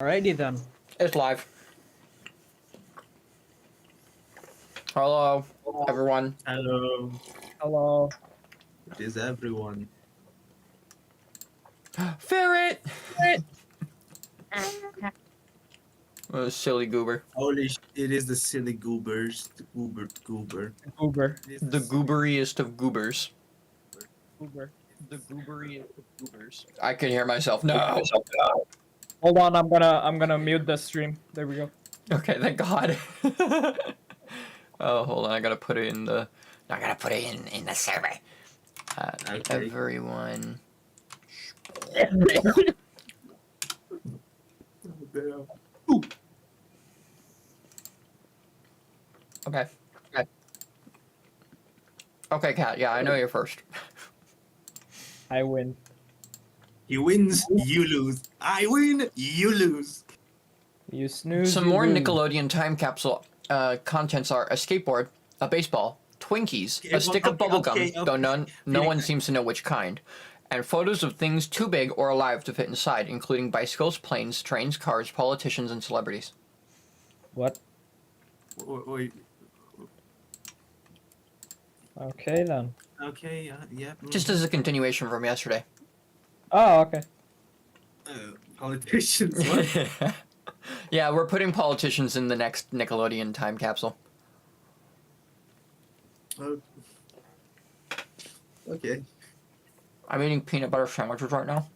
Alrighty then. It's live. Hello, everyone. Hello. Hello. It is everyone. Ferret! Oh, silly goober. Holy it is the silly goobers. The goober. Uber. It is The gooberiest of goobers. Uber. The gooberiest of goobers. I can hear myself. No! Hold on, I'm gonna mute the stream. There we go. Okay, thank God. Oh, hold on. I gotta put it in the... I gotta put it in the server. Okay. Everyone... Okay. Okay, Kat. Yeah, I know you're first. I win. He wins, you lose. I win, you lose. You snooze. Some you more lose. Nickelodeon time capsule contents are a skateboard, a baseball, Twinkies, Okay, a stick of okay, bubblegum, okay, though okay. no one seems to know which kind, and photos of things too big or alive to fit inside, including bicycles, planes, trains, cars, politicians, and celebrities. What? Wait. Okay then. Okay, yeah. Just as a continuation from yesterday. Oh, okay. Politicians. What? Yeah, we're putting politicians in the next Nickelodeon time capsule. Okay. I'm eating peanut butter sandwiches right now,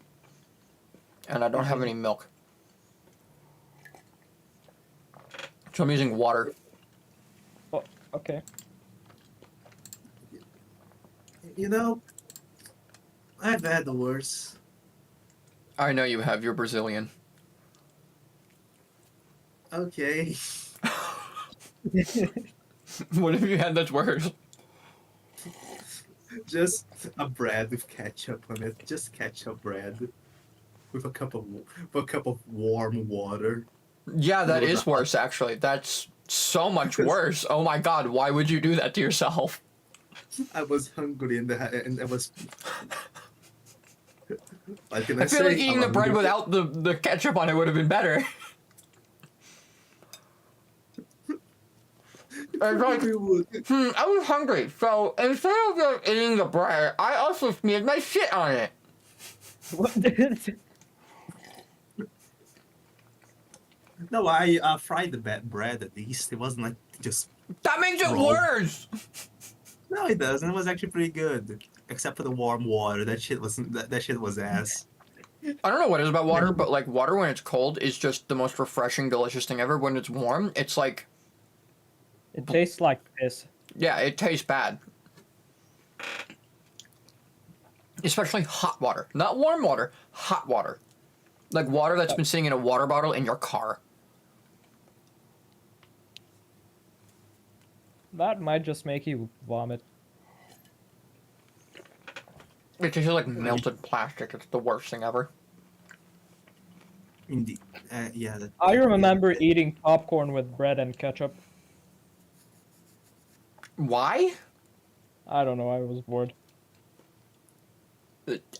and I don't have any milk. So I'm using water. Oh, okay. You know, I've had the worst. I know you have, you're Brazilian. Okay. What have you had that's worse? Just a bread with ketchup on it. Just ketchup bread. With a cup of warm water. Yeah, that It was is worse, actually. That's so much worse. Oh my god, why would you do that to yourself? I was hungry and I was. What can I feel like eating the I'm bread hungry. without the ketchup on it would have been better. It's like, I was hungry, so instead of just eating the bread, I also smeared my shit on it. What did? No, I fried the bread at least. It wasn't like just. That makes it Roll. worse! No, it doesn't. It was actually pretty good, except for the warm water. That shit wasn't. That shit was ass. I don't know what it is about water, but like water when it's cold is just the most refreshing, delicious thing ever. When it's warm, it's like, It tastes like piss. yeah, it tastes bad. Especially hot water. Not warm water, hot water. Like water that's been sitting in a water bottle in your car. That might just make you vomit. It tastes like melted plastic. It's the worst thing ever. Indeed. Yeah. I remember eating popcorn with bread and ketchup. Why? I don't know. I was bored.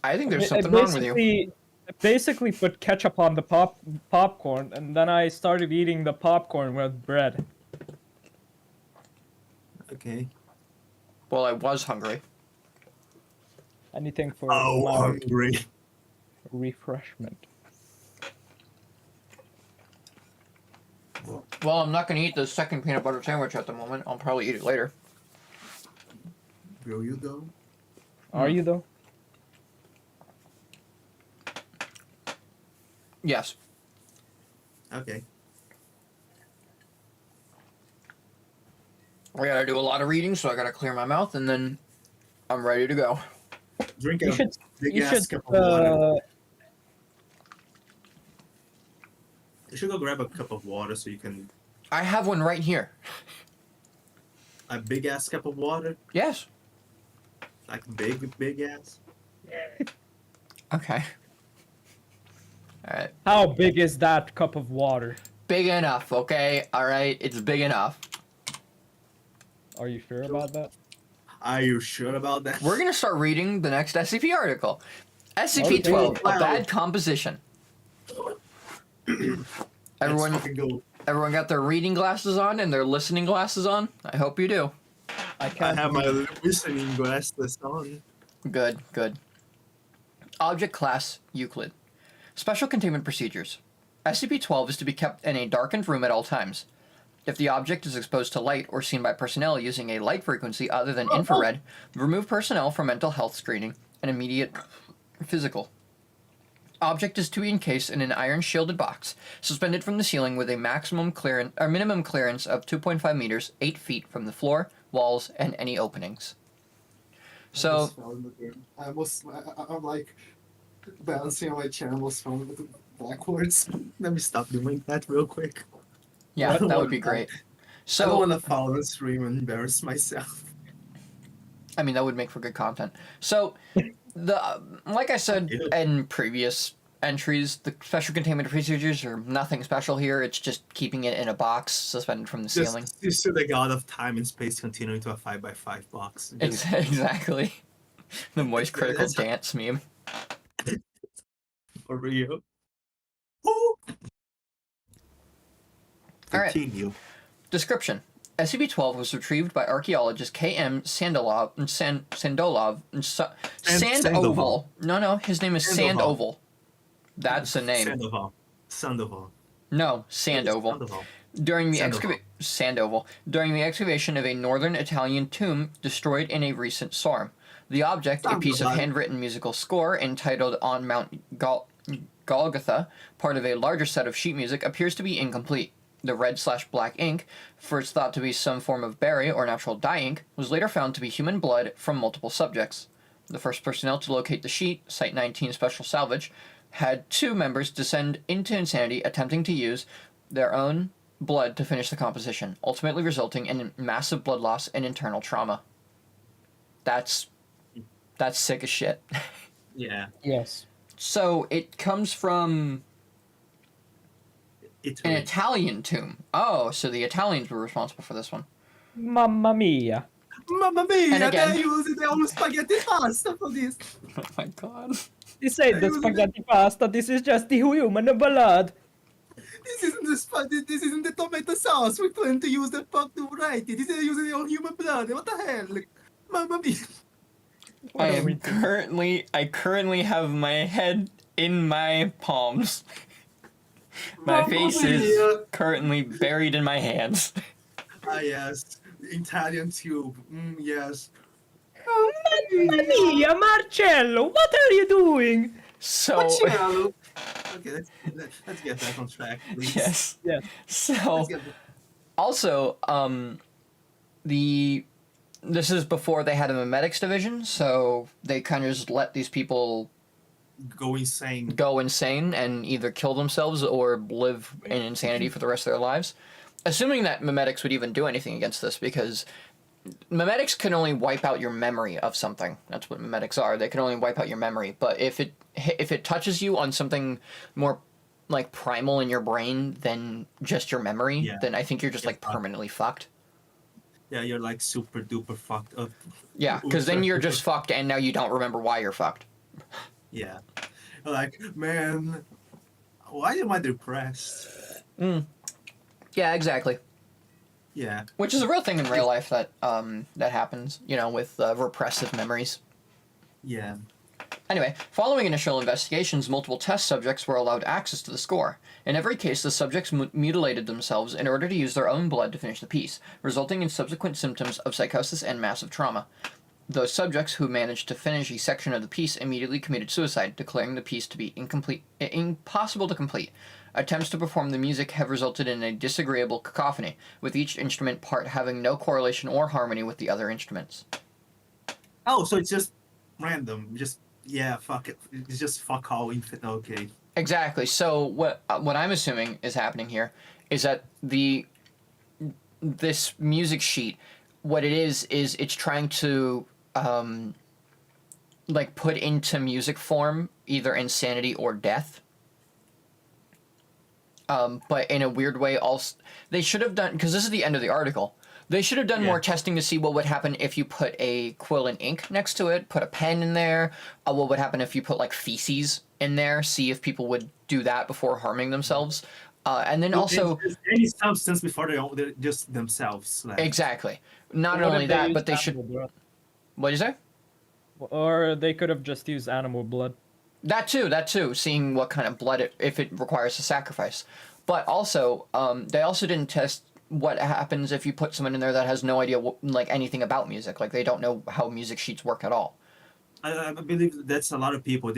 I think there's I something wrong with you. I basically put ketchup on the popcorn, and then I started eating the popcorn with bread. Okay. Well, I was hungry. Anything for Oh, my hungry. refreshment. Well, I'm not going to eat the second peanut butter sandwich at the moment. I'll probably eat it later. Will you though? Are you though? Yes. Okay. I gotta do a lot of reading, so I gotta clear my mouth, and then I'm ready to go. Drink You a should. big You ass should. cup of water. You should go grab a cup of water so you can. I have one right here. A big ass cup of water, Yes. like big ass. Okay. Alright. How big is that cup of water? Big enough, okay? Alright, it's big enough. Are you sure about that? Are you sure about that? We're gonna start reading the next SCP article. SCP-12, Okay. a bad composition. Everyone, Let's fucking go. everyone got their reading glasses on and their listening glasses on? I hope you do. I I can't. have my listening glasses on. Good, good. Object Class Euclid. Special Containment Procedures. SCP-12 is to be kept in a darkened room at all times. If the object is exposed to light or seen by personnel using a light frequency other than infrared, remove personnel from mental health screening and immediate physical. Object is to be encased in an iron shielded box, suspended from the ceiling with a minimum clearance of 2.5 meters, 8 feet from the floor, walls, and any openings. So, I'm like balancing on my chair, almost fell backwards. Let me stop doing that real quick. yeah, What? that would be great. I don't So, want to fall and stream and embarrass myself. I mean, that would make for good content. So, like I said in previous entries, the special containment procedures are nothing special here. It's just keeping it in a box suspended from the ceiling. Just to the god of time and space continuing to a 5x5 box. Exactly. The moist critical That's- dance meme. For real. All right. Continue. Description. SCP-12 was retrieved by archaeologist K.M. Sandolov. Sandoval. No, his name is Sandoval. Sandoval. That's the name. Sandoval. No, Sandoval. Sandoval. During the Sandoval. Sandoval. During the excavation of a northern Italian tomb destroyed in a recent storm. The object, a piece of Sandoval. handwritten musical score entitled On Mount Golgotha, part of a larger set of sheet music, appears to be incomplete. The red/black ink, first thought to be some form of berry or natural dye ink, was later found to be human blood from multiple subjects. The first personnel to locate the sheet, Site 19 Special Salvage, had 2 members descend into insanity attempting to use their own blood to finish the composition, ultimately resulting in massive blood loss and internal trauma. That's sick as shit. Yeah. Yes. So it comes from It's an Italian tomb. Oh, so the Italians were responsible for this one. Mamma mia. Mamma mia, And again- they use their own spaghetti pasta for this. Oh my god. This ain't the spaghetti pasta. This is just the human blood. This isn't the tomato sauce. We plan to use the fuck to write it. This is using their own human blood. What the hell? Mamma mia. What are we I currently have my head in my palms. My Mamma face mia. is currently buried in my hands. Ah, yes. Italian tube. Yes. Mamma mia, Marcello, what are you doing? So Marcello. Okay, let's get back on track, please. yes. Yes. So Let's get also this is before they had a memetics division, so they kind of just let these people go insane. go insane and either kill themselves or live in insanity for the rest of their lives. Assuming that memetics would even do anything against this, because memetics can only wipe out your memory of something. That's what memetics are. They can only wipe out your memory. But if it touches you on something more like primal in your brain than just your memory, Yeah. then I think you're just like permanently fucked. Yeah, you're like super duper fucked up. Yeah, because then you're just fucked and now you don't remember why you're fucked. Yeah. Like, man, why am I depressed? Yeah, exactly. Yeah. Which is a real thing in real life that happens, with repressive memories. Yeah. Anyway, following initial investigations, multiple test subjects were allowed access to the score. In every case, the subjects mutilated themselves in order to use their own blood to finish the piece, resulting in subsequent symptoms of psychosis and massive trauma. Those subjects who managed to finish a section of the piece immediately committed suicide, declaring the piece to be impossible to complete. Attempts to perform the music have resulted in a disagreeable cacophony, with each instrument part having no correlation or harmony with the other instruments. Oh, so it's just random. Fuck it. It's just fuck all infinite. Okay. Exactly. So what I'm assuming is happening here is that this music sheet, what it is it's trying to put into music form either insanity or death. But in a weird way, also they should have done, because this is the end of the article. They should have done Yeah. more testing to see what would happen if you put a quill and ink next to it, put a pen in there. What would happen if you put like feces in there? See if people would do that before harming themselves. And then also, any substance before they're just themselves. Like, exactly. Not What only if they that, used but they animal should. blood? What did you say? Or they could have just used animal blood. That too. Seeing what kind of blood if it requires a sacrifice. But also, they also didn't test what happens if you put someone in there that has no idea like anything about music. Like they don't know how music sheets work at all. I believe that's a lot of people.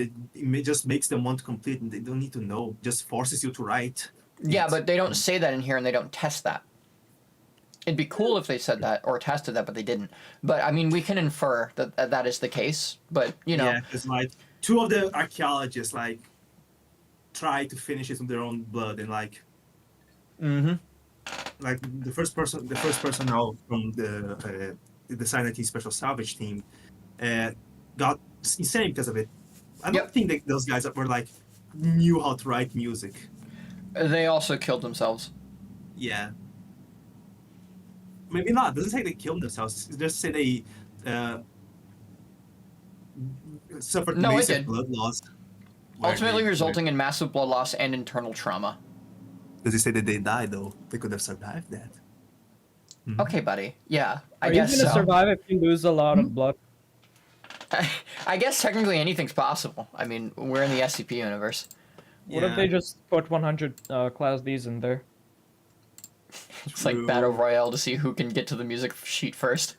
Just makes them want to complete, and they don't need to know. Just forces you to write. Yeah, but they don't say that in here, and they don't test that. It'd be cool if they said that or tested that, but they didn't. But I mean, we can infer that that is the case. But you know, Yeah, because like two of the archaeologists like try to finish it with their own blood, and like like the first person out from the Silent Team Special Salvage team got insane because of it. I don't think that those guys were like knew how to write music. They also killed themselves. Yeah. Maybe not. It doesn't say they killed themselves. It just say they suffered No, it massive did. blood loss. Ultimately resulting in massive blood loss and internal trauma. Does it say that they died though? They could have survived that. Okay, buddy. Yeah, I Are guess you gonna so. survive if you lose a lot of blood? I guess technically anything's possible. I mean, we're in the SCP universe. What if they just put 100 Class Ds in there? It's like Battle Royale to see who can get to the music sheet first.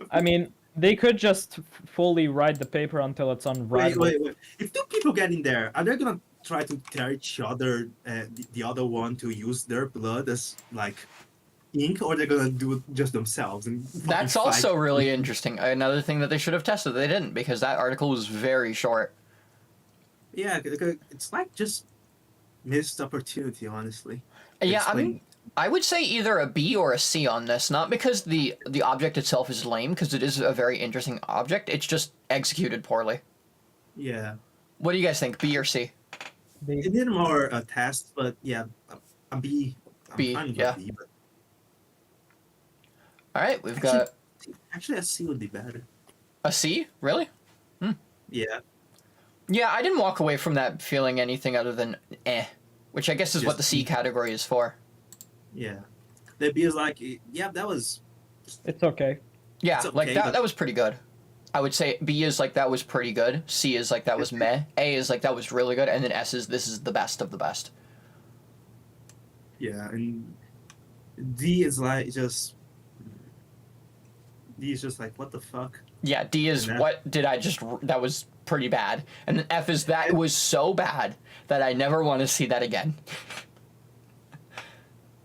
I mean, they could just fully write the paper until it's unwritable. Wait. If two people get in there, are they gonna try to tear each other, the other one, to use their blood as like ink, or they're gonna do it just themselves? And That's also really interesting. Another thing that they should have tested, they didn't, because that article was very short. Yeah, it's like just missed opportunity, honestly. Yeah, I mean, I would say either a B or a C on this, not because the object itself is lame, because it is a very interesting object, it's just executed poorly. Yeah. What do you guys think, B or C? It needed more test, but yeah, a B. I'm B, fine with yeah. a B, but Alright, we've got actually a C would be better. a C? Really? Yeah. Yeah, I didn't walk away from that feeling anything other than eh, which I guess is what the C category is for. Yeah. The B is like, yeah, that was. It's okay. Yeah, It's okay, like but- that was pretty good. I would say B is like that was pretty good, C is like that was meh, A is like that was really good, and then S is this is the best of the best. Yeah, and D is like just. D is just like, what the fuck? Yeah, D is And F- what did I just that was pretty bad. And then F is that was so bad that I never want to see that again.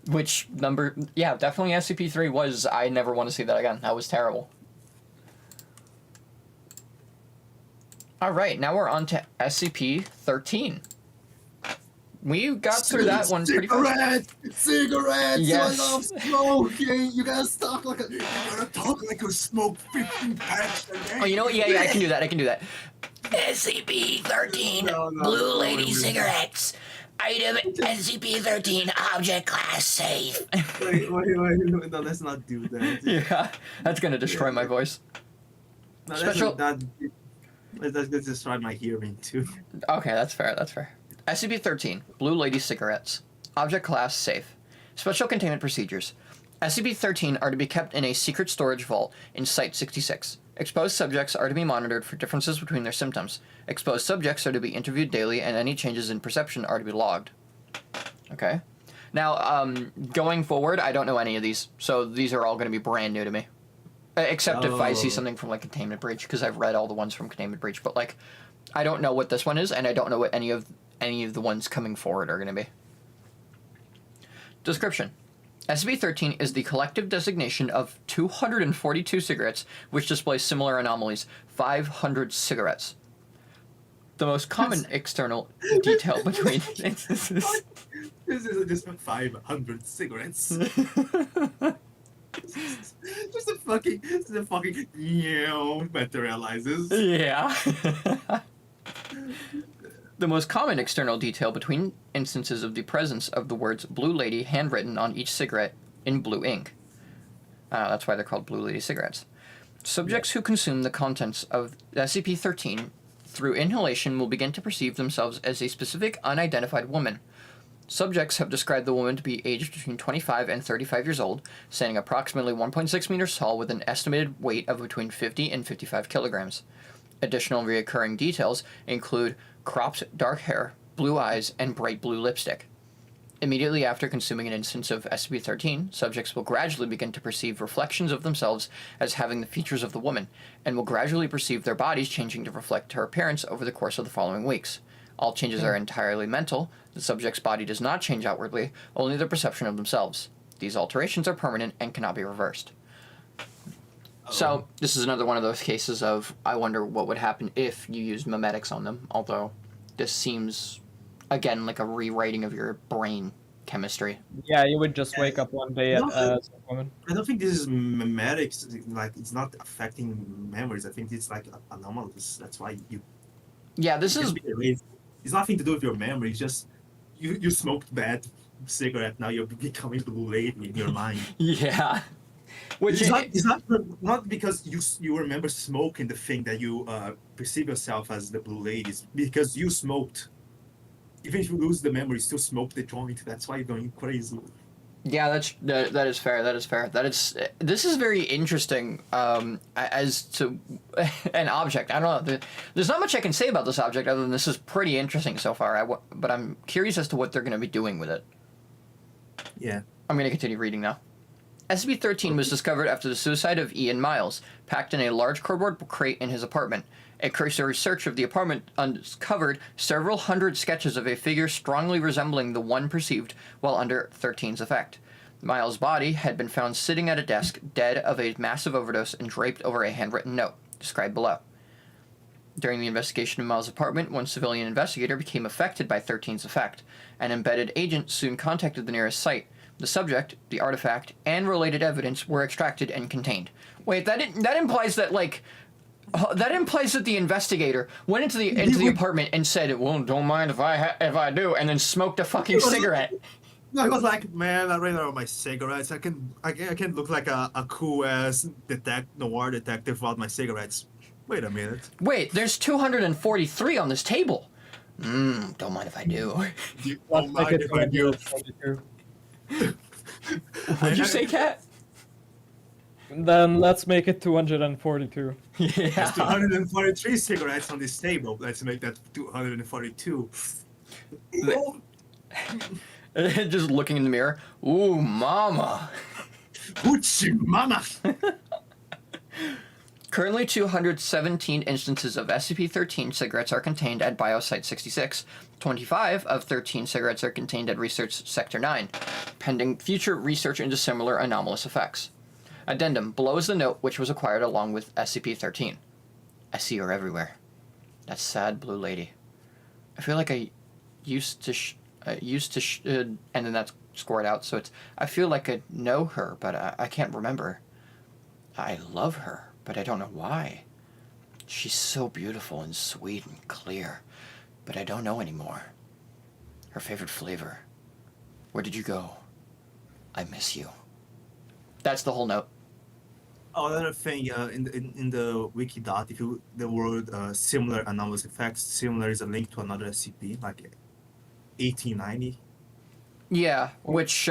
Which number yeah, definitely SCP-3 was I never want to see that again. That was terrible. Alright, now we're on to SCP-13. We got through that one pretty fast. Cigarettes! Yes. I love smoking! You gotta talk like you smoke 15 packs a day. Oh, you know what? Yeah, I can do that. SCP-13 No, Blue Lady wait. cigarettes. Item SCP-13 object class safe. Wait, no, let's not do that. Yeah, that's gonna destroy my voice. No, Special- let's just try my hearing too. Okay, that's fair. SCP-13 Blue Lady cigarettes. Object class safe. Special containment procedures. SCP-13 are to be kept in a secret storage vault in Site-66. Exposed subjects are to be monitored for differences between their symptoms. Exposed subjects are to be interviewed daily, and any changes in perception are to be logged. Okay. Now, going forward, I don't know any of these, so these are all going to be brand new to me. Except if I see something from, like, Containment Breach, because I've read all the ones from Containment Breach, but, like, I don't know what this one is, and I don't know what any of the ones coming forward are going to be. Description. SCP-13 is the collective designation of 242 cigarettes, which display similar anomalies. 500 cigarettes. The most common external detail between instances. This is just 500 cigarettes. just a fucking materializes. Yeah. The most common external detail between instances of the presence of the words Blue Lady handwritten on each cigarette in blue ink. That's why they're called Blue Lady cigarettes. Subjects who consume the contents of SCP-13 through inhalation will begin to perceive themselves as a specific unidentified woman. Subjects have described the woman to be aged between 25 and 35 years old, standing approximately 1.6 meters tall with an estimated weight of between 50 and 55 kilograms. Additional recurring details include cropped dark hair, blue eyes, and bright blue lipstick. Immediately after consuming an instance of SCP-13, subjects will gradually begin to perceive reflections of themselves as having the features of the woman, and will gradually perceive their bodies changing to reflect her appearance over the course of the following weeks. All changes are entirely mental. The subject's body does not change outwardly, only their perception of themselves. These alterations are permanent and cannot be reversed. So, this is another one of those cases of, I wonder what would happen if you used memetics on them, although this seems, again, like a rewriting of your brain chemistry. Yeah, you would just wake up one day as a woman. I don't think this is memetics. Like, it's not affecting memories. I think it's like anomalous. That's why you. Yeah, this is. It's nothing to do with your memory. It's just you smoked bad cigarette. Now you're becoming blue lady in your mind. Yeah. Which it's not because you remember smoking the thing that you perceive yourself as the blue lady. It's because you smoked. Even if you lose the memory, you still smoke the joint. That's why you're going crazy. Yeah, that is fair. That is fair. This is very interesting as to an object. I don't know. There's not much I can say about this object other than this is pretty interesting so far. But I'm curious as to what they're going to be doing with it. Yeah. I'm going to continue reading now. SCP-13 was discovered after the suicide of Ian Miles, packed in a large cardboard crate in his apartment. A cursory search of the apartment uncovered several hundred sketches of a figure strongly resembling the one perceived while under 13's effect. Miles' body had been found sitting at a desk, dead of a massive overdose and draped over a handwritten note, described below. During the investigation of Miles' apartment, one civilian investigator became affected by 13's effect. An embedded agent soon contacted the nearest site. The subject, the artifact, and related evidence were extracted and contained. Wait, that implies that, like... That implies that the investigator went into the apartment and said, "Well, don't mind if I do," and then smoked a fucking cigarette. No, I was like, man, I ran out of my cigarettes. I can look like a cool ass noir detective without my cigarettes. Wait a minute. Wait, there's 243 on this table. Don't mind if I do. Don't mind if I do. What'd you say, Kat? Then let's make it 242. Yeah. There's 243 cigarettes on this table. Let's make that 242. Just looking in the mirror. Ooh, mama. Hoochie mama. Currently, 217 instances of SCP-13 cigarettes are contained at Biosite 66. 25 of 13 cigarettes are contained at Research Sector 9, pending future research into similar anomalous effects. Addendum. Below is the note which was acquired along with SCP-13. I see her everywhere. That sad blue lady. I feel like I used to and then that's scored out, so it's, I feel like I know her, but I can't remember. I love her, but I don't know why. She's so beautiful and sweet and clear, but I don't know anymore. Her favorite flavor. Where did you go? I miss you. That's the whole note. Oh, another thing, in the wiki dot, if you the word similar anomalous effects, similar is a link to another SCP, like 1890. Yeah, which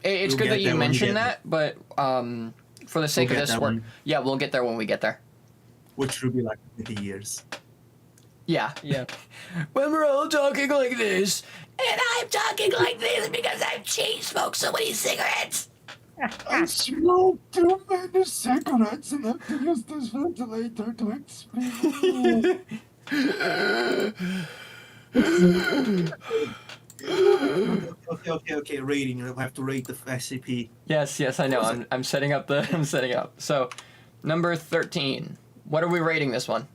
it's good that you mentioned that, but for the sake of this work, yeah, we'll get there when we get there. Which will be like 20 years. Yeah. Yeah. When we're all talking like this, and I'm talking like this because I've chain smoked so many cigarettes. I smoked too many cigarettes and have to use this ventilator to explain. Okay. Rating. I have to rate the SCP. Yes, I know. I'm setting up. So, number 13. What are we rating this one?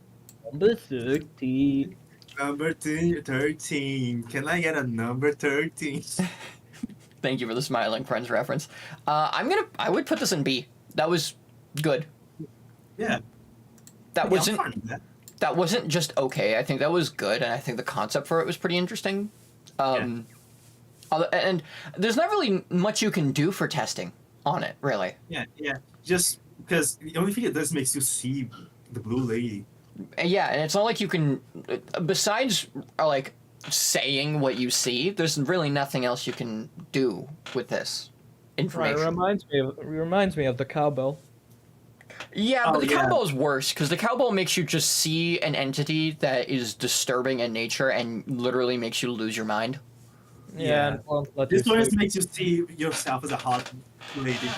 Number 13. Number 13. Can I get a number 13? Thank you for the Smiling Friends reference. I would put this in B. That was good. Yeah. That I'm fine with that. That wasn't just okay. I think that was good, and I think the concept for it was pretty interesting. And there's not really much you can do for testing on it, really. Yeah, just because the only thing it does makes you see the blue lady. Yeah, and it's not like you can, besides like saying what you see, there's really nothing else you can do with this Right, information. it reminds me of the cowbell. Yeah, but Oh, the yeah. cowbell is worse because the cowbell makes you just see an entity that is disturbing in nature and literally makes you lose your mind. Yeah, and won't let This you one just sleep. makes you see yourself as a hot lady.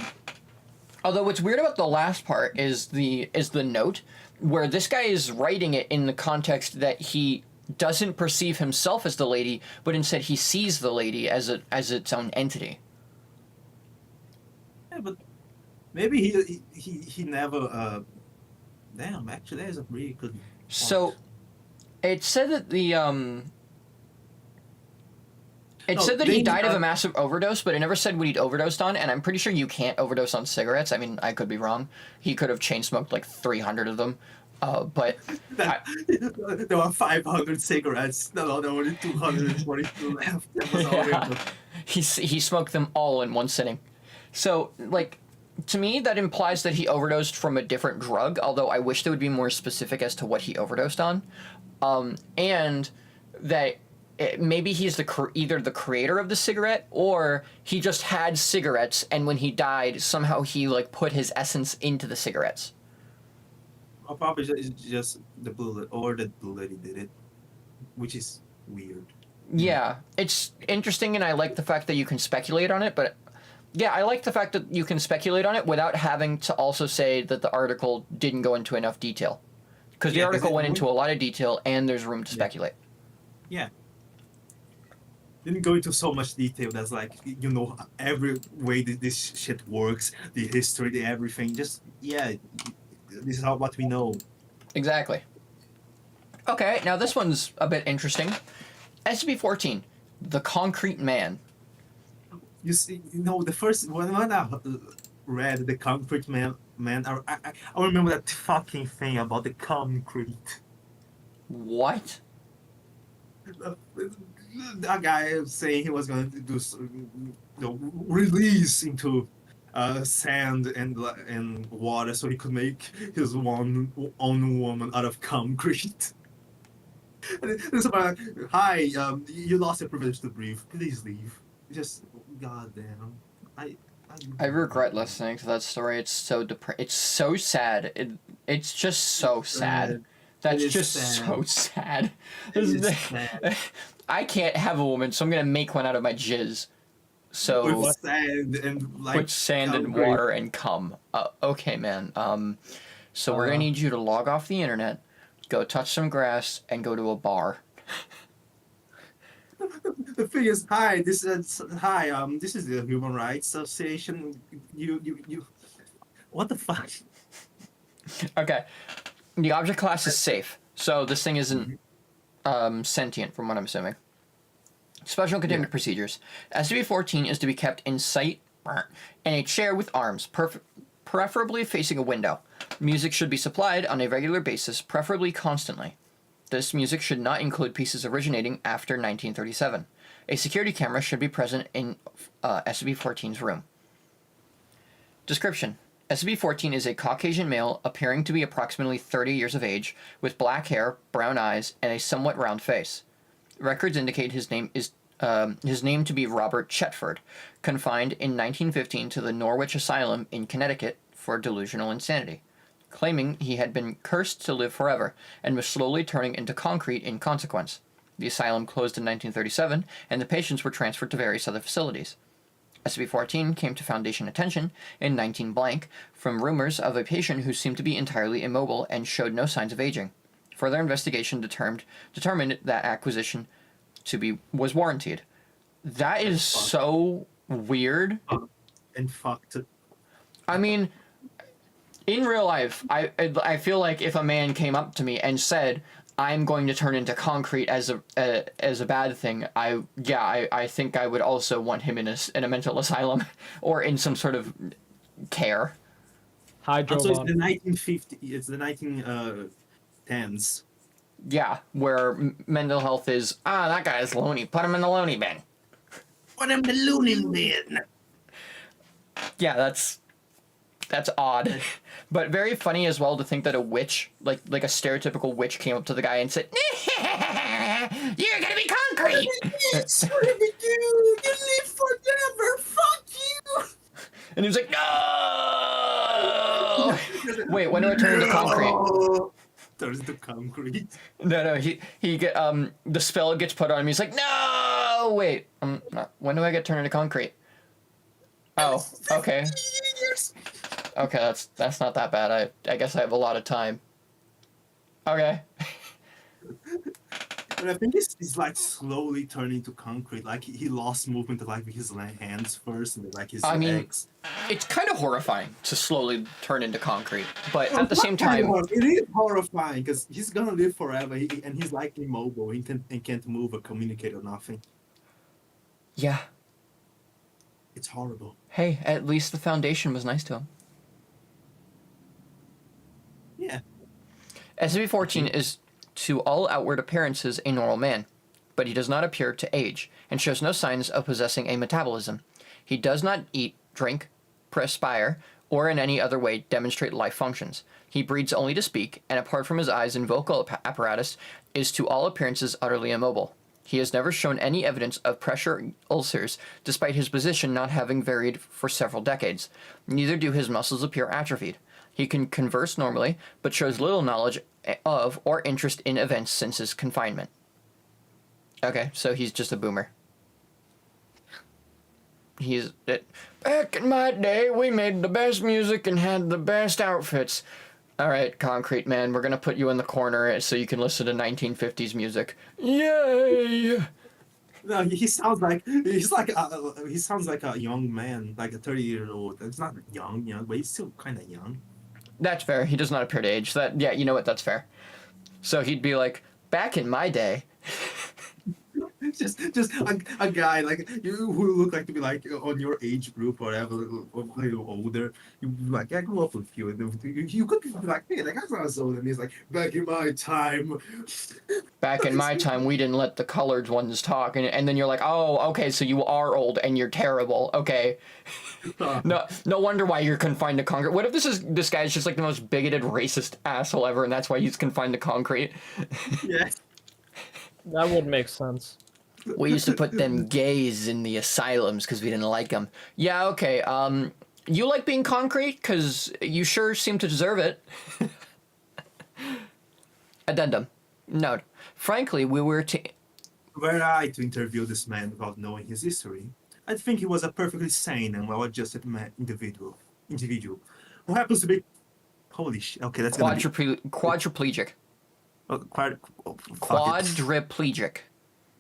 Although what's weird about the last part is the note where this guy is writing it in the context that he doesn't perceive himself as the lady, but instead he sees the lady as its own entity. Yeah, but maybe he never. Damn, actually, that is a really good point. So it said that the It said that he died of a massive overdose, but it never said what he'd overdosed on, and I'm pretty sure you can't overdose on cigarettes. I mean, I could be wrong. He could have chain smoked like 300 of them. But there were 500 cigarettes. No, there were only 242 left. That was all yeah, yeah. he smoked them all in one sitting. So, like, to me, that implies that he overdosed from a different drug, although I wish they would be more specific as to what he overdosed on. And that maybe he's either the creator of the cigarette or he just had cigarettes, and when he died, somehow he, like, put his essence into the cigarettes. Or probably it's just the blue or the blue lady did it, which is weird. Yeah, it's interesting, and I like the fact that you can speculate on it, but yeah, I like the fact that you can speculate on it without having to also say that the article didn't go into enough detail. Because the article went into a lot of detail, and there's room to speculate. Yeah. Didn't go into so much detail. That's like, you know, every way this shit works, the history, the everything. Just, yeah, this is what we know. Exactly. Okay, now this one's a bit interesting. SCP-14, The Concrete Man. You see, you know, the first when I read the concrete man, I remember that fucking thing about the concrete. What? That guy saying he was going to do, release into sand and water so he could make his own woman out of concrete. And it's about, hi, you lost your privilege to breathe. Please leave. Just, goddamn. I regret listening to that story. It's so it's so sad. It's just so sad. That's just sad. so sad. Sad. I can't have a woman, so I'm gonna make one out of my jizz. So With sand and like put sand and concrete. water and cum. Okay, man. So we're gonna need you to log off the internet, go touch some grass, and go to a bar. The thing is, hi. This is the Human Rights Association. You. What the fuck? Okay. The object class is safe, so this thing isn't sentient, from what I'm assuming. Special containment procedures. SCP-14 is to be kept in sight in a chair with arms, preferably facing a window. Music should be supplied on a regular basis, preferably constantly. This music should not include pieces originating after 1937. A security camera should be present in SCP-14's room. Description. SCP-14 is a Caucasian male appearing to be approximately 30 years of age, with black hair, brown eyes, and a somewhat round face. Records indicate his name to be Robert Chetford, confined in 1915 to the Norwich Asylum in Connecticut for delusional insanity, claiming he had been cursed to live forever and was slowly turning into concrete in consequence. The asylum closed in 1937, and the patients were transferred to various other facilities. SCP-14 came to Foundation attention in 19-blank from rumors of a patient who seemed to be entirely immobile and showed no signs of aging. Further investigation determined that acquisition was warranted. That is so weird. And fucked. I mean, in real life, I feel like if a man came up to me and said, "I'm going to turn into concrete as a bad thing," I think I would also want him in a mental asylum or in some sort of care. Also, it's the 1950s. It's the 1910s. Yeah, where mental health is, that guy is lonely. Put him in the lonely bin. for them ballooning bin. Yeah, that's odd, but very funny as well to think that a witch, like a stereotypical witch, came up to the guy and said, "You're gonna be concrete." Yes, whatever you do, you live forever. Fuck you. And he was like, "No." Wait, when do I turn into concrete? Turns into concrete. No, he get the spell gets put on him. He's like, "No, wait, when do I get turned into concrete?" Oh, okay. Okay, that's not that bad. I guess I have a lot of time. Okay. But I think he's like slowly turning to concrete. Like he lost movement of like his hands first, and then, like his legs. It's kind of horrifying to slowly turn into concrete, but at the same time, it is horrifying because he's gonna live forever, and he's like immobile. He can't move or communicate or nothing. yeah. It's horrible. Hey, at least the Foundation was nice to him. Yeah. SCP-14 is, to all outward appearances, a normal man, but he does not appear to age, and shows no signs of possessing a metabolism. He does not eat, drink, perspire, or in any other way demonstrate life functions. He breathes only to speak, and apart from his eyes and vocal apparatus, is to all appearances utterly immobile. He has never shown any evidence of pressure ulcers, despite his position not having varied for several decades. Neither do his muscles appear atrophied. He can converse normally, but shows little knowledge of or interest in events since his confinement. Okay, so he's just a boomer. Back in my day, we made the best music and had the best outfits. All right, Concrete Man, we're gonna put you in the corner so you can listen to 1950s music. Yay! No, he sounds like he sounds like a young man, like a 30-year-old. It's not young, but he's still kind of young. That's fair. He does not appear to age. Yeah, you know what? That's fair. So he'd be like, back in my day. just a guy like you who look like to be like on your age group or whatever, or a little older. You like, I grew up with you, and you could be like, hey, that guy's not so old, and he's like, back in my time. Back in my time, we didn't let the colored ones talk, and then you're like, oh, okay, so you are old and you're terrible. Okay, no wonder why you're confined to concrete. What if this guy's just like the most bigoted, racist asshole ever, and that's why he's confined to concrete? Yes, That would make sense. We used to put them gays in the asylums because we didn't like them. Yeah, okay. You like being concrete? Because you sure seem to deserve it. Addendum. Note. Frankly, were I to interview this man without knowing his history, I think he was a perfectly sane and well-adjusted individual who happens to be holy shit. Okay, that's quadriplegic. Quadriplegic.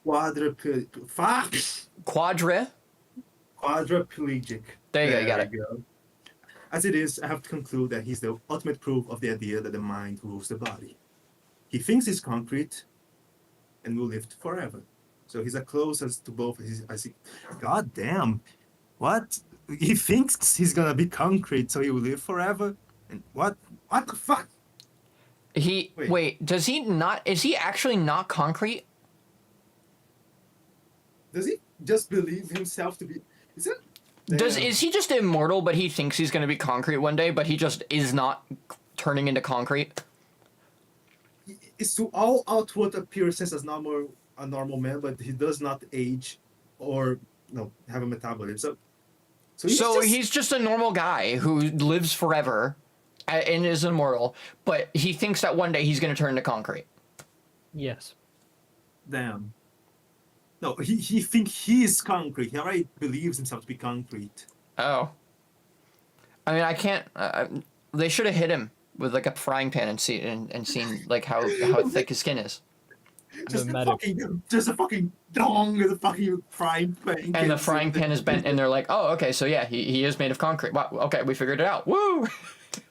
Quadriplegic. There you go, you got it. Go. As it is, I have to conclude that he's the ultimate proof of the idea that the mind rules the body. He thinks he's concrete and will live forever. So he's as close as to both as he. God damn. What? He thinks he's gonna be concrete, so he will live forever? And what? What the fuck? Wait, does he not? Is he actually not concrete? Does he just believe himself to be? Is it? Is he just immortal, but he thinks he's going to be concrete one day, but he just is not turning into concrete? It's to all outward appearances as a normal man, but he does not age or have a metabolism. So he's just a normal guy who lives forever and is immortal, but he thinks that one day he's going to turn into concrete. Yes. Damn. No, he thinks he's concrete. He already believes himself to be concrete. Oh. I mean, I can't. They should have hit him with like a frying pan and seen like how thick his skin is. Just a fucking dong with a fucking frying pan. And the frying pan is bent, and they're like, "Oh, okay, so yeah, he is made of concrete. Wow, okay, we figured it out. Woo!"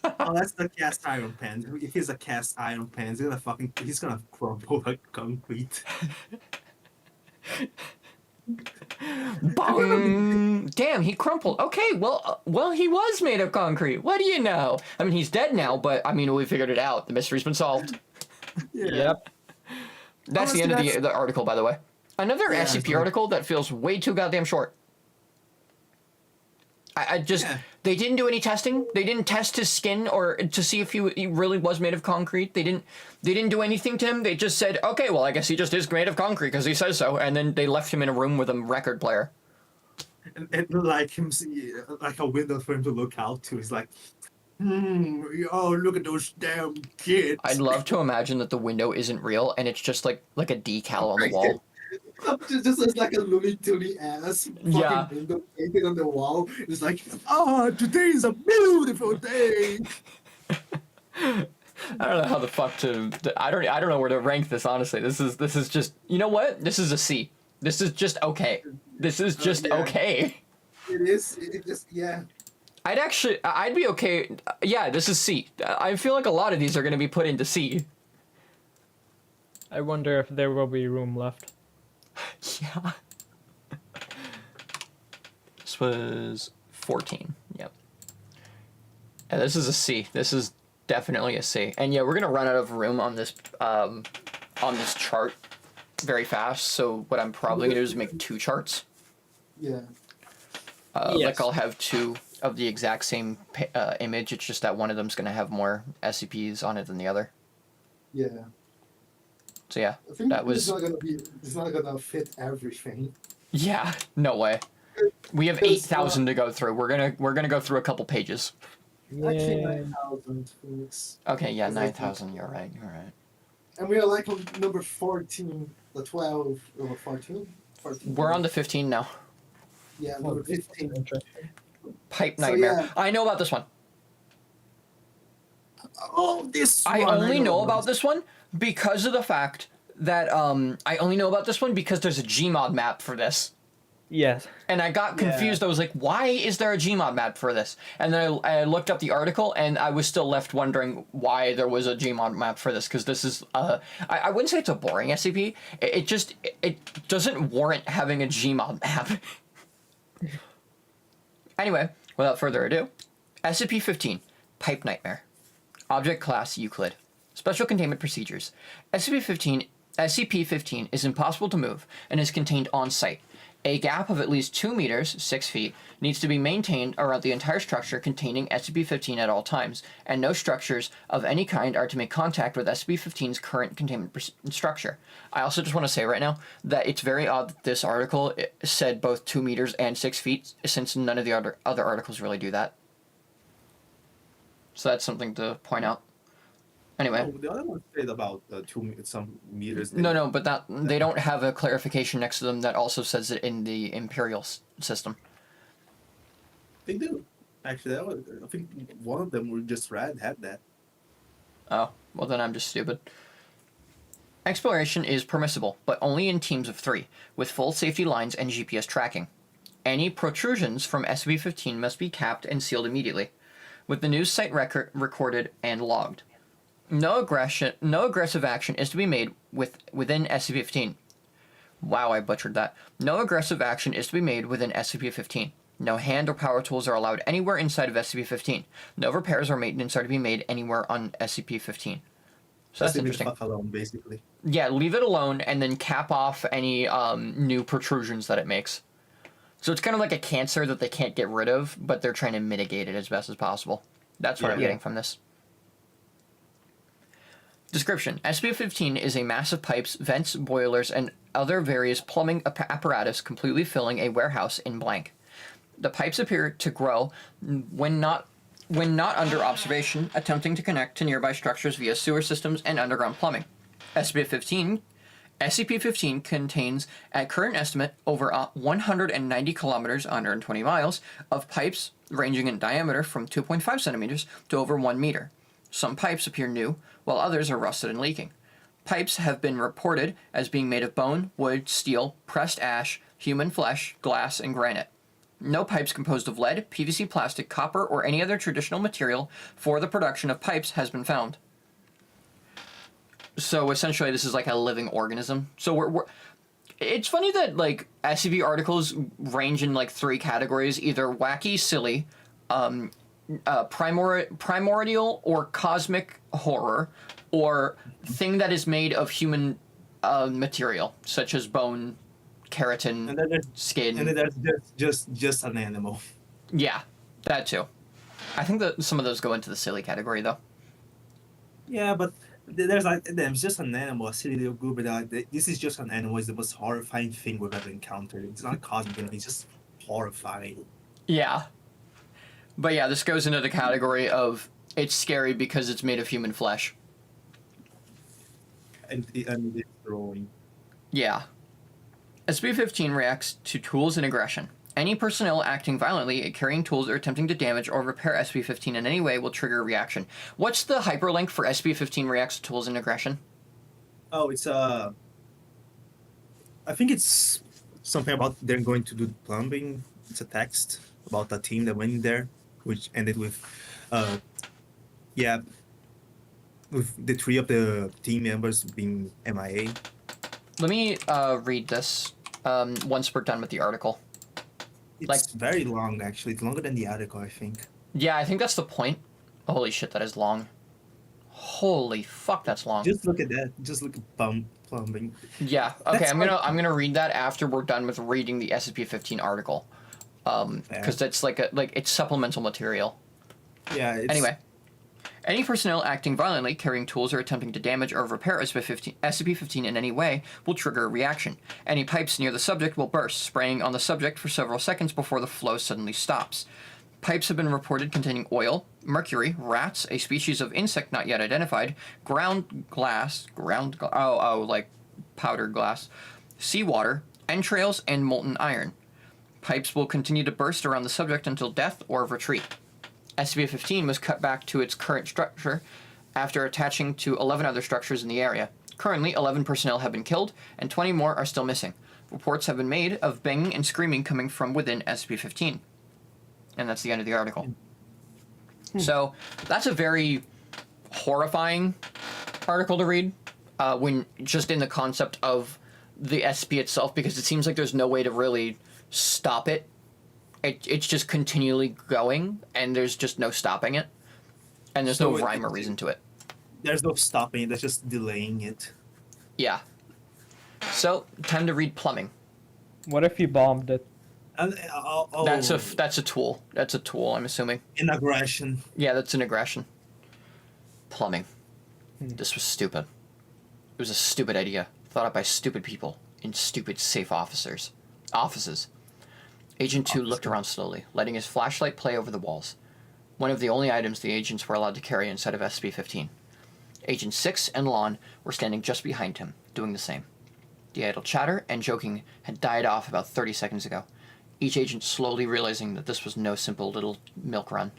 Oh, that's the cast iron pan. If he's a cast iron pan, he's gonna crumble like concrete. Bong! Damn, he crumpled. Okay, well, he was made of concrete. What do you know? I mean, he's dead now, but I mean, we figured it out. The mystery's been solved. Yeah. Yep. That's the end of the article, by the way. Another Yeah, SCP it's like- article that feels way too goddamn short. I just they didn't do any testing. They didn't test his skin or to see if he really was made of concrete. They didn't do anything to him. They just said, okay, well, I guess he just is made of concrete because he says so. And then they left him in a room with a record player. And like him, like a window for him to look out to. He's like, oh, look at those damn kids. I'd love to imagine that the window isn't real and it's just like a decal on the wall. Just as like a Looney Tunes ass fucking Yeah. window painted on the wall. It's like, today is a beautiful day. I don't know how the fuck I don't know where to rank this, honestly. This is just, you know what? This is a C. This is just okay. This is just yeah. okay. It is. It just, yeah. I'd be okay. Yeah, this is C. I feel like a lot of these are going to be put into C. I wonder if there will be room left. Yeah. This was 14. Yep. And this is a C. This is definitely a C. And yeah, we're gonna run out of room on this chart very fast. So what I'm probably gonna do is make 2 charts. Yeah. Yes. Like I'll have 2 of the exact same image. It's just that one of them's gonna have more SCPs on it than the other. Yeah. So yeah, I think that was. it's not gonna fit everything. Yeah. No way. We have Because, 8,000 to go through. We're gonna go through a couple pages. Actually, Yeah. 9,000. Phoenix. Okay. Yeah. Because I think- 9,000. You're right. You're right. And we are like on number 14, the 12, or 14? 14. We're on the 15 now. Yeah, number 15. Interesting. Pipe So, Nightmare. yeah. I know about this one. Oh, this I one, only know about this one because of the fact that I only know about this one because there's a Gmod map for this. Yes. And I got confused. I was like, why is there a Gmod map for this? And then I looked up the article and I was still left wondering why there was a Gmod map for this because this is I wouldn't say it's a boring SCP. It doesn't warrant having a Gmod map. Anyway, without further ado, SCP-15, Pipe Nightmare. Object Class Euclid. Special Containment Procedures. SCP-15 is impossible to move and is contained on site. A gap of at least 2 meters, 6 feet, needs to be maintained around the entire structure containing SCP-15 at all times, and no structures of any kind are to make contact with SCP-15's current containment structure. I also just want to say right now that it's very odd that this article said both 2 meters and 6 feet, since none of the other articles really do that. So that's something to point out. Anyway. Oh, the other one said about some meters. No, but that they don't have a clarification next to them that also says it in the Imperial system. They do. Actually, I think one of them we just read had that. Oh, well then I'm just stupid. Exploration is permissible, but only in teams of 3, with full safety lines and GPS tracking. Any protrusions from SCP-15 must be capped and sealed immediately, with the news site record recorded and logged. No aggressive action is to be made within SCP-15. Wow, I butchered that. No aggressive action is to be made within SCP-15. No hand or power tools are allowed anywhere inside of SCP-15. No repairs or maintenance are to be made anywhere on SCP-15. So that's interesting. Fuck alone, basically. Yeah, leave it alone and then cap off any new protrusions that it makes. So it's kind of like a cancer that they can't get rid of, but they're trying to mitigate it as best as possible. That's what I'm getting from this. Description. SCP-15 is a mass of pipes, vents, boilers, and other various plumbing apparatus completely filling a warehouse in blank. The pipes appear to grow when not under observation, attempting to connect to nearby structures via sewer systems and underground plumbing. SCP-15 contains, at current estimate, over 190 kilometers, 120 miles, of pipes ranging in diameter from 2.5 centimeters to over 1 meter. Some pipes appear new, while others are rusted and leaking. Pipes have been reported as being made of bone, wood, steel, pressed ash, human flesh, glass, and granite. No pipes composed of lead, PVC plastic, copper, or any other traditional material for the production of pipes has been found. So essentially this is like a living organism. So it's funny that like SCP articles range in like 3 categories, either wacky, silly, primordial or cosmic horror, or thing that is made of human material, such as bone, keratin And then there's skin. and then there's just an animal. Yeah, that too. I think that some of those go into the silly category though. Yeah, but there's just an animal, a silly little goober. This is just an animal. It's the most horrifying thing we've ever encountered. It's not a cosmic enemy. It's just horrifying. Yeah. But yeah, this goes into the category of it's scary because it's made of human flesh. And it's throwing. Yeah. SB-15 reacts to tools and aggression. Any personnel acting violently, carrying tools, or attempting to damage or repair SB-15 in any way will trigger a reaction. What's the hyperlink for SB-15 reacts to tools and aggression? Oh, it's I think it's something about they're going to do plumbing. It's a text about a team that went in there, which ended with, yeah, with the 3 of the team members being MIA. Let me read this once we're done with the article. It's very long, actually. It's longer than the article, I think. Yeah, I think that's the point. Holy shit, that is long. Holy fuck, that's long. Just look at that. Just look at plumbing. Yeah. Okay, That's I'm gonna read that after we're done with reading the SCP-15 article, because that's like it's supplemental material. Yeah. Anyway, any personnel acting violently, carrying tools, or attempting to damage or repair SCP-15 in any way will trigger a reaction. Any pipes near the subject will burst, spraying on the subject for several seconds before the flow suddenly stops. Pipes have been reported containing oil, mercury, rats, a species of insect not yet identified, like powdered glass, seawater, entrails, and molten iron. Pipes will continue to burst around the subject until death or retreat. SCP-15 was cut back to its current structure after attaching to 11 other structures in the area. Currently, 11 personnel have been killed, and 20 more are still missing. Reports have been made of banging and screaming coming from within SCP-15. And that's the end of the article. So, that's a very horrifying article to read, when just in the concept of the SCP itself, because it seems like there's no way to really stop it. It's just continually going, and there's just no stopping it. And there's no rhyme or reason to it. There's no stopping it, there's just delaying it. Yeah. So, time to read plumbing. What if you bombed it? That's a tool. That's a tool, I'm assuming. In aggression. Yeah, that's an aggression. Plumbing. This was stupid. It was a stupid idea, thought up by stupid people in stupid safe offices. Agent 2 looked around slowly, letting his flashlight play over the walls. One of the only items the agents were allowed to carry inside of SCP-15. Agent 6 and Lon were standing just behind him, doing the same. The idle chatter and joking had died off about 30 seconds ago, each agent slowly realizing that this was no simple little milk run.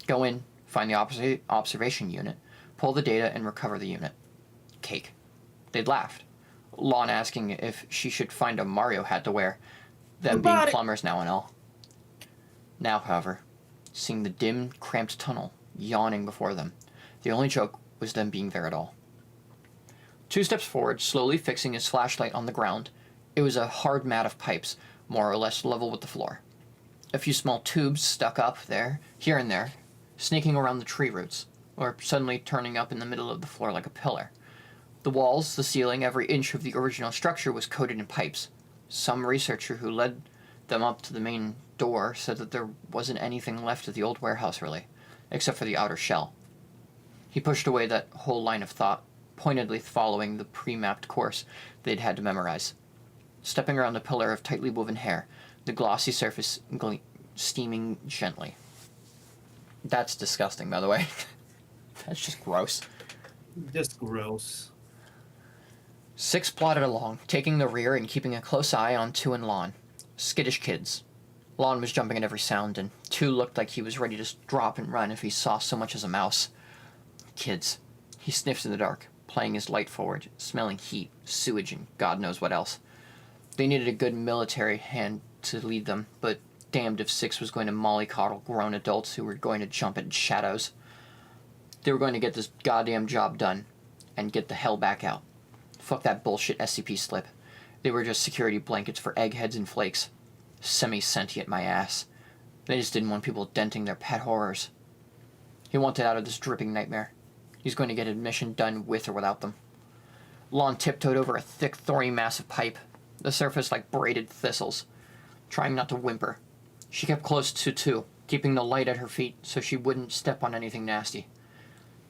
Go in, find the observation unit, pull the data, and recover the unit. Cake. They'd laughed, Lon asking if she should find a Mario hat to wear, them being plumbers now and all. Now, however, seeing the dim, cramped tunnel yawning before them, the only joke was them being there at all. 2 steps forward, slowly fixing his flashlight on the ground. It was a hard mat of pipes, more or less level with the floor. A few small tubes stuck up there, here and there, sneaking around the tree roots, or suddenly turning up in the middle of the floor like a pillar. The walls, the ceiling, every inch of the original structure was coated in pipes. Some researcher who led them up to the main door said that there wasn't anything left of the old warehouse, really, except for the outer shell. He pushed away that whole line of thought, pointedly following the pre-mapped course they'd had to memorize. Stepping around the pillar of tightly woven hair, the glossy surface steaming gently. That's disgusting, by the way. That's just gross. Just gross. 6 plodded along, taking the rear and keeping a close eye on 2 and Lon. Skittish kids. Lon was jumping at every sound, and 2 looked like he was ready to drop and run if he saw so much as a mouse. Kids. He sniffed in the dark, playing his light forward, smelling heat, sewage, and God knows what else. They needed a good military hand to lead them, but damned if 6 was going to mollycoddle grown adults who were going to jump at shadows. They were going to get this goddamn job done, and get the hell back out. Fuck that bullshit SCP slip. They were just security blankets for eggheads and flakes. Semi-sentient, my ass. They just didn't want people denting their pet horrors. He wanted out of this dripping nightmare. He's going to get admission done with or without them. Lon tiptoed over a thick, thorny mass of pipe. the surface like braided thistles, trying not to whimper. She kept close to 2, keeping the light at her feet so she wouldn't step on anything nasty.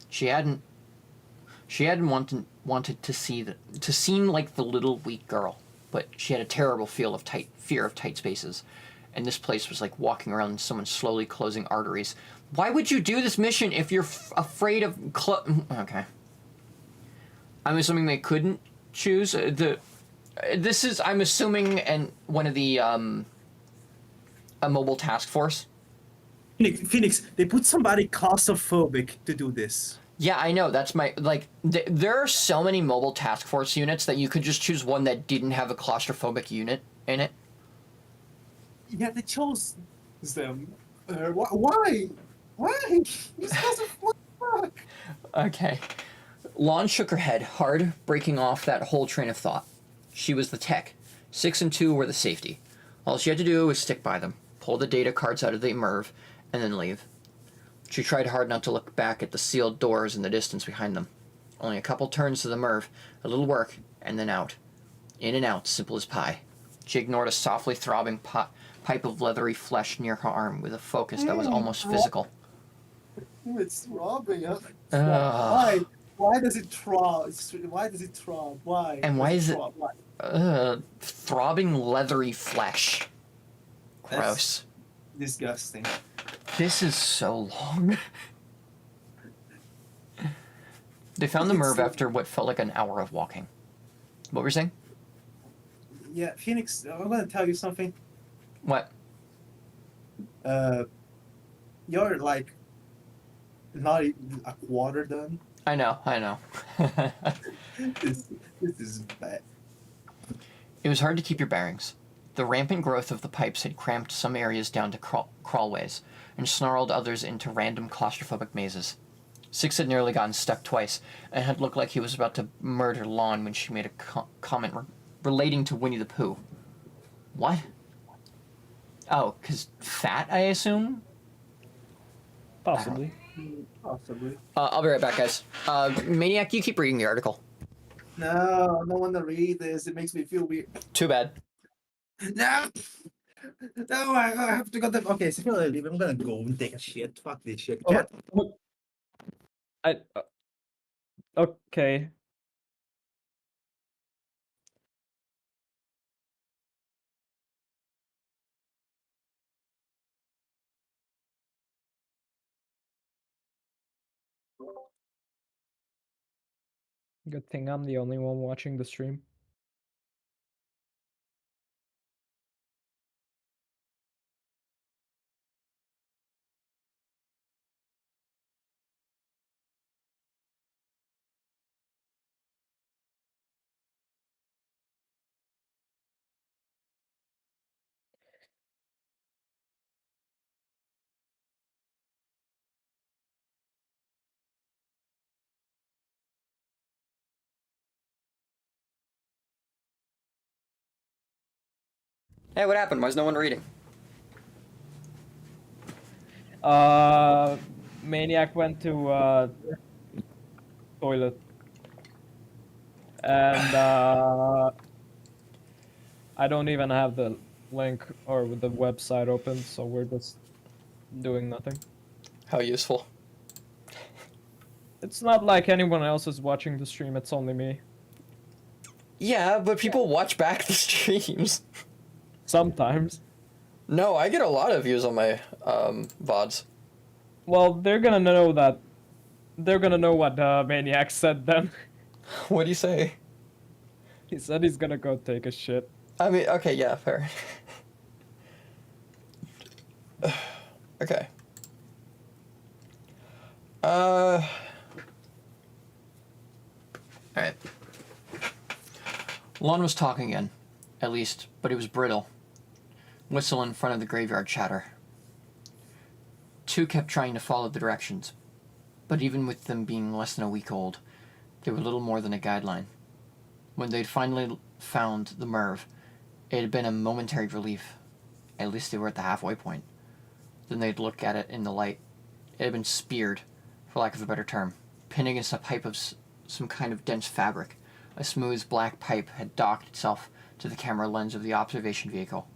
She hadn't wanted to seem like the little weak girl, but she had a terrible fear of tight spaces, and this place was like walking around someone slowly closing arteries. Why would you do this mission if you're afraid of okay. I'm assuming they couldn't choose this is, I'm assuming, and one of the a mobile task force. Phoenix, they put somebody claustrophobic to do this. Yeah, I know. That's my, like, there are so many mobile task force units that you could just choose one that didn't have a claustrophobic unit in it. Yeah, they chose them. Why? Why? This doesn't work. Okay. Lon shook her head, hard, breaking off that whole train of thought. She was the tech. 6 and 2 were the safety. All she had to do was stick by them, pull the data cards out of the MIRV, and then leave. She tried hard not to look back at the sealed doors in the distance behind them. Only a couple turns to the MIRV, a little work, and then out. In and out, simple as pie. She ignored a softly throbbing pipe of leathery flesh near her arm with a focus that was almost physical. It's throbbing. Why? Why does it throb? Why does it throb? Why? And why is it Why? throbbing leathery flesh? Gross. That's disgusting. This is so long. They found the MIRV after what felt like an hour of walking. What were you saying? Yeah, Phoenix, I'm gonna tell you something. What? You're like not even a quarter done. I know. This is bad. It was hard to keep your bearings. The rampant growth of the pipes had cramped some areas down to crawlways, and snarled others into random claustrophobic mazes. 6 had nearly gotten stuck twice, and had looked like he was about to murder Lon when she made a comment relating to Winnie the Pooh. What? Oh, 'cause fat, I assume? Possibly. Possibly. I'll be right back, guys. Maniac, you keep reading the article. No, I don't want to read this. It makes me feel weird. Too bad. No! No, I have to go to... Okay, so I'm gonna go and take a shit. Fuck this shit. Cat. I okay. Good thing I'm the only one watching the stream. Hey, what happened? Why is no one reading? Maniac went to toilet, and I don't even have the link or the website open, so we're just doing nothing. How useful. It's not like anyone else is watching the stream, it's only me. Yeah, but people watch back the streams. Sometimes. No, I get a lot of views on my VODs. Well, they're gonna know that. They're gonna know what Maniac said then. What do you say? He said he's gonna go take a shit. I mean, okay, yeah, fair. Okay. Alright. Lon was talking again. At least, but it was brittle. Whistle in front of the graveyard chatter. 2 kept trying to follow the directions, but even with them being less than a week old, they were little more than a guideline. When they'd finally found the MIRV, it had been a momentary relief. At least they were at the halfway point. Then they'd look at it in the light. It had been speared, for lack of a better term, pinned against a pipe of some kind of dense fabric. A smooth black pipe had docked itself to the camera lens of the observation vehicle.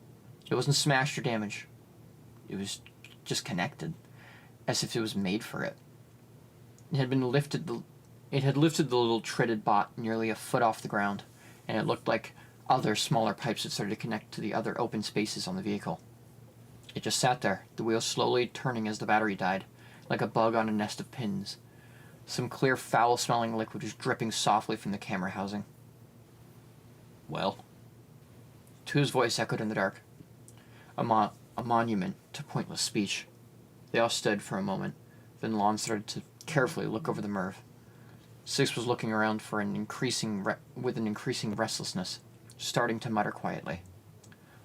It wasn't smashed or damaged. It was just connected, as if it was made for it. It had lifted the little treaded bot nearly a foot off the ground, and it looked like other smaller pipes had started to connect to the other open spaces on the vehicle. It just sat there, the wheel slowly turning as the battery died, like a bug on a nest of pins. Some clear, foul-smelling liquid was dripping softly from the camera housing. Well? Tu's voice echoed in the dark. A monument to pointless speech. They all stood for a moment. Then Lon started to carefully look over the MIRV. Six was looking around with an increasing restlessness, starting to mutter quietly.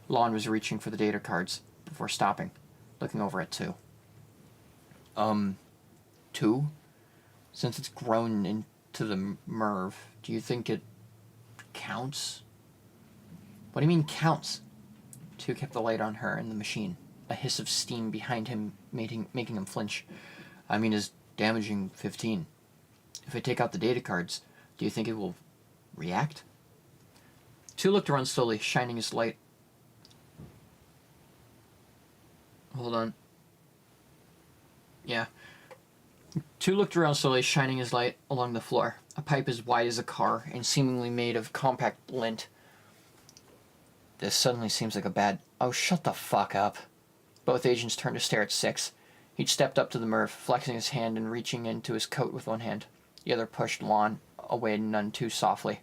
Lon was reaching for the data cards before stopping, looking over at Tu. Tu? Since it's grown into the MIRV, do you think it counts? What do you mean counts? Tu kept the light on her and the machine. A hiss of steam behind him making him flinch. I mean, is damaging 15. If I take out the data cards, do you think it will react? Tu looked around slowly, shining his light. Hold on. Yeah. Tu looked around slowly, shining his light along the floor. A pipe as wide as a car and seemingly made of compact lint. This suddenly seems like a bad... Oh, shut the fuck up. Both agents turned to stare at Six. He'd stepped up to the MIRV, flexing his hand and reaching into his coat with one hand. The other pushed Lon away none too softly.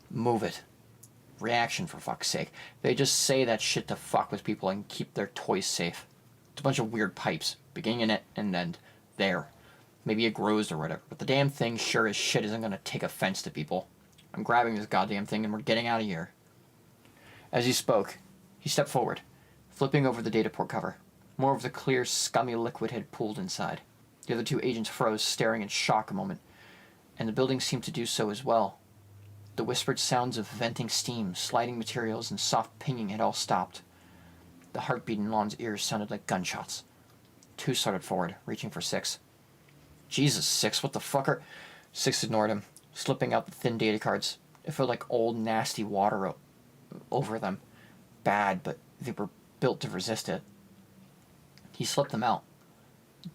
Move it. Reaction, for fuck's sake. They just say that shit to fuck with people and keep their toys safe. It's a bunch of weird pipes, beginning in it and then there. Maybe it grows or whatever, but the damn thing sure as shit isn't gonna take offense to people. I'm grabbing this goddamn thing and we're getting out of here. As he spoke, he stepped forward, flipping over the data port cover. More of the clear, scummy liquid had pooled inside. The other two agents froze, staring in shock a moment, and the building seemed to do so as well. The whispered sounds of venting steam, sliding materials, and soft pinging had all stopped. The heartbeat in Lon's ears sounded like gunshots. Tu started forward, reaching for Six. Jesus, Six, what the fuck are... Six ignored him, slipping out the thin data cards. It felt like old, nasty water over them. Bad, but they were built to resist it. He slipped them out,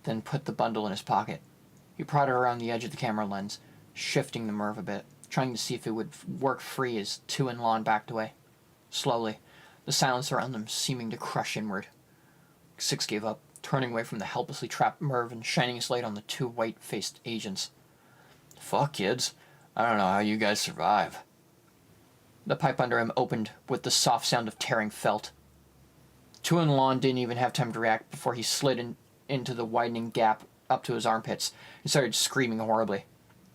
then put the bundle in his pocket. He prodded around the edge of the camera lens, shifting the MIRV a bit, trying to see if it would work free as Tu and Lon backed away. Slowly, the silence around them seeming to crush inward. Six gave up, turning away from the helplessly trapped MIRV and shining his light on the two white-faced agents. Fuck, kids. I don't know how you guys survive. The pipe under him opened with the soft sound of tearing felt. Tu and Lon didn't even have time to react before he slid into the widening gap up to his armpits and started screaming horribly.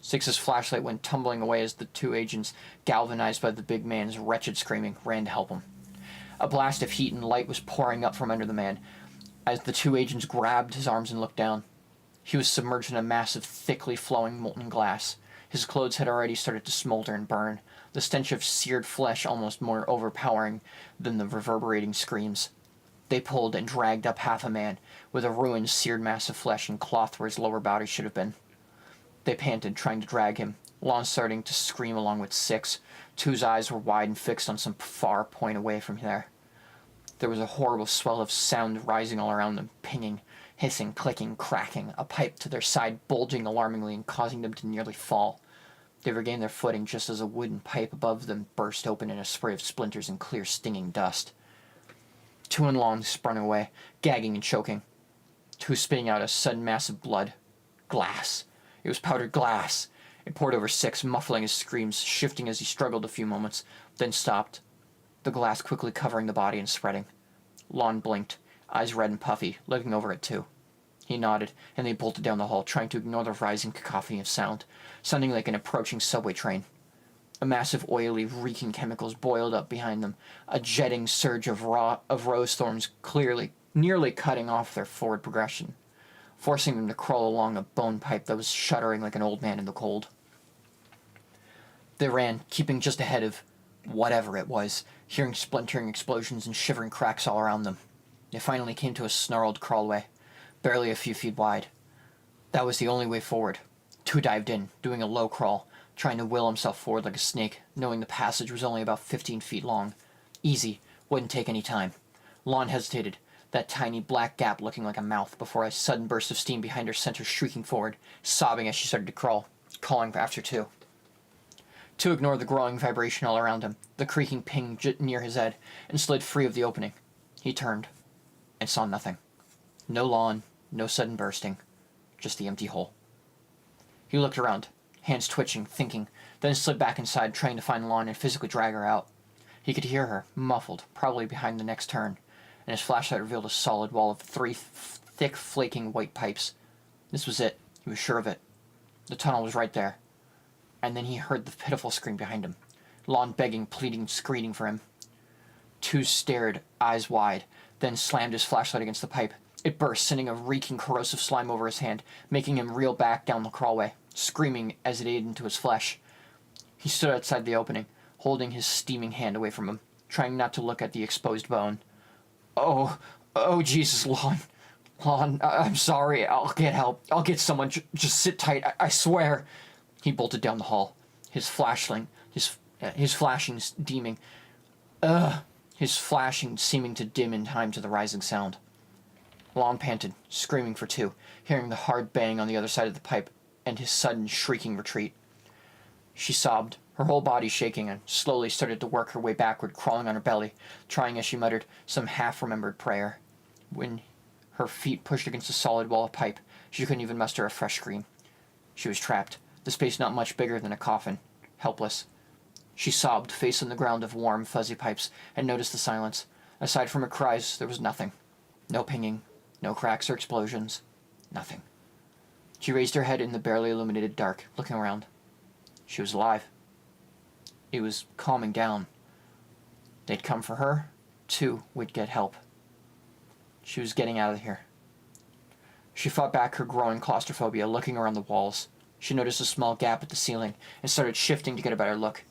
Six's flashlight went tumbling away as the two agents, galvanized by the big man's wretched screaming, ran to help him. A blast of heat and light was pouring up from under the man as the two agents grabbed his arms and looked down. He was submerged in a mass of thickly flowing molten glass. His clothes had already started to smolder and burn, the stench of seared flesh almost more overpowering than the reverberating screams. They pulled and dragged up half a man, with a ruined, seared mass of flesh and cloth where his lower body should have been. They panted, trying to drag him, Lon starting to scream along with Six. Tu's eyes were wide and fixed on some far point away from there. There was a horrible swell of sound rising all around them, pinging, hissing, clicking, cracking, a pipe to their side bulging alarmingly and causing them to nearly fall. They regained their footing just as a wooden pipe above them burst open in a spray of splinters and clear, stinging dust. Tu and Lon sprung away, gagging and choking. Tu spitting out a sudden mass of blood. Glass. It was powdered glass. It poured over Six, muffling his screams, shifting as he struggled a few moments, then stopped, the glass quickly covering the body and spreading. Lon blinked, eyes red and puffy, looking over at Tu. He nodded, and they bolted down the hall, trying to ignore the rising cacophony of sound, sounding like an approaching subway train. A mass of oily, reeking chemicals boiled up behind them, a jetting surge of rose thorns nearly cutting off their forward progression, forcing them to crawl along a bone pipe that was shuddering like an old man in the cold. They ran, keeping just ahead of whatever it was, hearing splintering explosions and shivering cracks all around them. They finally came to a snarled crawlway, barely a few feet wide. That was the only way forward. Tu dived in, doing a low crawl, trying to will himself forward like a snake, knowing the passage was only about 15 feet long. Easy, wouldn't take any time. Lon hesitated, that tiny black gap looking like a mouth, before a sudden burst of steam behind her sent her shrieking forward, sobbing as she started to crawl, calling after two. Two ignored the growing vibration all around him, the creaking ping near his head, and slid free of the opening. He turned, and saw nothing. No Lon, no sudden bursting, just the empty hole. He looked around, hands twitching, thinking, then slid back inside, trying to find Lon and physically drag her out. He could hear her, muffled, probably behind the next turn, and his flashlight revealed a solid wall of three thick, flaking white pipes. This was it. He was sure of it. The tunnel was right there. And then he heard the pitiful scream behind him. Lon begging, pleading, screaming for him. Two stared, eyes wide, then slammed his flashlight against the pipe. It burst, sending a reeking, corrosive slime over his hand, making him reel back down the crawlway, screaming as it ate into his flesh. He stood outside the opening, holding his steaming hand away from him, trying not to look at the exposed bone. Oh, Jesus, Lon. Lon, I'm sorry. I'll get help. I'll get someone. Just sit tight. I swear. He bolted down the hall, his flashing seeming to dim in time to the rising sound. Lon panted, screaming for two, hearing the hard bang on the other side of the pipe, and his sudden shrieking retreat. She sobbed, her whole body shaking, and slowly started to work her way backward, crawling on her belly, trying as she muttered some half-remembered prayer. When her feet pushed against a solid wall of pipe, she couldn't even muster a fresh scream. She was trapped, the space not much bigger than a coffin, helpless. She sobbed, face on the ground of warm, fuzzy pipes, and noticed the silence. Aside from her cries, there was nothing. No pinging, no cracks or explosions, nothing. She raised her head in the barely illuminated dark, looking around. She was alive. It was calming down. They'd come for her. Two would get help. She was getting out of here. She fought back her growing claustrophobia, looking around the walls. She noticed a small gap at the ceiling and started shifting to get a better look,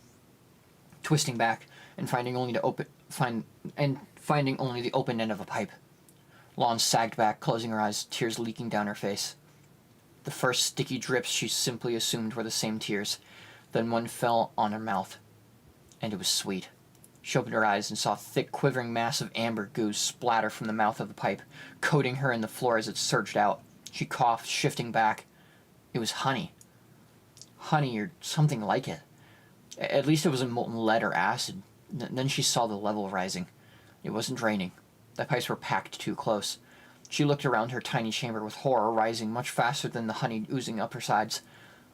twisting back and finding only the open end of a pipe. Lon sagged back, closing her eyes, tears leaking down her face. The first sticky drips she simply assumed were the same tears. Then one fell on her mouth, and it was sweet. She opened her eyes and saw a thick, quivering mass of amber goo splatter from the mouth of the pipe, coating her in the floor as it surged out. She coughed, shifting back. It was honey. Honey, or something like it. At least it wasn't molten lead or acid. Then she saw the level rising. It wasn't draining. The pipes were packed too close. She looked around her tiny chamber with horror, rising much faster than the honey oozing up her sides.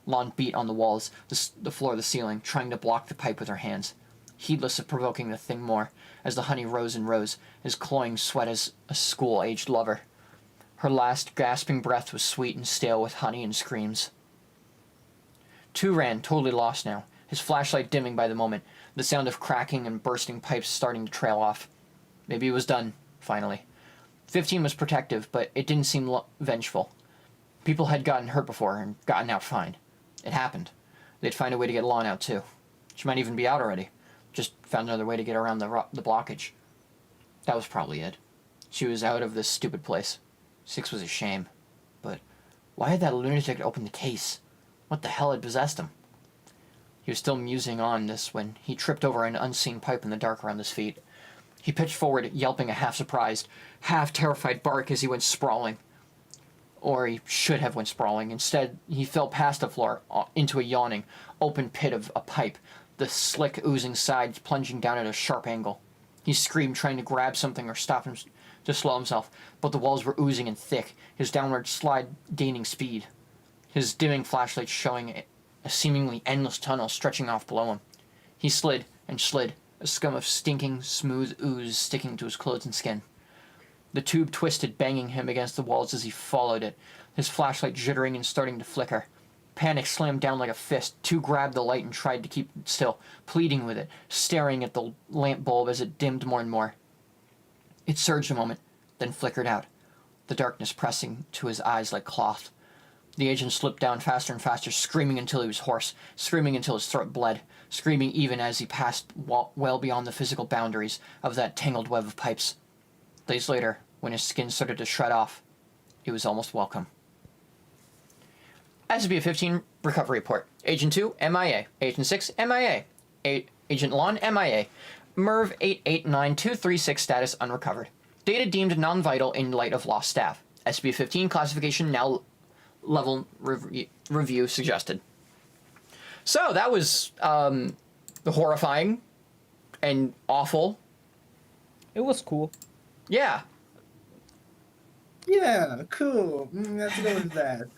Lon beat on the walls, the floor, the ceiling, trying to block the pipe with her hands, heedless of provoking the thing more, as the honey rose and rose, his cloying sweat as a school-aged lover. Her last gasping breath was sweet and stale with honey and screams. Two ran, totally lost now, his flashlight dimming by the moment, the sound of cracking and bursting pipes starting to trail off. Maybe it was done, finally. 15 was protective, but it didn't seem vengeful. People had gotten hurt before and gotten out fine. It happened. They'd find a way to get Lon out, too. She might even be out already. Just found another way to get around the blockage. That was probably it. She was out of this stupid place. 6 was a shame. But why had that lunatic opened the case? What the hell had possessed him? He was still musing on this when he tripped over an unseen pipe in the dark around his feet. He pitched forward, yelping a half-surprised, half-terrified bark as he went sprawling. Or he should have went sprawling. Instead, he fell past the floor, into a yawning, open pit of a pipe, the slick, oozing sides plunging down at a sharp angle. He screamed, trying to grab something or stop him to slow himself, but the walls were oozing and thick, his downward slide gaining speed. His dimming flashlight showing a seemingly endless tunnel stretching off below him. He slid and slid, a scum of stinking, smooth ooze sticking to his clothes and skin. The tube twisted, banging him against the walls as he followed it, his flashlight jittering and starting to flicker. Panic slammed down like a fist. Two grabbed the light and tried to keep it still, pleading with it, staring at the lamp bulb as it dimmed more and more. It surged a moment, then flickered out, the darkness pressing to his eyes like cloth. The agent slipped down faster and faster, screaming until he was hoarse, screaming until his throat bled, screaming even as he passed well beyond the physical boundaries of that tangled web of pipes. Days later, when his skin started to shred off, it was almost welcome. As SCP-15 recovery report. Agent 2, MIA. Agent 6, MIA. Agent Lon, MIA. MERV 889236 status unrecovered. Data deemed non-vital in light of lost staff. SB-15 classification now level review suggested. So that was horrifying and awful. It was cool. Yeah. Yeah, cool. Let's go with that.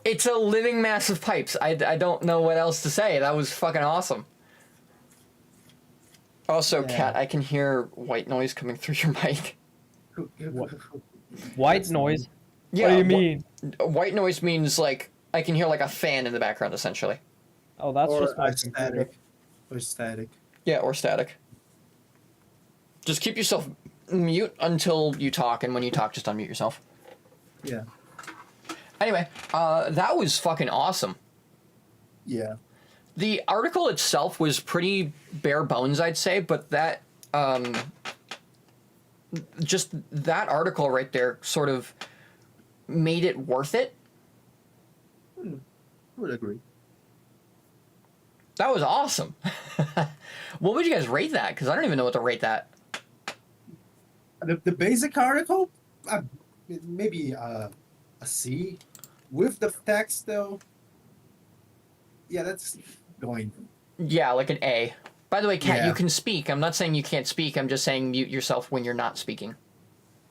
It's a living mass of pipes. I don't know what else to say. That was fucking awesome. Also, Yeah. Kat, I can hear white noise coming through your mic. White noise. Yeah, What do you mean? White noise means like I can hear like a fan in the background, essentially. Oh, that's Or just my static. Or static. Yeah, or static. Just keep yourself mute until you talk, and when you talk, just unmute yourself. Yeah. Anyway, that was fucking awesome. Yeah. The article itself was pretty bare bones, I'd say, but that, just that article right there sort of made it worth it. I would agree. That was awesome. What would you guys rate that? Because I don't even know what to rate that. The basic article, maybe a C. With the text, though, yeah, that's going. Yeah, like an A. By the way, Kat, Yeah. you can speak. I'm not saying you can't speak. I'm just saying mute yourself when you're not speaking.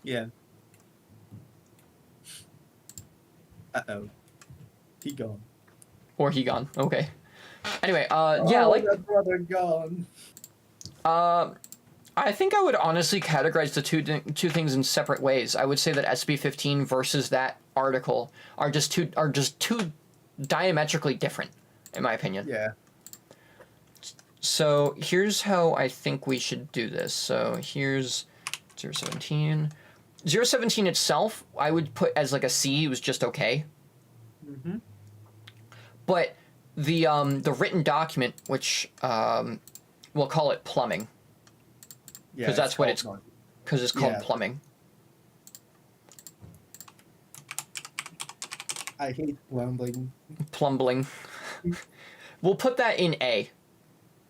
Yeah. Uh-oh. He gone. Or he gone. Okay. Anyway, yeah, like... that brother gone. I think I would honestly categorize the two things in separate ways. I would say that SB-15 versus that article are just two diametrically different, in my opinion. Yeah. So here's how I think we should do this. So here's 017. 017 itself, I would put as like a C. It was just okay. Mm-hmm. But the written document, which we'll call it plumbing, Yeah. because that's what it's called. because it's called Yeah. plumbing. I hate plumbing. Plumbling. We'll put that in A.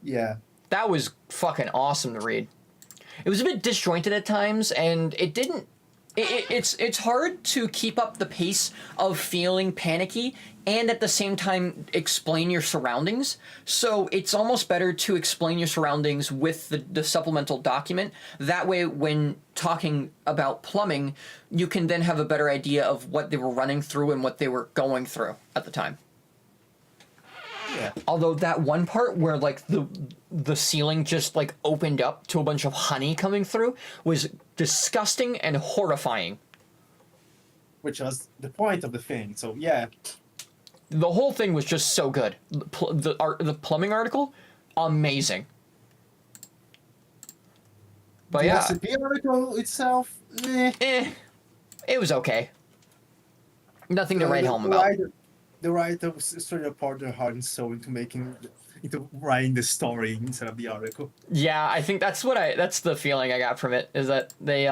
Yeah. That was fucking awesome to read. It was a bit disjointed at times, and it didn't. It's hard to keep up the pace of feeling panicky and at the same time explain your surroundings. So it's almost better to explain your surroundings with the supplemental document. That way, when talking about plumbing, you can then have a better idea of what they were running through and what they were going through at the time. Yeah. Although that one part where like the ceiling just like opened up to a bunch of honey coming through was disgusting and horrifying. Which was the point of the thing. So yeah. The whole thing was just so good. The plumbing article, amazing. But The yeah, SCP article itself, it was okay. Nothing to write home about. The writer was sort of poured their heart and soul into writing the story instead of the article. Yeah, I think that's that's the feeling I got from it, is that they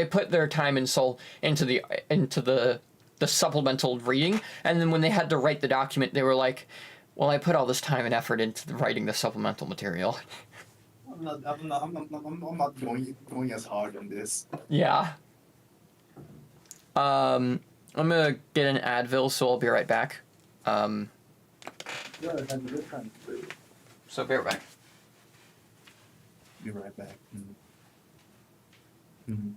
put their time and soul into the supplemental reading, and then when they had to write the document, they were like, well, I put all this time and effort into writing the supplemental material. I'm not going as hard on this. Yeah. I'm gonna get an Advil, so I'll be right back. So be right back. Be right back. Mm-hmm.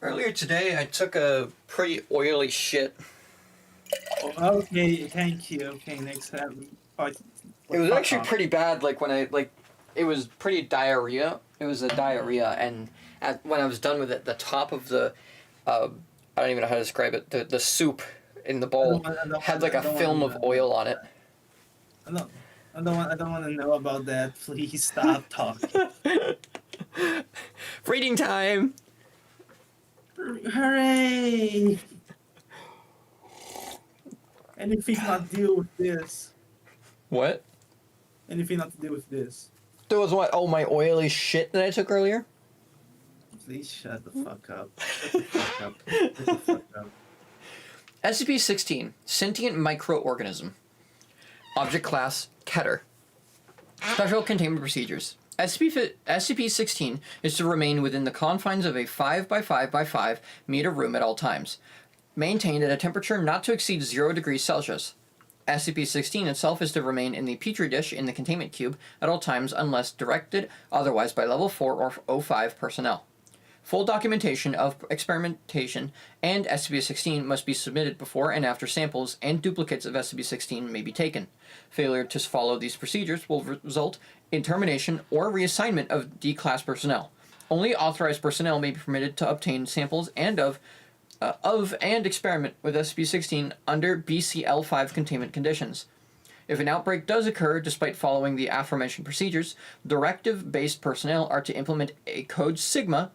Earlier today, I took a pretty oily shit. Okay, thank you. Okay, next time. It was actually pretty bad. Like when it was pretty diarrhea. It was a diarrhea, and when I was done with it, the top of the, I don't even know how to describe it. The soup in the bowl had like a film of oil on it. I don't want to know about that. Please stop talking. Reading time. Hooray! Anything not to deal with this. What? Anything not to do with this. There was what? Oh, my oily shit that I took earlier? Please shut the fuck up. Shut the fuck up. Shut the fuck up. SCP-16, Sentient Microorganism. Object Class, Keter. Special Containment Procedures. SCP-16 is to remain within the confines of a 5x5x5 meter room at all times, maintained at a temperature not to exceed 0 degrees Celsius. SCP-16 itself is to remain in the Petri dish in the containment cube at all times unless directed otherwise by Level 4 or O5 personnel. Full documentation of experimentation and SCP-16 must be submitted before and after samples and duplicates of SCP-16 may be taken. Failure to follow these procedures will result in termination or reassignment of D-Class personnel. Only authorized personnel may be permitted to obtain samples and and experiment with SCP-16 under BCL-5 containment conditions. If an outbreak does occur despite following the aforementioned procedures, directive-based personnel are to implement a Code Sigma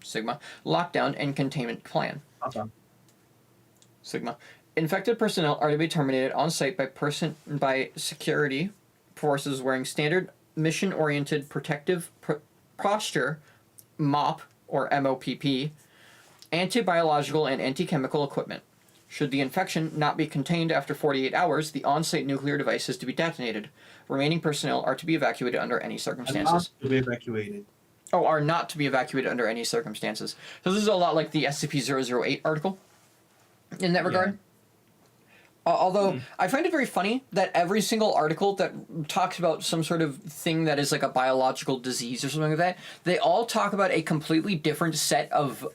lockdown and containment plan. Sigma. Infected personnel are to be terminated on site by security forces wearing standard mission-oriented protective posture, MOP or MOPP, anti-biological and anti-chemical equipment. Should the infection not be contained after 48 hours, the on-site nuclear device is to be detonated. Remaining personnel are to be evacuated under any circumstances. Not to be evacuated. Oh, are not to be evacuated under any circumstances. So this is a lot like the SCP-008 article in that regard. Although, I find it very funny that every single article that talks about some sort of thing that is like a biological disease or something like that, they all talk about a completely different set of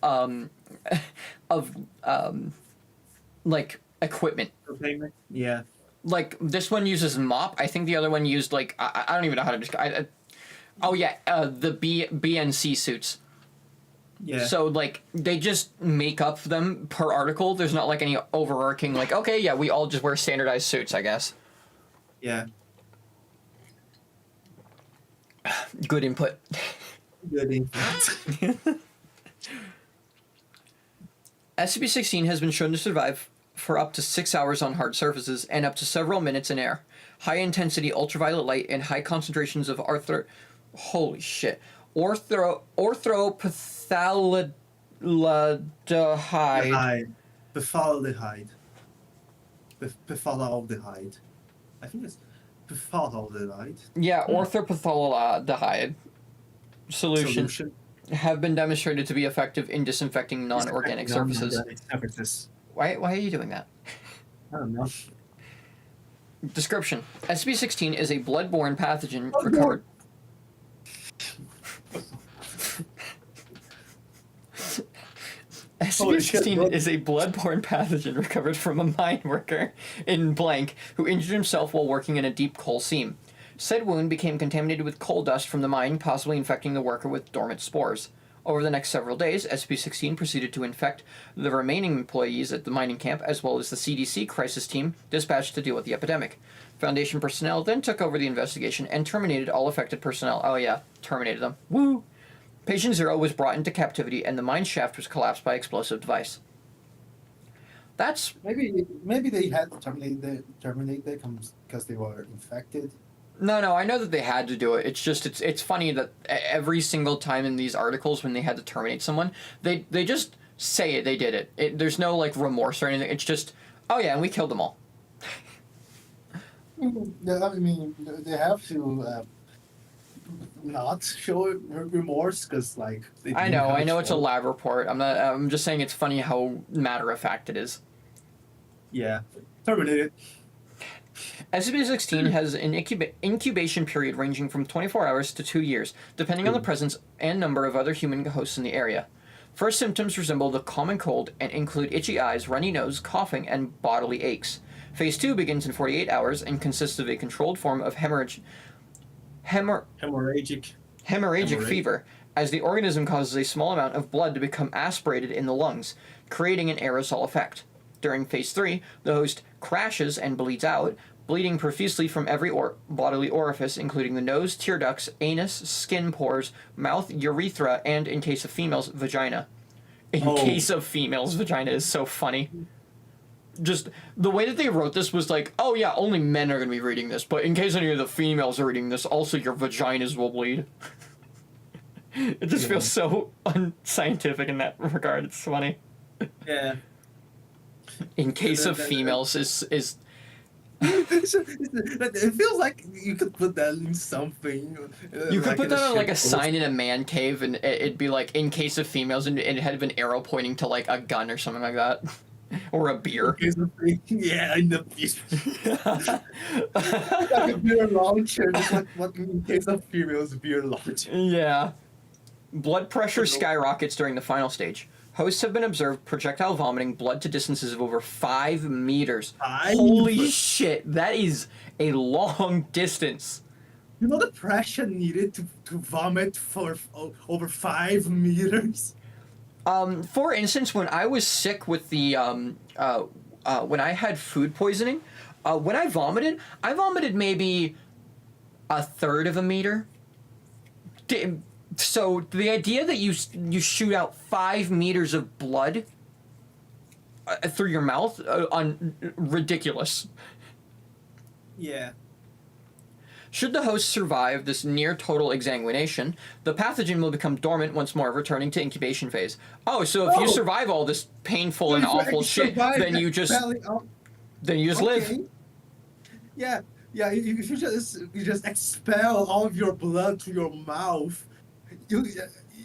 like equipment. Yeah. Like this one uses MOP. I think the other one used like I don't even know how to describe. The BNC suits. Yeah. So like they just make up them per article. There's not like any overarching like okay yeah we all just wear standardized suits I guess. Yeah. Good input. Good input. SCP-16 has been shown to survive for up to 6 hours on hard surfaces and up to several minutes in air. High intensity ultraviolet light and high concentrations of orthophthaledehyde. Bephthaldehyde. Bephthaldehyde. I think it's bephthaldehyde. Yeah, orthophthaledehyde solution have been demonstrated to be effective in disinfecting non-organic surfaces. Why are you doing that? I don't know. Description. SCP-16 is a blood-borne pathogen recovered... SCP-16 is a blood-borne pathogen recovered from a mine worker in blank who injured himself while working in a deep coal seam. Said wound became contaminated with coal dust from the mine, possibly infecting the worker with dormant spores. Over the next several days, SCP-16 proceeded to infect the remaining employees at the mining camp, as well as the CDC crisis team dispatched to deal with the epidemic. Foundation personnel then took over the investigation and terminated all affected personnel. Oh yeah, terminated them. Woo! Patient Zero was brought into captivity, and the mine shaft was collapsed by explosive device. That's... Maybe they had to terminate them because they were infected. No, I know that they had to do it. It's just, it's funny that every single time in these articles when they had to terminate someone, they just say it, they did it. There's no, like, remorse or anything. It's just, oh yeah, and we killed them all. I mean, they have to not show remorse because, like... I know it's a lab report. I'm just saying it's funny how matter-of-fact it is. Yeah. Terminated. SCP-16 has an incubation period ranging from 24 hours to 2 years, depending on the presence and number of other human hosts in the area. First symptoms resemble the common cold and include itchy eyes, runny nose, coughing, and bodily aches. Phase 2 begins in 48 hours and consists of a controlled form of Hemorrhagic. hemorrhagic fever, as the organism causes a small amount of blood to become aspirated in the lungs, creating an aerosol effect. During Phase 3, the host crashes and bleeds out, bleeding profusely from every bodily orifice, including the nose, tear ducts, anus, skin pores, mouth, urethra, and, in case of females, vagina. Case of females, vagina is so funny. Just, the way that they wrote this was like, oh yeah, only men are going to be reading this, but in case any of the females are reading this, also your vaginas will bleed. It just feels so unscientific in that regard. It's funny. Yeah. In case of females is It feels like you could put that in something. you could like put in that on like a ship sign in a man cave, and it'd be like in case of females, and it had an arrow pointing to like a gun or something like that, or a beer. Yeah, in the like a beer launcher. Just like what in case of females, beer launcher. Yeah. Blood pressure skyrockets during the final stage. Hosts have been observed projectile vomiting blood to distances of over 5 meters. Holy shit, that is a long distance. You know the pressure needed to vomit for over 5 meters? For instance, when I was sick with the, when I had food poisoning, when I vomited maybe a third of a meter. So the idea that you shoot out 5 meters of blood through your mouth, ridiculous. Yeah. Should the host survive this near total exsanguination, the pathogen will become dormant once more, returning to incubation phase. Oh, so if you survive all this painful and awful shit, then you just live. Yeah, if you just expel all of your blood through your mouth, you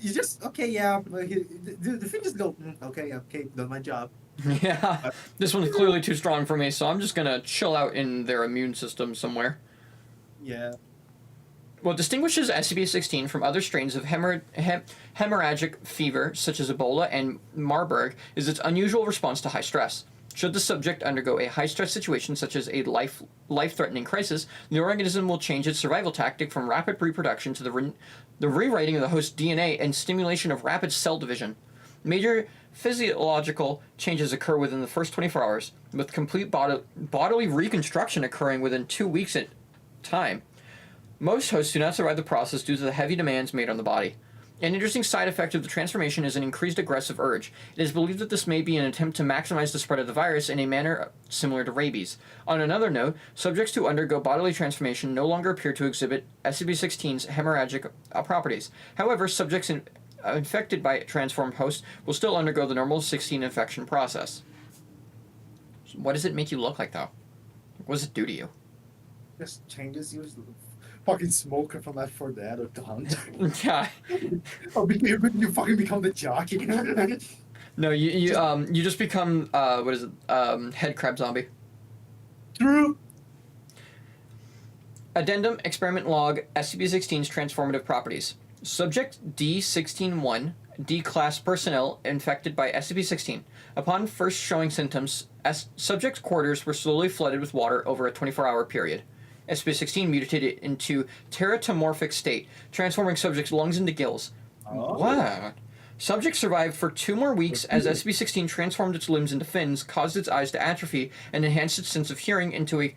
just the thing just go okay, done my job. Yeah, this one's clearly too strong for me, so I'm just gonna chill out in their immune system somewhere. Yeah. What distinguishes SCP-16 from other strains of hemorrhagic fever, such as Ebola and Marburg, is its unusual response to high stress. Should the subject undergo a high-stress situation, such as a life-threatening crisis, the organism will change its survival tactic from rapid reproduction to the rewriting of the host's DNA and stimulation of rapid cell division. Major physiological changes occur within the first 24 hours, with complete bodily reconstruction occurring within 2 weeks at time. Most hosts do not survive the process due to the heavy demands made on the body. An interesting side effect of the transformation is an increased aggressive urge. It is believed that this may be an attempt to maximize the spread of the virus in a manner similar to rabies. On another note, subjects who undergo bodily transformation no longer appear to exhibit SCP-16's hemorrhagic properties. However, subjects infected by transformed hosts will still undergo the normal 16 infection process. What does it make you look like, though? What does it do to you? Just changes you. Fucking smoker from Left 4 Dead or the Hunter. Yeah. Or you fucking become the jockey. No, you just become head crab zombie. True. Addendum Experiment Log SCP-16's transformative properties. Subject D-16-1, D-class personnel infected by SCP-16. Upon first showing symptoms, subject's quarters were slowly flooded with water over a 24-hour period. SCP-16 mutated into teratomorphic state, transforming subject's lungs into gills. Oh. What? Subject survived for 2 more weeks as SCP-16 transformed its limbs into fins, caused its eyes to atrophy, and enhanced its sense of hearing into a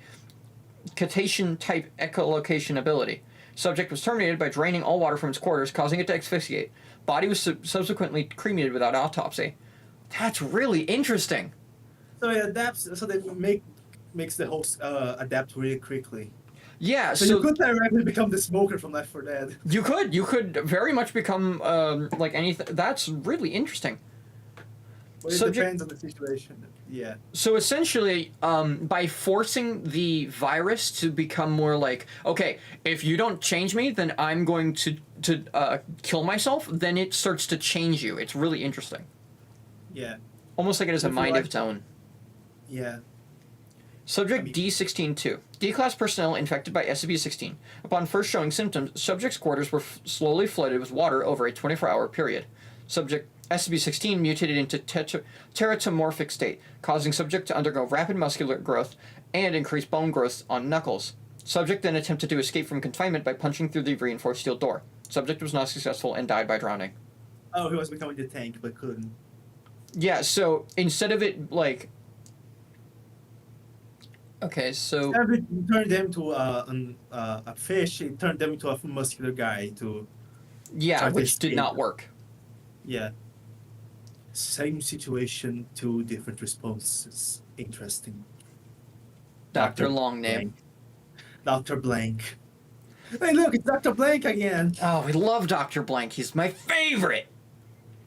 cetacean-type echolocation ability. Subject was terminated by draining all water from its quarters, causing it to asphyxiate. Body was subsequently cremated without autopsy. That's really interesting. So it adapts. So they makes the host adapt really quickly. Yeah, So you could directly become the smoker from Left 4 Dead. You could very much become like anything. That's really interesting. But it depends on the situation. Yeah. So essentially, by forcing the virus to become more like, okay, if you don't change me, then I'm going to kill myself. Then it starts to change you. It's really interesting. Yeah. Almost like it has a mind of its own. Yeah. Subject D-16-2. D-class personnel infected by SCP-16. Upon first showing symptoms, subject's quarters were slowly flooded with water over a 24-hour period. Subject SCP-16 mutated into teratomorphic state, causing subject to undergo rapid muscular growth and increased bone growth on knuckles. Subject then attempted to escape from confinement by punching through the reinforced steel door. Subject was not successful and died by drowning. Oh, he was becoming the tank, but couldn't. Yeah, so instead of it, like... Okay, so... Instead of it turned them to a fish, it turned them into a muscular guy to... Yeah, try to which did escape. not work. Yeah. Same situation, two different responses. Interesting. Dr. Long name. Dr. Blank. Hey, look, it's Dr. Blank again. Oh, we love Dr. Blank. He's my favorite!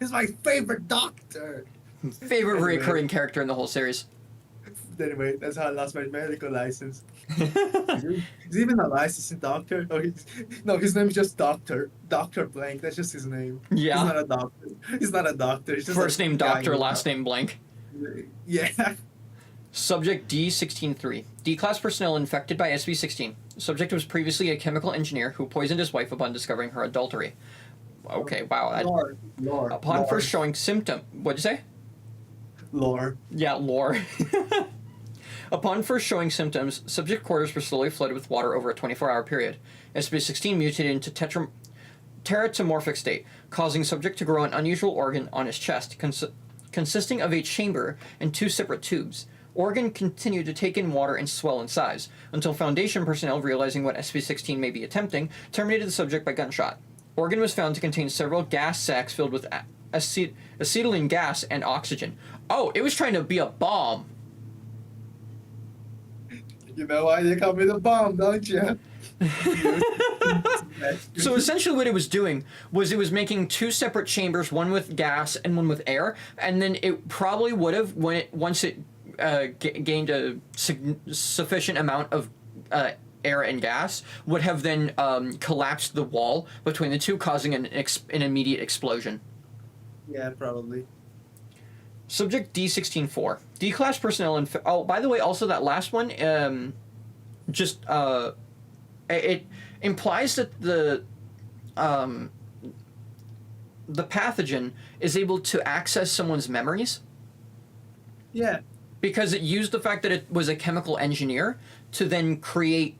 He's my favorite doctor. Favorite recurring character in the whole series. Anyway, that's how I lost my medical license. Is he even a licensed doctor? Oh, no, his name is just Doctor. Dr. Blank. That's just his name. Yeah. He's not a doctor. He's not a doctor. He's just First a name guy Doctor, who- last name Blank. Yeah. Subject D-16-3. D-Class personnel infected by SB-16. Subject was previously a chemical engineer who poisoned his wife upon discovering her adultery. Okay, wow. Lore. Upon first showing symptom... What'd you say? Lore. Yeah, lore. Upon first showing symptoms, subject quarters were slowly flooded with water over a 24-hour period. SB-16 mutated into teratomorphic state, causing subject to grow an unusual organ on his chest, consisting of a chamber and two separate tubes. Organ continued to take in water and swell in size, until Foundation personnel, realizing what SB-16 may be attempting, terminated the subject by gunshot. Organ was found to contain several gas sacs filled with acetylene gas and oxygen. Oh, it was trying to be a bomb. You know why they call me the bomb, don't you? So essentially what it was doing was it was making two separate chambers, one with gas and one with air, and then it probably would have, once it gained a sufficient amount of air and gas, would have then collapsed the wall between the two, causing an immediate explosion. Yeah, probably. Subject D-16-4. D-Class personnel oh, by the way, also that last one, it implies that the pathogen is able to access someone's memories. Yeah. Because it used the fact that it was a chemical engineer to then create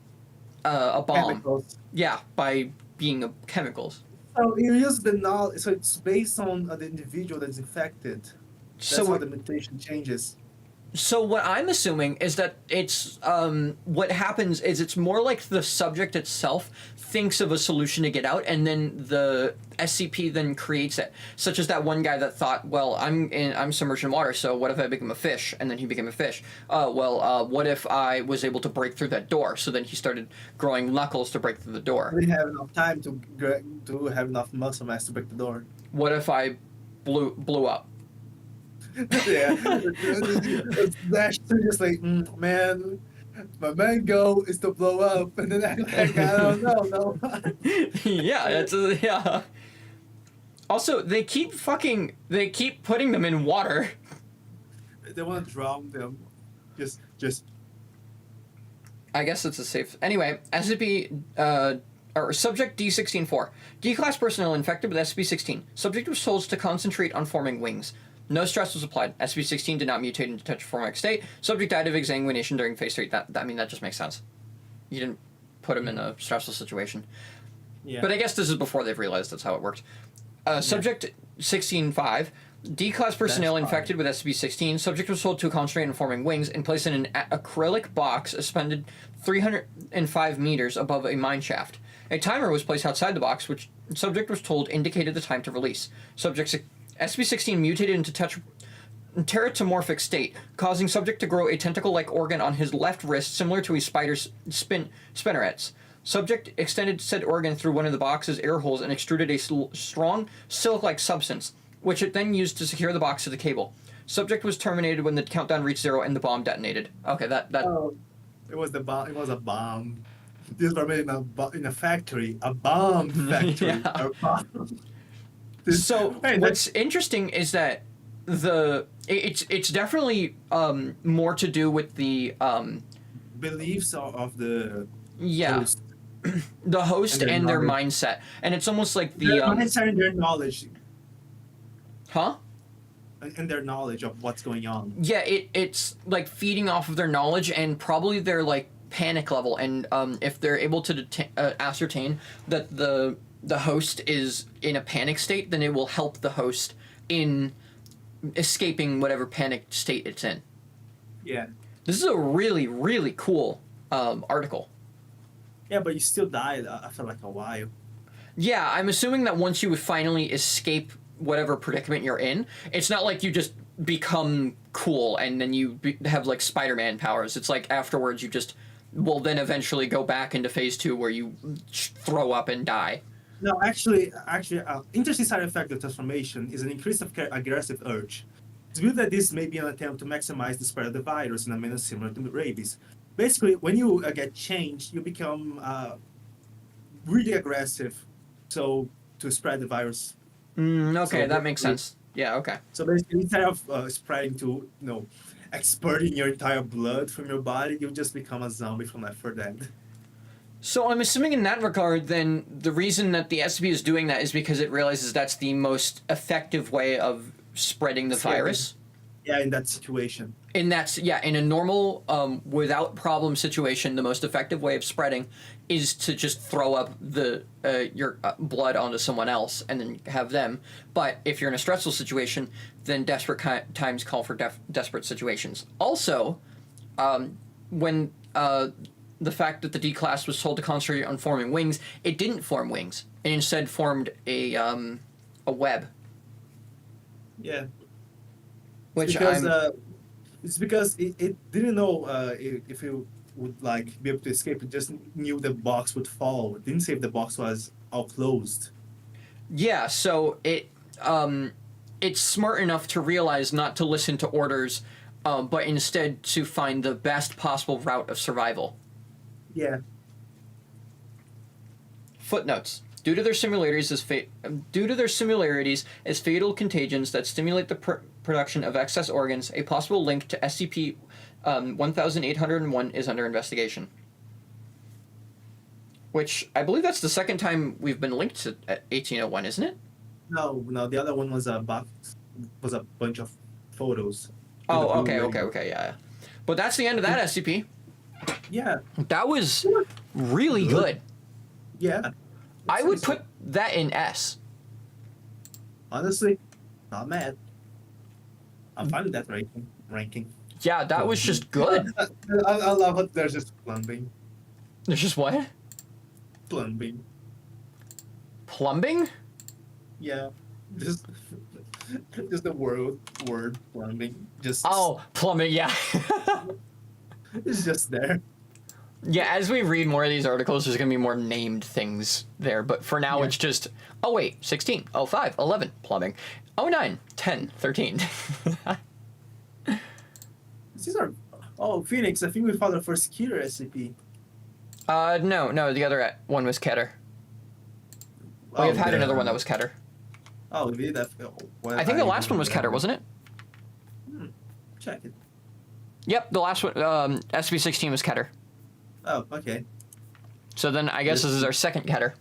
a bomb. Chemicals. Yeah, by being chemicals. So you use the knowledge. So it's based on the individual that's infected. That's how the mutation changes. So what I'm assuming is that it's what happens is it's more like the subject itself thinks of a solution to get out, and then the SCP then creates it. Such as that one guy that thought, well, I'm submerged in water, so what if I become a fish? And then he became a fish. What if I was able to break through that door? So then he started growing knuckles to break through the door. We didn't have enough time to have enough muscle mass to break the door. What if I blew up? Yeah. That's just like, man, my main goal is to blow up, and then I don't know. Yeah, yeah. Also, they keep putting them in water. They want to drown them. Just. I guess it's a safe. Anyway, SCP, or Subject D-16-4. D-Class personnel infected with SCP-16. Subject was told to concentrate on forming wings. No stress was applied. SCP-16 did not mutate into tetraformic state. Subject died of exsanguination during phase 3. That just makes sense. You didn't put him in a stressful situation. Yeah. But I guess this is before they've realized that's how it worked. Subject 16-5. D-Class personnel infected with SCP-16. Subject was told to concentrate on forming wings and placed in an acrylic box suspended 305 meters above a mine shaft. A timer was placed outside the box, which subject was told indicated the time to release. Subject SCP-16 mutated into teratomorphic state, causing subject to grow a tentacle-like organ on his left wrist similar to a spider's spinnerets. Subject extended said organ through one of the box's air holes and extruded a strong silk-like substance, which it then used to secure the box to the cable. Subject was terminated when the countdown reached 0 and the bomb detonated. Okay, that. Oh, it was the bomb. It was a bomb. This was made in a factory. A bomb factory. Yeah. A bomb. So Hey, what's interesting is that it's definitely more to do with the beliefs of the host. The host and their mindset, and it's almost like their mindset and their knowledge. Huh? And their knowledge of what's going on. Yeah, it's like feeding off of their knowledge and probably their like panic level, and if they're able to ascertain that the host is in a panic state, then it will help the host in escaping whatever panic state it's in. Yeah. This is a really, really cool article. Yeah, but you still die after like a while. Yeah, I'm assuming that once you finally escape whatever predicament you're in, it's not like you just become cool and then you have like Spider-Man powers. It's like afterwards you just will then eventually go back into phase 2 where you throw up and die. No, actually, interesting side effect of transformation is an increase of aggressive urge. It's believed that this may be an attempt to maximize the spread of the virus in a manner similar to rabies. Basically, when you get changed, you become really aggressive, so to spread the virus. Okay, So that makes sense. Yeah, okay. So basically, instead of spreading to, exporting your entire blood from your body, you just become a zombie from Left 4 Dead. So I'm assuming in that regard, then, the reason that the SCP is doing that is because it realizes that's the most effective way of spreading the virus. Yeah, in that situation. In a normal, without problem situation, the most effective way of spreading is to just throw up your blood onto someone else and then have them. But if you're in a stressful situation, then desperate times call for desperate situations. Also, when the fact that the D class was told to concentrate on forming wings, it didn't form wings. It instead formed a web. Yeah. Which it's because it didn't know if it would be able to escape. It just knew the box would fall. It didn't say if the box was all closed. Yeah, so it's smart enough to realize not to listen to orders, but instead to find the best possible route of survival. Yeah. Footnotes. Due to their similarities as fatal contagions that stimulate the production of excess organs, a possible link to SCP 1801 is under investigation. Which I believe that's the second time we've been linked to 1801, isn't it? No. The other one was a box. Was a bunch of photos. Oh, okay, yeah. But that's the end of that SCP. Yeah. That was really good. Yeah. I would put that in S. Honestly, not mad. I'm fine with that ranking. Yeah, that was just good. I love it. There's just plumbing. There's just what? Plumbing. Plumbing? Yeah. Just the word plumbing. Just plumbing, yeah. it's just there. Yeah, as we read more of these articles, there's going to be more named things there. But for now, It's just, 16, 05, 11, plumbing. 09, 10, 13. These are... Oh, Phoenix, I think we found our first killer SCP. No, the other one was Keter. We've had another one that was Keter. Oh, we did that. I think the last one was Keter, wasn't it? Check it. Yep, the last one, SCP-16 was Keter. Oh, okay. So then I guess this is our second Keter.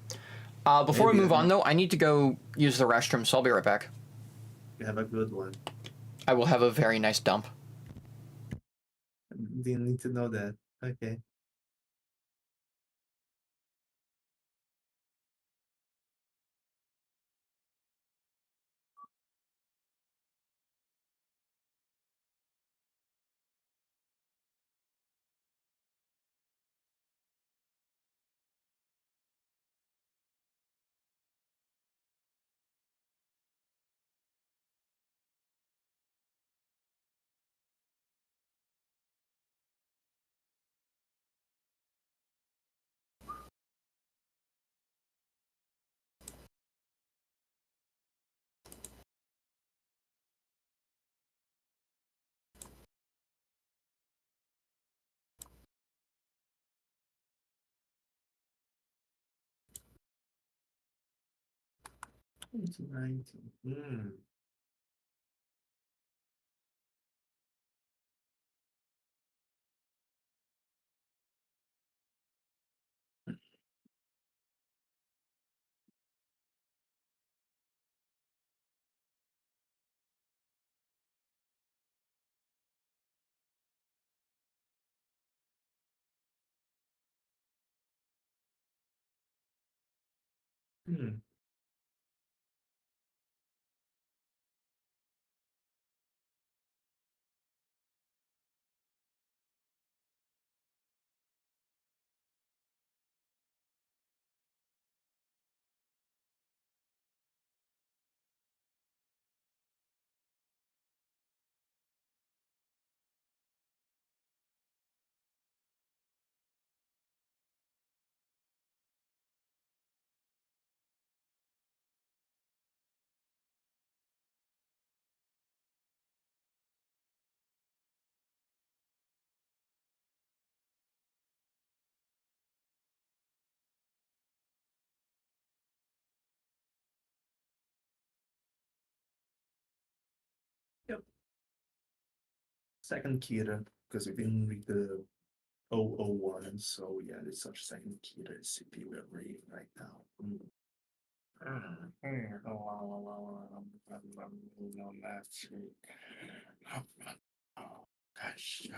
Before we move on, though, I need to go use the restroom, so I'll be right back. You have a good one. I will have a very nice dump. Didn't need to know that. Okay. It's 19. Hmm. Yep. Second Kira, because we didn't read the 001, so yeah, it's our second Kira SCP we're reading right now. Oh, gosh.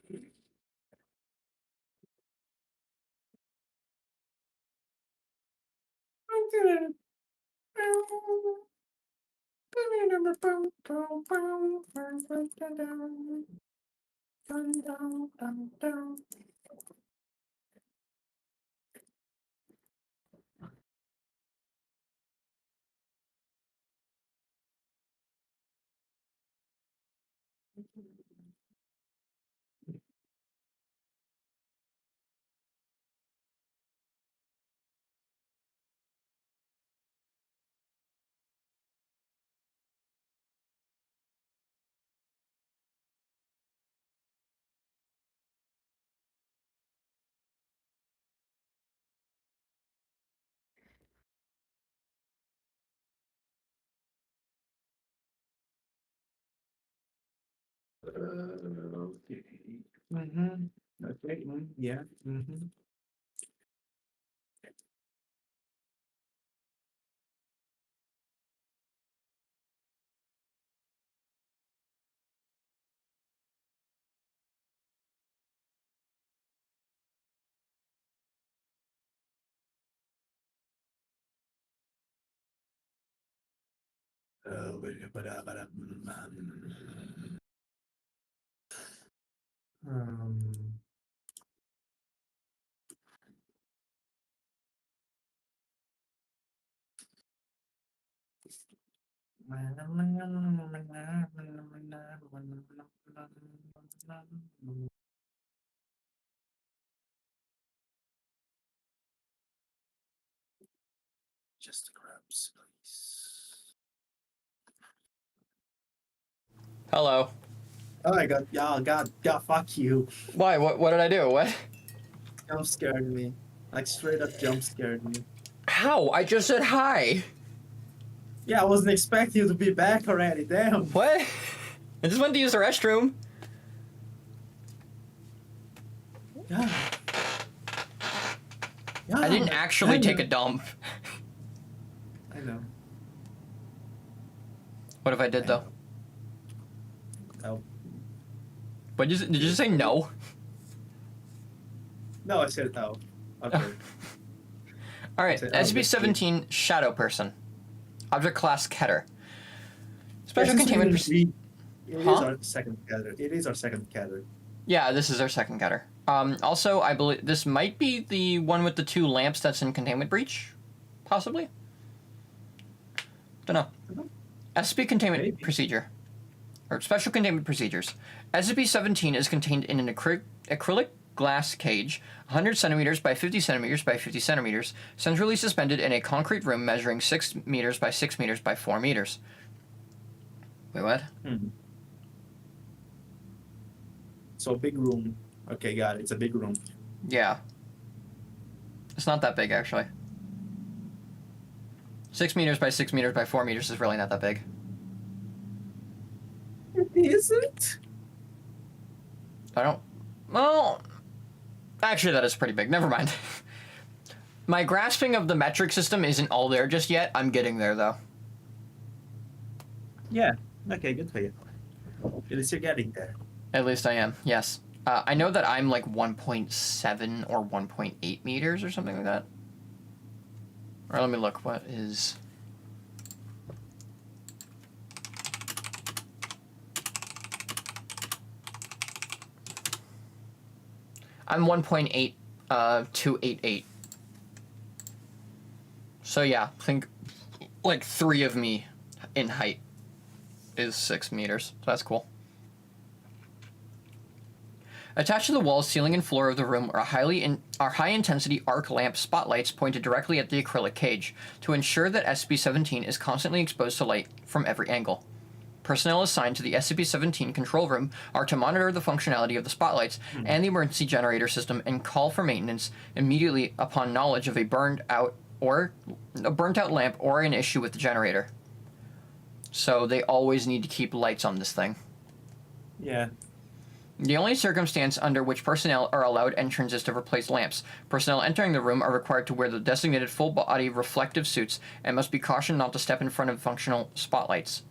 Okay. Okay. Yeah. Um, just grabs, please. Hello. Oh my god, yeah, God, fuck you. Why? What did I do? What? Jump scared me. Like straight up jump scared me. How? I just said hi. Yeah, I wasn't expecting you to be back already, damn. What? I just went to use the restroom. Yeah. Yeah, I didn't actually take a know. dump. I know. What if I did though? No. What did you just say no? No, I said no. Okay. All right. Said, oh, SCP-17 Shadow Person. Object class Keter. Special Yeah, containment. It is Huh? our second category. It is our second category. Yeah, this is our second getter. Also, I believe this might be the one with the 2 lamps that's in containment breach, possibly. Don't know. SCP containment Maybe. procedure, or special containment procedures. SCP-17 is contained in an acrylic glass cage, 100 centimeters by 50 centimeters by 50 centimeters, centrally suspended in a concrete room measuring 6 meters by 6 meters by 4 meters. Wait, what? So big room. Okay, got it. It's a big room. Yeah. It's not that big, actually. 6 meters by 6 meters by 4 meters is really not that big. Is it? I don't... Well... Actually, that is pretty big. Never mind. My grasping of the metric system isn't all there just yet. I'm getting there, though. Yeah. Okay, good for you. At least you're getting there. At least I am, yes. I know that I'm like 1.7 or 1.8 meters or something like that. Or let me look. What is... I'm 1.8288. So yeah, think like 3 of me in height is 6 meters. So that's cool. Attached to the walls, ceiling, and floor of the room are high-intensity arc lamp spotlights pointed directly at the acrylic cage to ensure that SCP-17 is constantly exposed to light from every angle. Personnel assigned to the SCP-17 control room are to monitor the functionality of the spotlights and the emergency generator system and call for maintenance immediately upon knowledge of a burnt-out lamp or an issue with the generator. So they always need to keep lights on this thing. Yeah. The only circumstance under which personnel are allowed entrance is to replace lamps. Personnel entering the room are required to wear the designated full-body reflective suits and must be cautioned not to step in front of functional spotlights.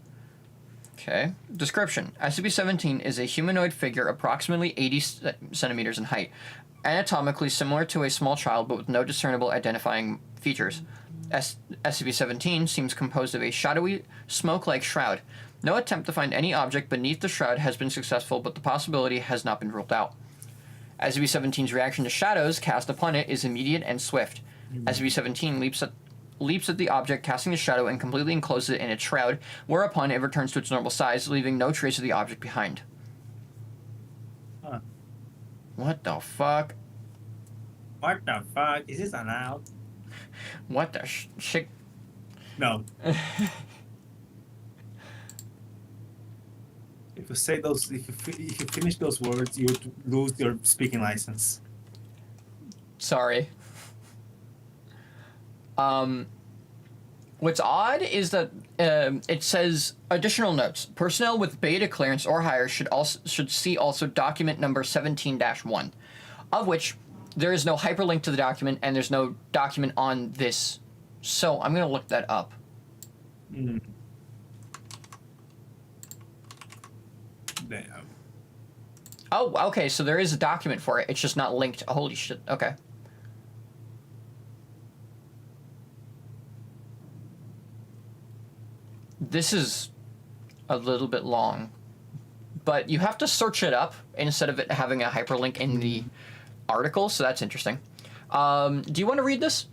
Okay. Description. SCP-17 is a humanoid figure approximately 80 centimeters in height, anatomically similar to a small child but with no discernible identifying features. SCP-17 seems composed of a shadowy, smoke-like shroud. No attempt to find any object beneath the shroud has been successful, but the possibility has not been ruled out. SCP-17's reaction to shadows cast upon it is immediate and swift. SCP-17 leaps at the object, casting the shadow, and completely encloses it in its shroud, whereupon it returns to its normal size, leaving no trace of the object behind. Huh. What the fuck? What the fuck? Is this allowed? What the shit? No. If you say those, if you finish those words, you would lose your speaking license. Sorry. What's odd is that it says additional notes. Personnel with beta clearance or higher should see also document number 17-1, of which there is no hyperlink to the document and there's no document on this. So I'm gonna look that up. Damn. Oh, okay. So there is a document for it. It's just not linked. Holy shit. Okay. This is a little bit long, but you have to search it up instead of it having a hyperlink in the article, so that's interesting. Do you want to read this?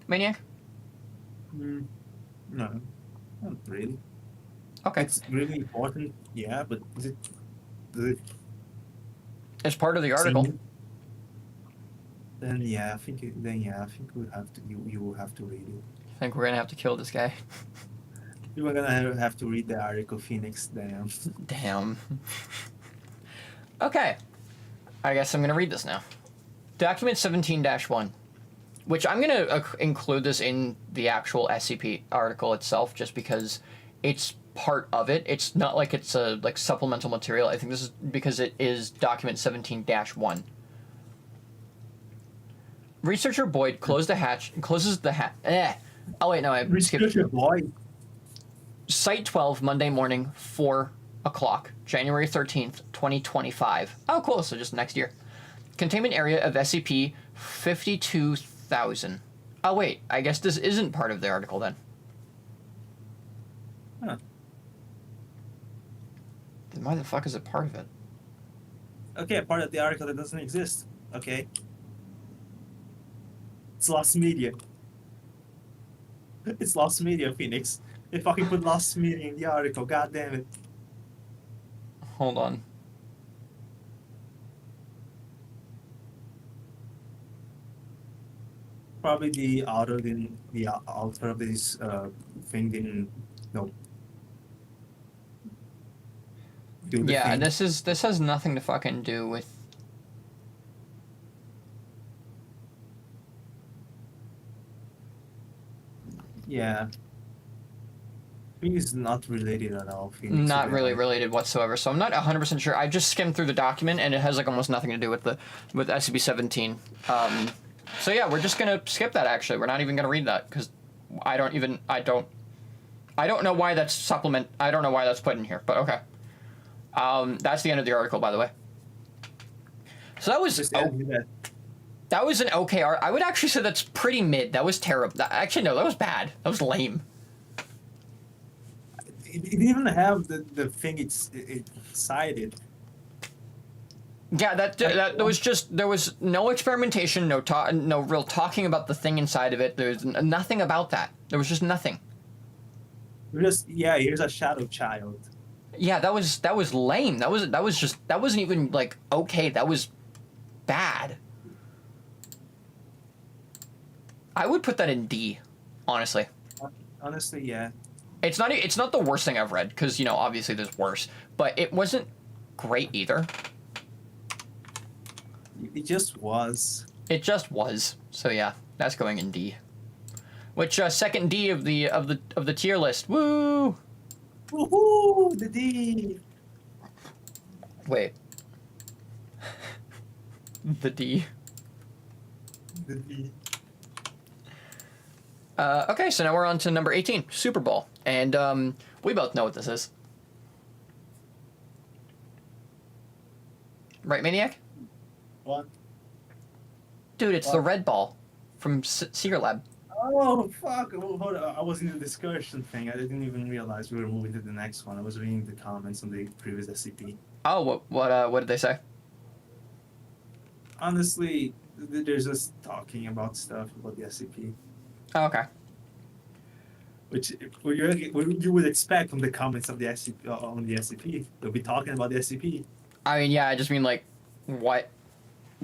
Maniac? No, not really. Okay. It's really important, yeah, but is it It's part of the article. Then I think we have to. You will have to read it. I think we're gonna have to kill this guy. You are gonna have to read the article, Phoenix. Damn. Damn. Okay. I guess I'm gonna read this now. Document 17-1, which I'm gonna include this in the actual SCP article itself, just because it's part of it. It's not like it's a supplemental material. I think this is because it is document 17-1. Researcher Boyd closes the hatch. Oh wait, no, I skipped. Researcher Boyd. Site 12, Monday morning, 4 o'clock, January 13th, 2025. Oh, cool. So just next year. Containment area of SCP 52,000. Oh wait, I guess this isn't part of the article then. Huh. Then why the fuck is it part of it? Okay, a part of the article that doesn't exist. Okay. It's lost media. It's lost media, Phoenix. They fucking put lost media in the article. God damn it. Hold on. Probably the author of this thing didn't know. Do the Yeah, thing. this has nothing to fucking do with. Yeah. Phoenix is not related at all. Phoenix, Not to be really honest. related whatsoever, so I'm not 100% sure. I just skimmed through the document, and it has like almost nothing to do with SCP-17. So yeah, we're just gonna skip that. Actually, we're not even gonna read that because I don't know why that's supplement. I don't know why that's put in here, but okay. That's the end of the article, by the way. So that was Just add me that. that was an okay art. I would actually say that's pretty mid. That was terrible. Actually, no, that was bad. That was lame. It didn't even have the thing it cited. Yeah, that was just, there was no experimentation, no real talking about the thing inside of it. There's nothing about that. There was just nothing. Just here's a shadow child. Yeah, that was lame. That wasn't even like okay. That was bad. I would put that in D, honestly. Honestly, yeah. It's not the worst thing I've read because obviously there's worse, but it wasn't great either. It just was. It just was. So yeah, that's going in D. Which second D of the tier list. Woo! Woohoo! The D. Wait. The D. The D. Okay, so now we're on to number 18, Super Bowl. And we both know what this is. Right, Maniac? What? Dude, it's What? the red ball from Secret Lab. Oh fuck! Oh, hold on. I was in the discussion thing. I didn't even realize we were moving to the next one. I was reading the comments on the previous SCP. Oh, what did they say? Honestly, they're just talking about stuff about the SCP, Oh, okay. which what you would expect from the comments of the SCP on the SCP. They'll be talking about the SCP. I mean, yeah, I just mean like, what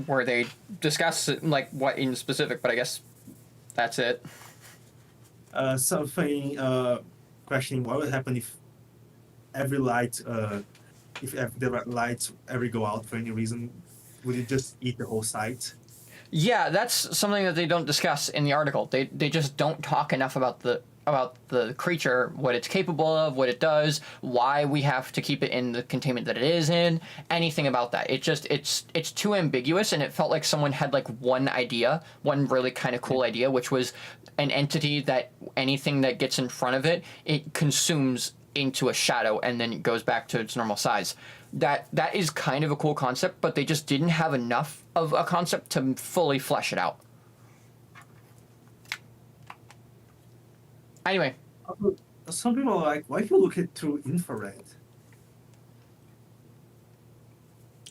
were they discussing? Like, what in specific? But I guess that's it. Something questioning what would happen if every light, the lights ever go out for any reason, would it just eat the whole site? Yeah, that's something that they don't discuss in the article. They just don't talk enough about the creature, what it's capable of, what it does, why we have to keep it in the containment that it is in, anything about that. It's too ambiguous, and it felt like someone had like one really kind of cool idea, which was an entity that anything that gets in front of it, it consumes into a shadow and then it goes back to its normal size. That is kind of a cool concept, but they just didn't have enough of a concept to fully flesh it out. Anyway, Some people are like, why do you look at through infrared?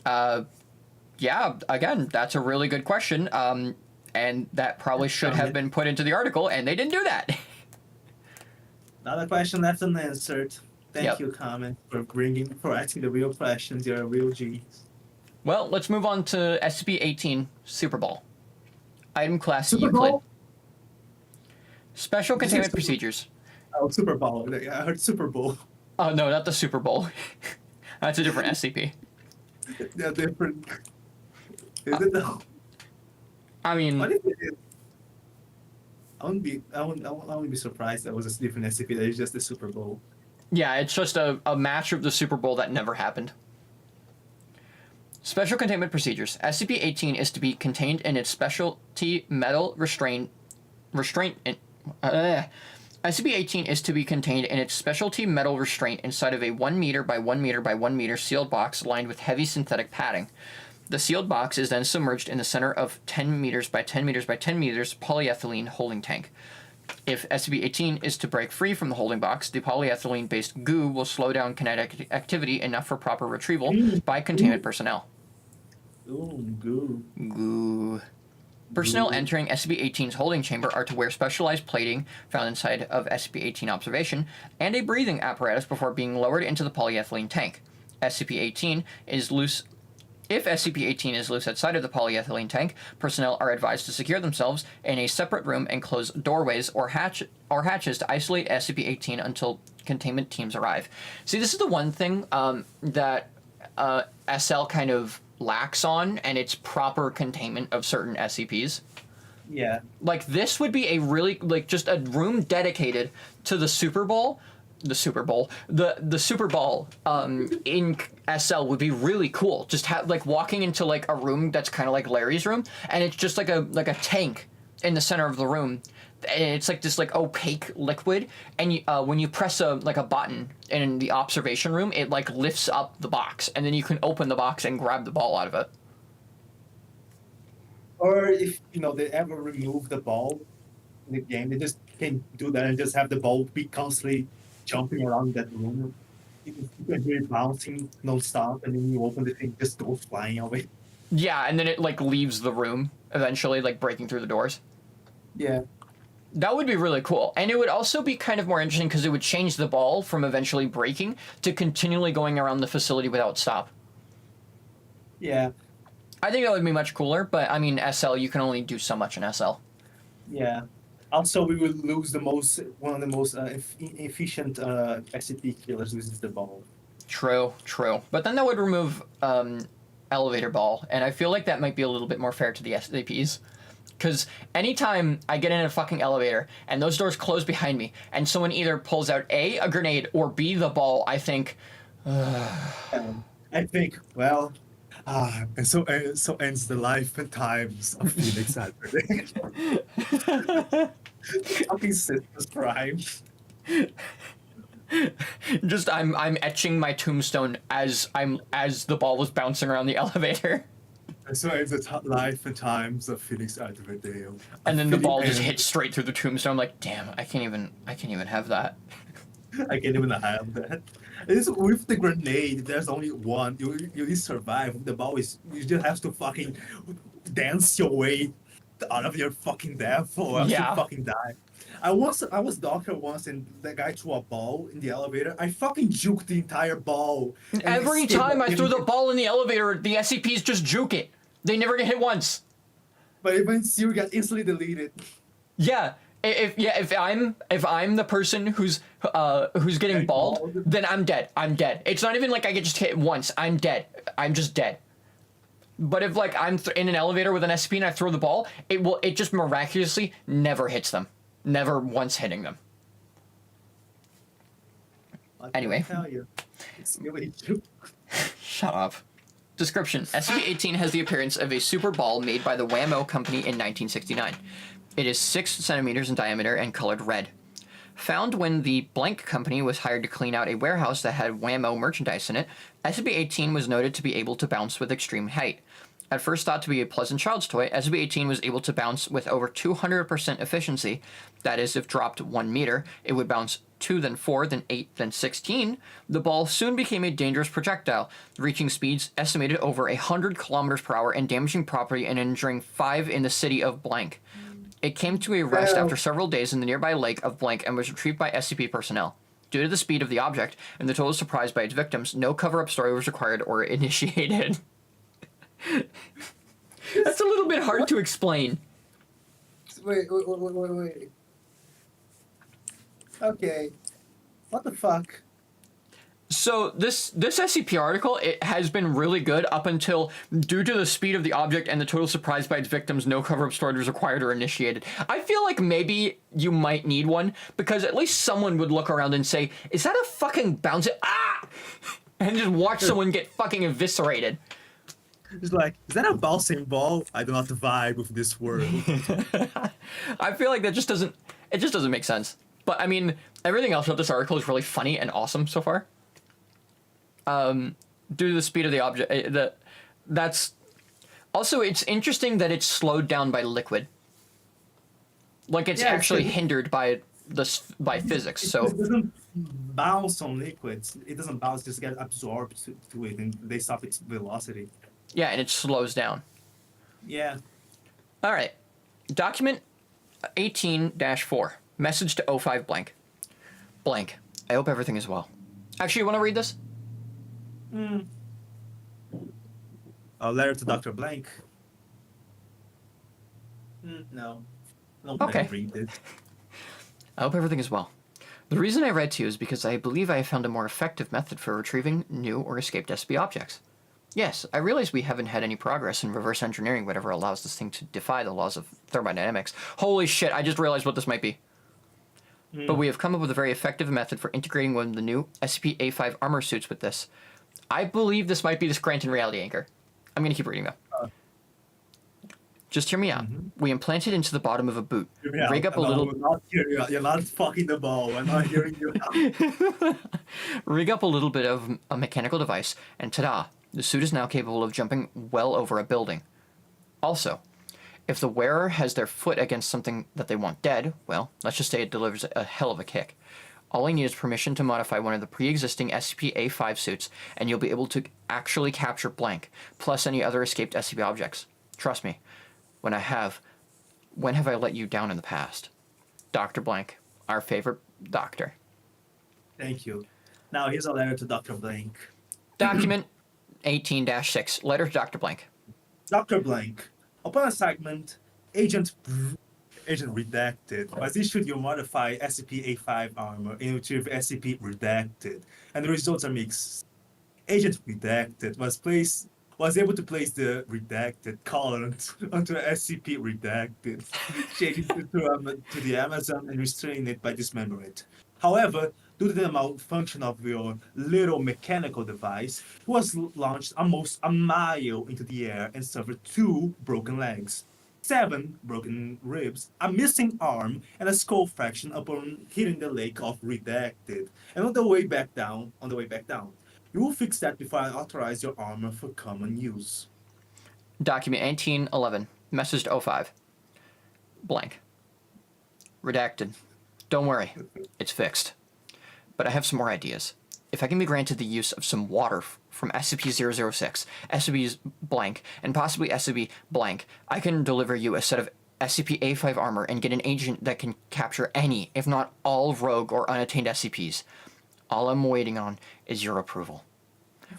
yeah, again, that's a really good question. And that probably should have been put into the article, and they didn't do that. Not a question left unanswered. Thank you, comment, for asking the real questions. You're a real G. Well, let's move on to SCP-18 Super Bowl. Item class Super Euclid. Bowl? Special Did you say containment Super- procedures. Oh, Super Bowl. I heard Super Bowl. Oh, no, not the Super Bowl. That's a different SCP. They're different. Is it though? I mean, What if it is? I wouldn't be surprised that was a different SCP. That is just the Super Bowl. yeah, it's just a match of the Super Bowl that never happened. Special containment procedures. SCP-18 is to be contained in its specialty metal SCP-18 is to be contained in its specialty metal restraint inside of a 1 meter by 1 meter by 1 meter sealed box lined with heavy synthetic padding. The sealed box is then submerged in the center of 10 meters by 10 meters by 10 meters polyethylene holding tank. If SCP-18 is to break free from the holding box, the polyethylene-based goo will slow down kinetic activity enough for proper retrieval by containment personnel. Ooh, goo. Goo. Personnel entering SCP-18's holding chamber are to wear specialized plating found inside of SCP-18 observation and a breathing apparatus before being lowered into the polyethylene tank. SCP-18 is loose. If SCP-18 is loose outside of the polyethylene tank, personnel are advised to secure themselves in a separate room and close doorways or hatches to isolate SCP-18 until containment teams arrive. See, this is the one thing that SL kind of lacks on, and it's proper containment of certain SCPs. Yeah. Like, this would be a really, like, just a room dedicated to the Super Bowl. The Super Bowl in SL would be really cool. Just have, like, walking into, like, a room that's kind of like Larry's room, and it's just like a tank in the center of the room, and it's like this, like, opaque liquid, and you, when you press a button in the observation room, it, like, lifts up the box, and then you can open the box and grab the ball out of it. Or if, they ever remove the ball in the game, they just can do that and just have the ball be constantly jumping around that room. You can hear it bouncing non-stop, and then you open the thing, just goes flying away. Yeah, and then it, like, leaves the room, eventually, like, breaking through the doors. Yeah. That would be really cool. And it would also be kind of more interesting because it would change the ball from eventually breaking to continually going around the facility without stop. Yeah. I think that would be much cooler, but I mean, SL, you can only do so much in SL. Yeah. Also, we will lose one of the most efficient SCP killers, which is the ball. True. But then that would remove elevator ball, and I feel like that might be a little bit more fair to the SCPs. Because anytime I get in a fucking elevator and those doors close behind me and someone either pulls out A, a grenade, or B, the ball, I think... I think, well... and so ends the life and times of Phoenix Saturday. Fucking Sisters Prime. Just I'm etching my tombstone as the ball was bouncing around the elevator. And so ends the life and times of Phoenix Saturday. And then the ball just hits straight through the tombstone. I'm like, damn, I can't even have that. I can't even have that. It's with the grenade, there's only one. You survive. The ball is, you just have to fucking dance your way out of your fucking death, or else you fucking die. I was Docker once, and the guy threw a ball in the elevator. I fucking juked the entire ball. Every time I throw the ball in the elevator, the SCPs just juke it. They never get hit once. But eventually you get instantly deleted. Yeah. If I'm the person who's getting balled, then I'm dead. It's not even like I get just hit once. I'm dead. I'm just dead. But if, like, I'm in an elevator with an SCP and I throw the ball, it just miraculously never hits them. Never once hitting them. Anyway. Tell you, it's really true. Shut up. Description. SCP-18 has the appearance of a super ball made by the Whammo Company in 1969. It is 6 centimeters in diameter and colored red. Found when the blank company was hired to clean out a warehouse that had Whammo merchandise in it, SCP-18 was noted to be able to bounce with extreme height. At first thought to be a pleasant child's toy, SCP-18 was able to bounce with over 200% efficiency. That is, if dropped 1 meter, it would bounce 2, then 4, then 8, then 16. The ball soon became a dangerous projectile, reaching speeds estimated over 100 kilometers per hour and damaging property and injuring 5 in the city of blank. It came to a rest after several days in the nearby lake of blank and was retrieved by SCP personnel. Due to the speed of the object and the total surprise by its victims, no cover-up story was required or initiated. That's a little bit hard to explain. Wait. Okay. What the fuck? So this SCP article, it has been really good up until, due to the speed of the object and the total surprise by its victims, no cover-up story was required or initiated. I feel like maybe you might need one, because at least someone would look around and say, is that a fucking bounce? Ah! And just watch someone get fucking eviscerated. It's like, is that a bouncing ball? I do not vibe with this world. I feel like that just doesn't make sense. But I mean, everything else about this article is really funny and awesome so far. Due to the speed of the object, that's also, it's interesting that it's slowed down by liquid. Like it's Yeah, actually it's- hindered by by physics. So It doesn't bounce on liquids. It doesn't bounce, just get absorbed to it, and they stop its velocity. yeah, and it slows down. Yeah. All right. Document 18-4. Message to O5 blank. Blank. I hope everything is well. Actually, you want to read this? A letter to Dr. Blank. No. No, Okay. read it. I hope everything is well. The reason I read to you is because I believe I have found a more effective method for retrieving new or escaped SCP objects. Yes, I realize we haven't had any progress in reverse engineering whatever allows this thing to defy the laws of thermodynamics. Holy shit, I just realized what this might be. But we have come up with a very effective method for integrating one of the new SCP-A5 armor suits with this. I believe this might be the Scranton Reality Anchor. I'm going to keep reading though. Just hear me out. We implant it into the bottom of a boot. Yeah, Rig up a no, little... I'm not hearing you. You're not fucking the ball. I'm not hearing you. Rig up a little bit of a mechanical device, and ta-da, the suit is now capable of jumping well over a building. Also, if the wearer has their foot against something that they want dead, well, let's just say it delivers a hell of a kick. All I need is permission to modify one of the pre-existing SCP-A5 suits, and you'll be able to actually capture blank, plus any other escaped SCP objects. Trust me, when have I let you down in the past? Dr. Blank, our favorite doctor. Thank you. Now here's a letter to Dr. Blank. Document 18-6, letter to Dr. Blank. Dr. Blank, upon assignment, Agent Redacted was issued your modified SCP-A5 armor in which SCP Redacted, and the results are mixed. Agent Redacted was able to place the redacted colon onto SCP Redacted, changing it to the Amazon and restraining it by dismembering it. However, due to the malfunction of your little mechanical device, it was launched almost a mile into the air and suffered 2 broken legs, 7 broken ribs, a missing arm, and a skull fraction upon hitting the lake of Redacted. And on the way back down, you will fix that before I authorize your armor for common use. Document 1811, message to O5. Blank. Redacted. Don't worry, it's fixed. But I have some more ideas. If I can be granted the use of some water from SCP-006, SCP blank, and possibly SCP blank, I can deliver you a set of SCP-A5 armor and get an agent that can capture any, if not all, rogue or unattained SCPs. All I'm waiting on is your approval.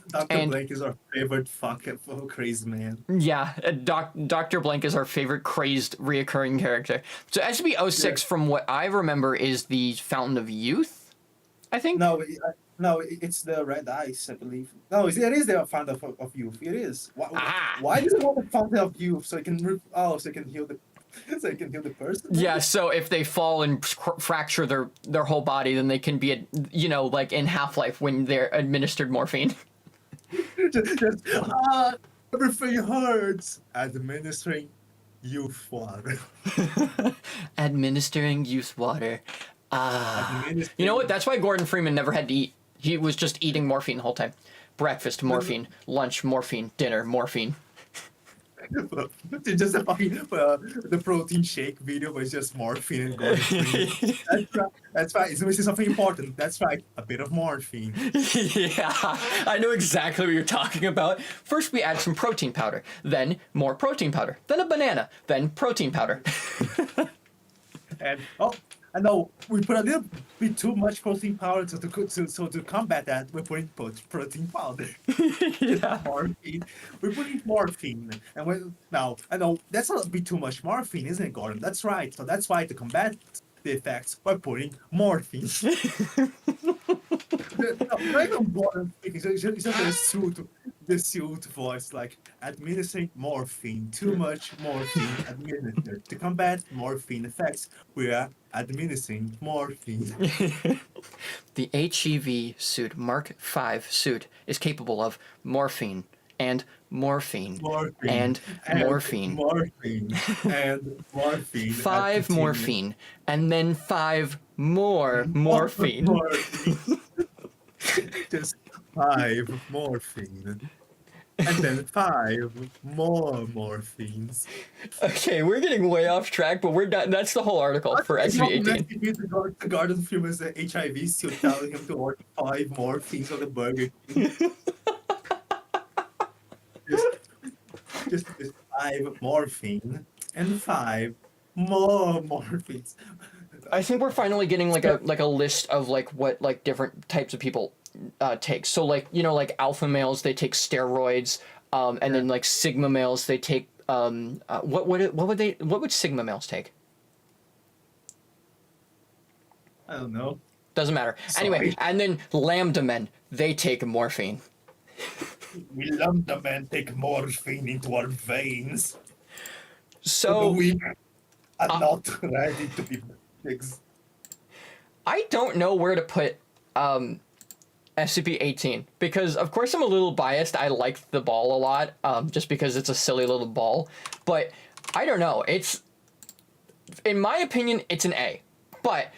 Dr. Blank is our favorite fucking crazy man. Yeah, Dr. Blank is our favorite crazed reoccurring character. So SCP-06, from what I remember, is the Fountain of Youth, I think? No, it's the red ice, I believe. No, it is the fountain of youth. It is. Why does it want the fountain of youth so it can heal the person? Yeah, so if they fall and fracture their whole body, then they can be, like in Half-Life when they're administered morphine. Everything hurts. Administering youth water. Administering youth water. You know what? That's why Gordon Freeman never had to eat. He was just eating morphine the whole time. Breakfast, morphine. Lunch, morphine. Dinner, morphine. Just a fucking the protein shake video was just morphine and Gordon Freeman. That's right. It's missing something important. That's right. A bit of morphine. Yeah, I know exactly what you're talking about. First we add some protein powder, then more protein powder, then a banana, then protein powder. And I know we put a little bit too much protein powder to combat that. We're putting protein powder. Yeah. Morphine. We're putting morphine, and I know that's not a bit too much morphine, isn't it, Gordon? That's right. So that's why to combat the effects, we're putting morphine. Right on Gordon speaking, so it's just the suit voice, like administering morphine, too much morphine administered. To combat morphine effects, we are administering morphine. The HEV suit Mark V suit is capable of morphine and morphine, and morphine. Morphine and morphine. 5 morphine, and then 5 more morphine. Just 5 morphine. And then 5 more morphines. Okay, we're getting way off track, but we're done. That's the whole article for It's not SB18. messy with the Garden Freeman's HIV still telling him to order 5 morphines on the Burger King. Just 5 morphine and 5 more morphines. I think we're finally getting like a list of like what like different types of people take. So like like alpha males, they take steroids, and then like sigma males, they take what would sigma males take? I don't know. Doesn't matter. Sorry. Anyway, and then lambda men, they take morphine. We lambda men take morphine into our veins. So We are not ready to be pigs. I don't know where to put SCP-18 because of course I'm a little biased. I like the ball a lot, just because it's a silly little ball. But I don't know. It's, in my opinion, it's an A. But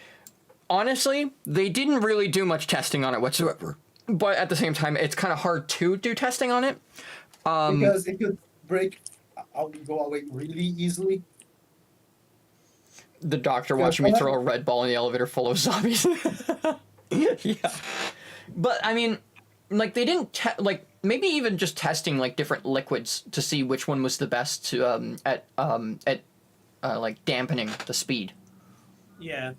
honestly, they didn't really do much testing on it whatsoever. But at the same time, it's kind of hard to do testing on it. Because it could break out and go away really easily. The doctor watching me throw a red ball in the elevator full of zombies. Yeah. But, I mean, like, they didn't, like, maybe even just testing, like, different liquids to see which one was the best to, like, dampening the speed. Yeah.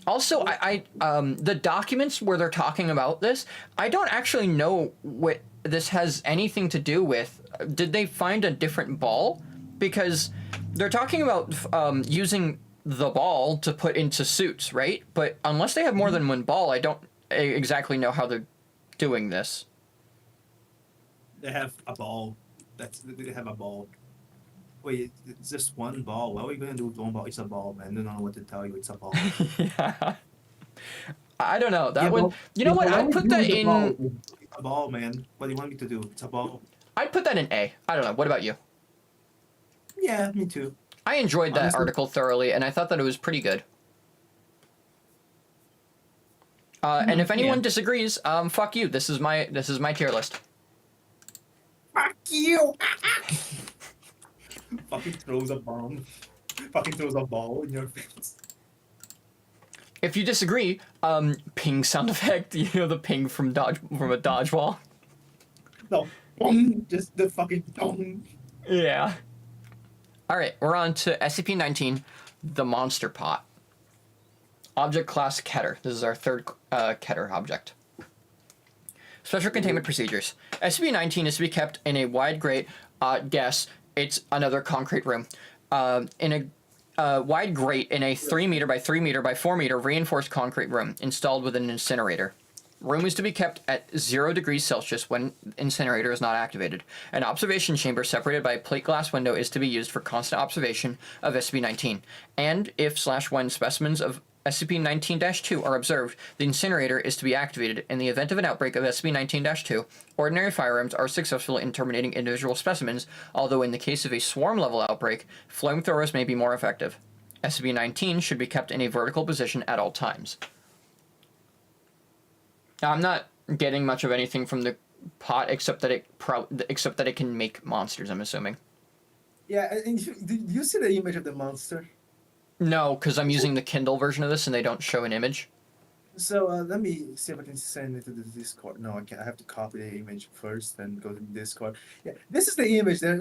Also, the documents where they're talking about this, I don't actually know what this has anything to do with. Did they find a different ball? Because they're talking about using the ball to put into suits, right? But unless they have more than one ball, I don't exactly know how they're doing this. They have a ball. They have a ball. Wait, it's just one ball. What are we gonna do with one ball? It's a ball, man. I don't know what to tell you. It's a ball. Yeah. I don't know. That one. You know what? I'd put that in. It's a ball, man. What do you want me to do? It's a ball. I'd put that in A. I don't know. What about you? Yeah, me too. I enjoyed that Honestly- article thoroughly, and I thought that it was pretty good. And if anyone disagrees, fuck you. This is my tier list. Fuck you! Fucking throws a bomb. Fucking throws a ball in your face. If you disagree, ping sound effect. You know the ping from a dodgeball. No, boom! Just the fucking dong. Yeah. All right, we're on to SCP-19, the monster pot. Object class Keter. This is our third Keter object. Special containment procedures. SCP-19 is to be kept in a wide grate. Guess it's another concrete room. In a wide grate in a 3 meter by 3 meter by 4 meter reinforced concrete room installed with an incinerator. Room is to be kept at 0 degrees Celsius when incinerator is not activated. An observation chamber separated by a plate glass window is to be used for constant observation of SCP-19. And if/when specimens of SCP-19-2 are observed, the incinerator is to be activated. In the event of an outbreak of SCP-19-2, ordinary firearms are successful in terminating individual specimens, although in the case of a swarm-level outbreak, flamethrowers may be more effective. SCP-19 should be kept in a vertical position at all times. Now, I'm not getting much of anything from the pot except that it can make monsters, I'm assuming. Yeah, and did you see the image of the monster? No, because I'm using the Kindle version of this and they don't show an image. So let me see if I can send it to the Discord. No, I can't. I have to copy the image first, then go to the Discord. Yeah, this is the image of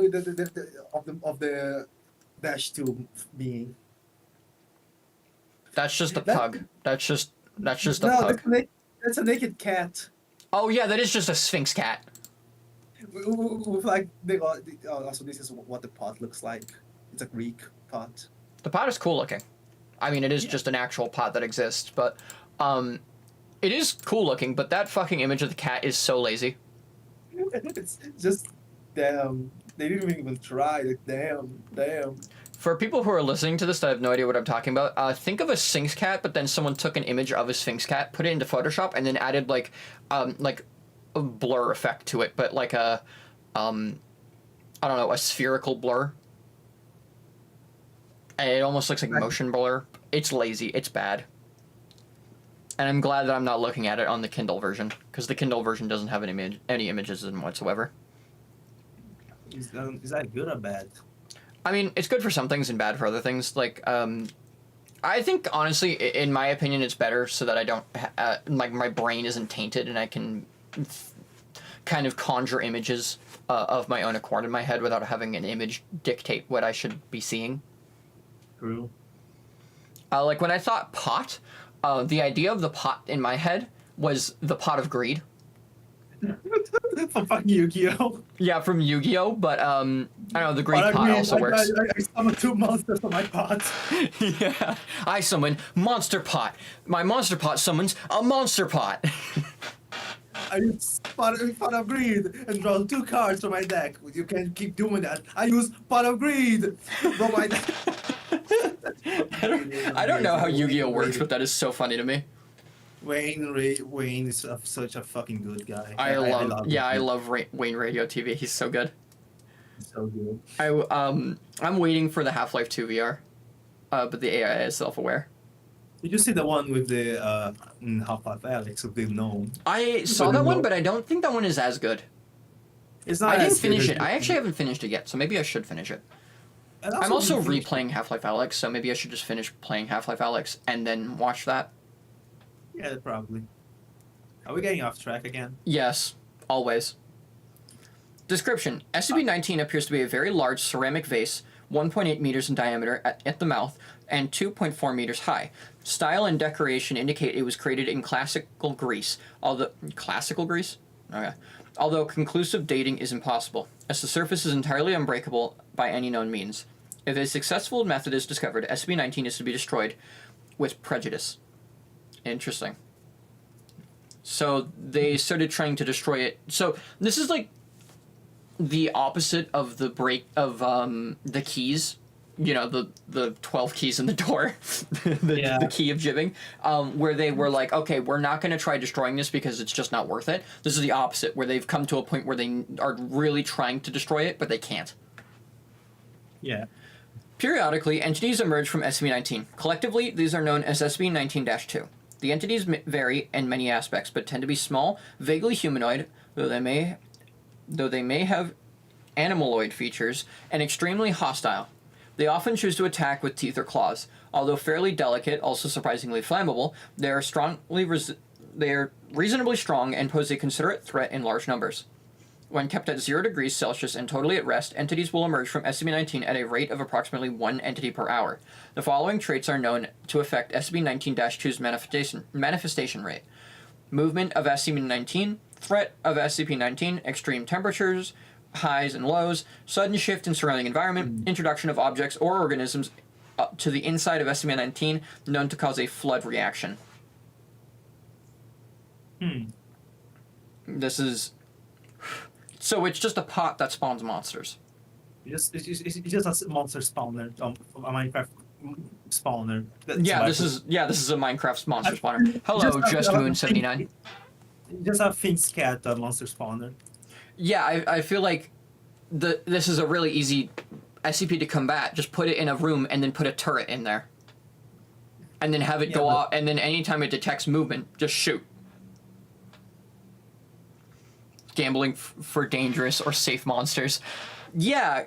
the -2 being. That's just a That- pug. That's just a No, pug. that's a naked cat. Oh yeah, that is just a Sphinx cat. With like also this is what the pot looks like. It's a Greek pot. The pot is cool looking. I mean, it is just an actual pot that exists, but it is cool looking. But that fucking image of the cat is so lazy. It's just damn. They didn't even try. Like, damn. For people who are listening to this that have no idea what I'm talking about, think of a Sphinx cat, but then someone took an image of a Sphinx cat, put it into Photoshop, and then added like a blur effect to it, but like a I don't know, a spherical blur. And it almost looks like motion blur. It's lazy. It's bad. And I'm glad that I'm not looking at it on the Kindle version, because the Kindle version doesn't have any images in whatsoever. Is that good or bad? I mean, it's good for some things and bad for other things. Like, I think honestly, in my opinion, it's better so that I don't like my brain isn't tainted and I can kind of conjure images of my own accord in my head without having an image dictate what I should be seeing. True. Like when I thought pot, the idea of the pot in my head was the pot of greed. From fucking Yu-Gi-Oh! Yeah, from Yu-Gi-Oh! But I don't know, the greed But pot also works. I summoned 2 monsters from my pot. Yeah, I summon Monster Pot. My Monster Pot summons a Monster Pot. I use pot of greed and draw 2 cards from my deck. You can't keep doing that. I use pot of greed from my deck. I don't know how Yu-Gi-Oh! Works, but that is so funny to me. Wayne is such a fucking good guy. I love him. Wayne Radio TV. He's so good. He's so good. I'm waiting for the Half-Life 2 VR, but the AI is self-aware. Did you see the one with the Half-Life Alex of the gnome? I saw that one, but I don't think that one is as good. It's not. I didn't as finish good it. I actually haven't finished it yet, so maybe I should finish it. And I'm also when you finish- replaying Half-Life Alex, so maybe I should just finish playing Half-Life Alex and then watch that. Yeah, probably. Are we getting off track again? Yes, always. Description. SCP-19 appears to be a very large ceramic vase, 1.8 meters in diameter at the mouth, and 2.4 meters high. Style and decoration indicate it was created in classical Greece. Classical Greece? Okay. Although conclusive dating is impossible, as the surface is entirely unbreakable by any known means. If a successful method is discovered, SCP-19 is to be destroyed with prejudice. Interesting. So they started trying to destroy it. So this is like the opposite of the the keys. You know, the 12 keys in the door, the key of jibbing, where they were like, okay, we're not going to try destroying this because it's just not worth it. This is the opposite, where they've come to a point where they are really trying to destroy it, but they can't. Yeah. Periodically, entities emerge from SCP-19. Collectively, these are known as SCP-19-2. The entities vary in many aspects, but tend to be small, vaguely humanoid, though they may have animaloid features, and extremely hostile. They often choose to attack with teeth or claws. Although fairly delicate, also surprisingly flammable, they are reasonably strong and pose a considerate threat in large numbers. When kept at 0 degrees Celsius and totally at rest, entities will emerge from SCP-19 at a rate of approximately 1 entity per hour. The following traits are known to affect SCP-19-2's manifestation rate. Movement of SCP-19, threat of SCP-19, extreme temperatures, highs and lows, sudden shift in surrounding environment, introduction of objects or organisms to the inside of SCP-19 known to cause a flood reaction. This is... So it's just a pot that spawns monsters. It's just a monster spawner, a Minecraft spawner. This is a Minecraft monster spawner. Hello, JustMoon79. Just a Fin's cat monster spawner. Yeah, I feel like this is a really easy SCP to combat. Just put it in a room and then put a turret in there. And then have it go off, and then anytime it detects movement, just shoot. Gambling for dangerous or safe monsters. Yeah,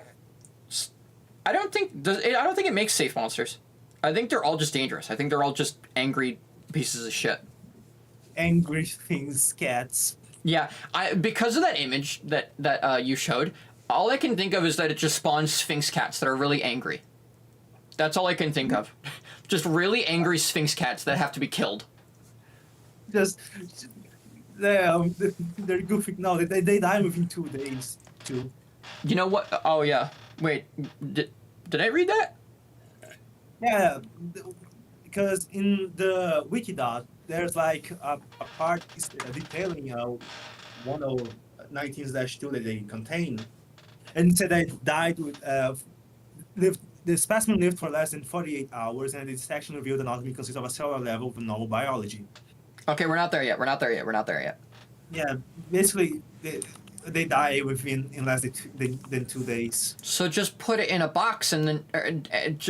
I don't think it makes safe monsters. I think they're all just dangerous. I think they're all just angry pieces of shit. Angry things, cats. Yeah, because of that image that you showed, all I can think of is that it just spawns Sphinx cats that are really angry. That's all I can think of. Just really angry Sphinx cats that have to be killed. They're goofy. No, they die within 2 days too. You know what? Oh yeah. Wait, did I read that? Yeah, because in the Wikidot there's like a part detailing one of 19-2 that they contain, and it said they died with the specimen lived for less than 48 hours, and the section revealed anatomy consists of a cellular level of normal biology. Okay, we're not there yet. Yeah, basically they die in less than 2 days. So just put it in a box and then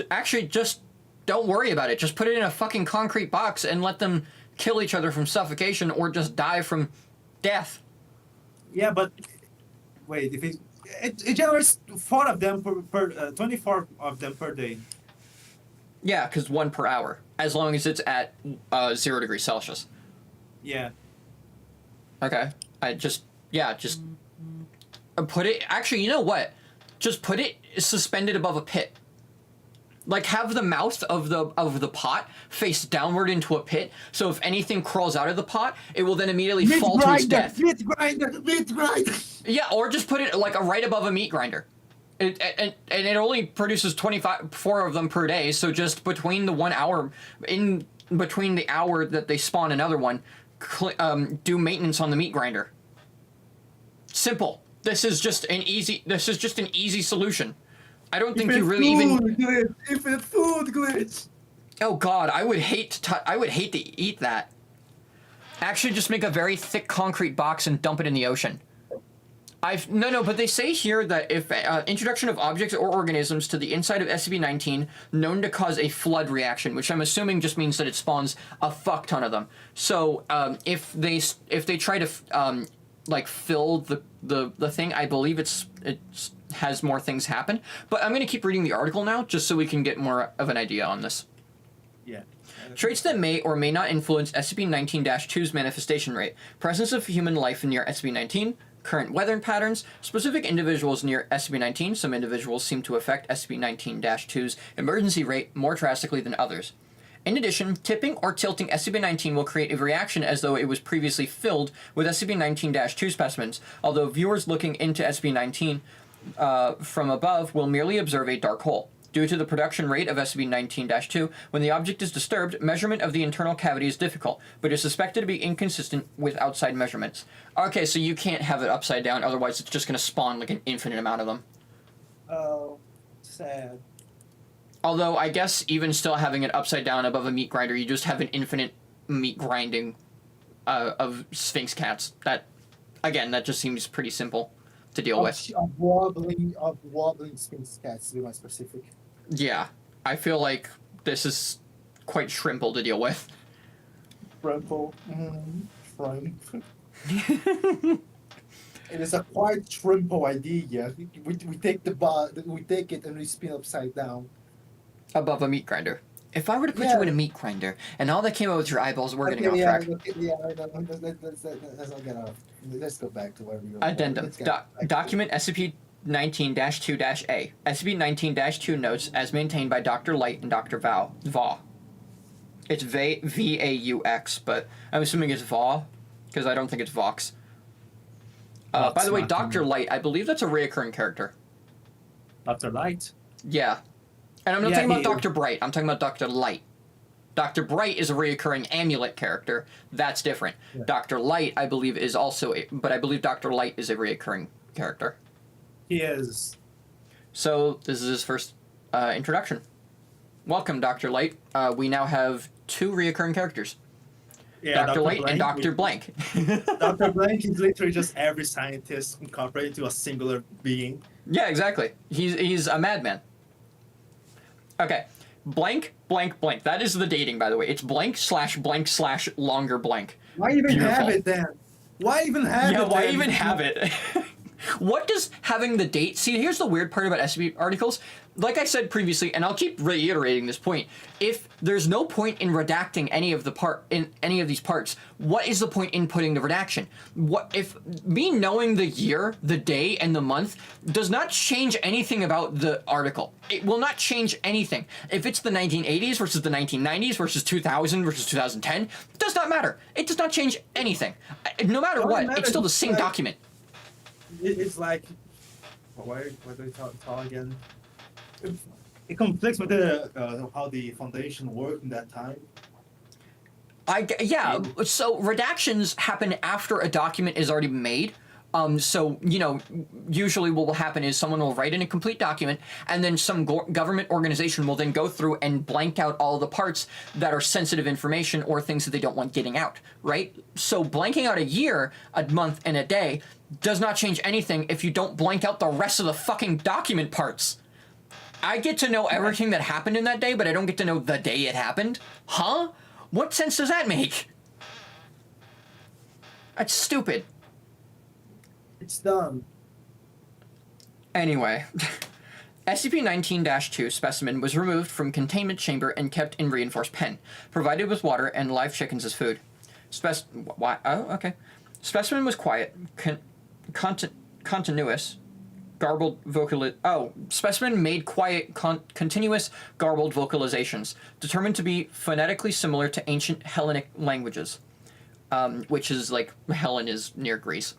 actually just don't worry about it. Just put it in a fucking concrete box and let them kill each other from suffocation or just die from death. Yeah, but wait, it generates 4 of them per 24 of them per day. Yeah, because 1 per hour, as long as it's at 0 degrees Celsius. Yeah. Okay. Just put it. Actually, you know what? Just put it suspended above a pit. Like, have the mouth of the pot face downward into a pit, so if anything crawls out of the pot, it will then immediately fall to its death. Meat grinder! Yeah, or just put it like right above a meat grinder. And it only produces 4 of them per day, so just between the 1 hour, in between the hour that they spawn another one, do maintenance on the meat grinder. Simple. This is just an easy solution. I don't think you really even. Infinite food glitch. Oh God, I would hate to eat that. Actually, just make a very thick concrete box and dump it in the ocean. No, but they say here that if introduction of objects or organisms to the inside of SCP-19 known to cause a flood reaction, which I'm assuming just means that it spawns a fuck ton of them. So if they try to like fill the thing, I believe it has more things happen. But I'm going to keep reading the article now just so we can get more of an idea on this. Yeah. Traits that may or may not influence SCP-19-2's manifestation rate. Presence of human life near SCP-19. Current weather patterns. Specific individuals near SCP-19. Some individuals seem to affect SCP-19-2's emergency rate more drastically than others. In addition, tipping or tilting SCP-19 will create a reaction as though it was previously filled with SCP-19-2 specimens, although viewers looking into SCP-19 from above will merely observe a dark hole. Due to the production rate of SCP-19-2, when the object is disturbed, measurement of the internal cavity is difficult, but is suspected to be inconsistent with outside measurements. Okay, so you can't have it upside down, otherwise it's just going to spawn like an infinite amount of them. Oh, sad. Although, I guess even still having it upside down above a meat grinder, you just have an infinite meat grinding of Sphinx cats. That just seems pretty simple to deal with. Of wobbling Sphinx cats, to be more specific. Yeah, I feel like this is quite shrimple to deal with. Shrimple. Shrimp. It is a quite shrimple idea. We take it and we spin upside down. Above a meat grinder. If I were to put you in a meat grinder and all that came out with your eyeballs, we're getting off track. Let's not get off. Let's go back to where we were. Addendum. Document SCP-19-2-A. SCP-19-2 notes as maintained by Dr. Light and Dr. Va. It's V-A-U-X, but I'm assuming it's Va, because I don't think it's Vox. By the way, Dr. Light, I believe that's a reoccurring character. Dr. Light? Yeah. And I'm not talking about Dr. Bright, I'm talking about Dr. Light. Dr. Bright is a reoccurring amulet character. That's different. Yeah. Dr. Light, I believe, is also but I believe Dr. Light is a reoccurring character. He is. So this is his first introduction. Welcome, Dr. Light. We now have 2 reoccurring characters. Yeah, Dr. Light and Dr. Blank. Dr. Blank is literally just every scientist incorporated into a singular being. Yeah, exactly. He's a madman. Okay. Blank, blank, blank. That is the dating, by the way. It's blank/blank/longer blank. Why even have it then? Why even have it? Yeah, why even have it? What does having the date... See, here's the weird part about SCP articles. Like I said previously, and I'll keep reiterating this point, if there's no point in redacting any of these parts, what is the point in putting the redaction? What if me knowing the year, the day, and the month does not change anything about the article? It will not change anything. If it's the 1980s versus the 1990s versus 2000 versus 2010, it does not matter. It does not change anything. No matter what, it's still the same document. It's like... What do we call again? It conflicts with the how the Foundation worked in that time. Yeah, so redactions happen after a document is already made. So, you know, usually what will happen is someone will write in a complete document, and then some government organization will then go through and blank out all the parts that are sensitive information or things that they don't want getting out, right? So blanking out a year, a month, and a day does not change anything if you don't blank out the rest of the fucking document parts. I get to know everything that happened in that day, but I don't get to know the day it happened? Huh? What sense does that make? That's stupid. It's dumb. Anyway, SCP-19-2 specimen was removed from containment chamber and kept in reinforced pen, provided with water and live chickens as food. Why? Oh, okay. Specimen was quiet, continuous, garbled specimen made quiet, continuous, garbled vocalizations, determined to be phonetically similar to ancient Hellenic languages, which is like Helen is near Greece.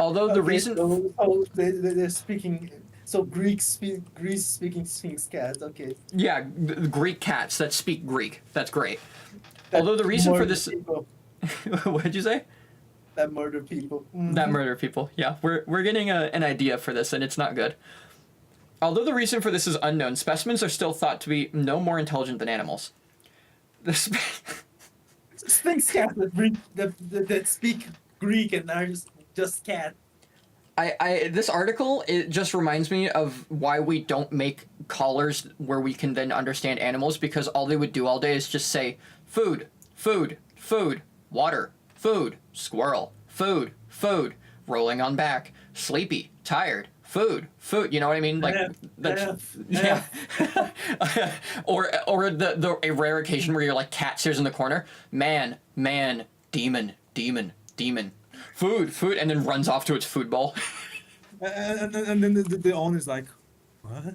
Although the reason they're speaking. So Greece speaking Sphinx cat. Okay. Yeah, Greek cats that speak Greek. That's great. Although the reason for this, what did you say? That murder people. Mm-hmm. That murder people. Yeah, we're getting an idea for this, and it's not good. Although the reason for this is unknown, specimens are still thought to be no more intelligent than animals. Sphinx cats that speak Greek and are just cat. This article, it just reminds me of why we don't make collars where we can then understand animals, because all they would do all day is just say food, food, food, water, food, squirrel, food, food, rolling on back, sleepy, tired, food, food. You know what I mean? Like that's yeah. or a rare occasion where you're like cat stares in the corner, man, demon, demon, demon. Food, food, and then runs off to its food bowl. And then the owner's like, what?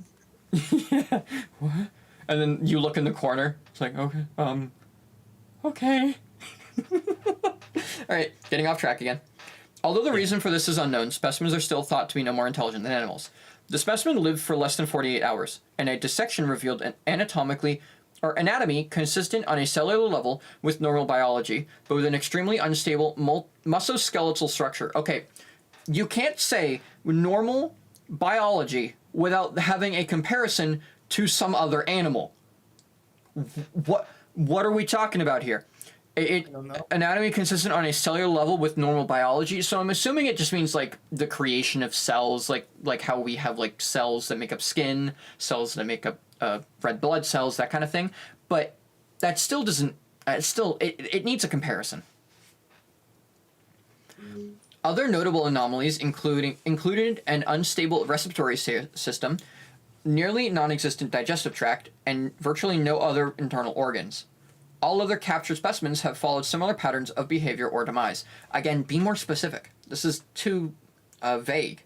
Yeah, what? And then you look in the corner. It's like, okay, okay. Alright, getting off track again. Although the reason for this is unknown, specimens are still thought to be no more intelligent than animals. The specimen lived for less than 48 hours, and a dissection revealed an anatomy consistent on a cellular level with normal biology, but with an extremely unstable musculoskeletal structure. Okay, you can't say normal biology without having a comparison to some other animal. What are we talking about here? Anatomy consistent on a cellular level with normal biology. So I'm assuming it just means like the creation of cells, like how we have like cells that make up skin, cells that make up red blood cells, that kind of thing. But that still doesn't. It needs a comparison. Other notable anomalies included an unstable respiratory system, nearly non-existent digestive tract, and virtually no other internal organs. All other captured specimens have followed similar patterns of behavior or demise. Again, be more specific. This is too vague.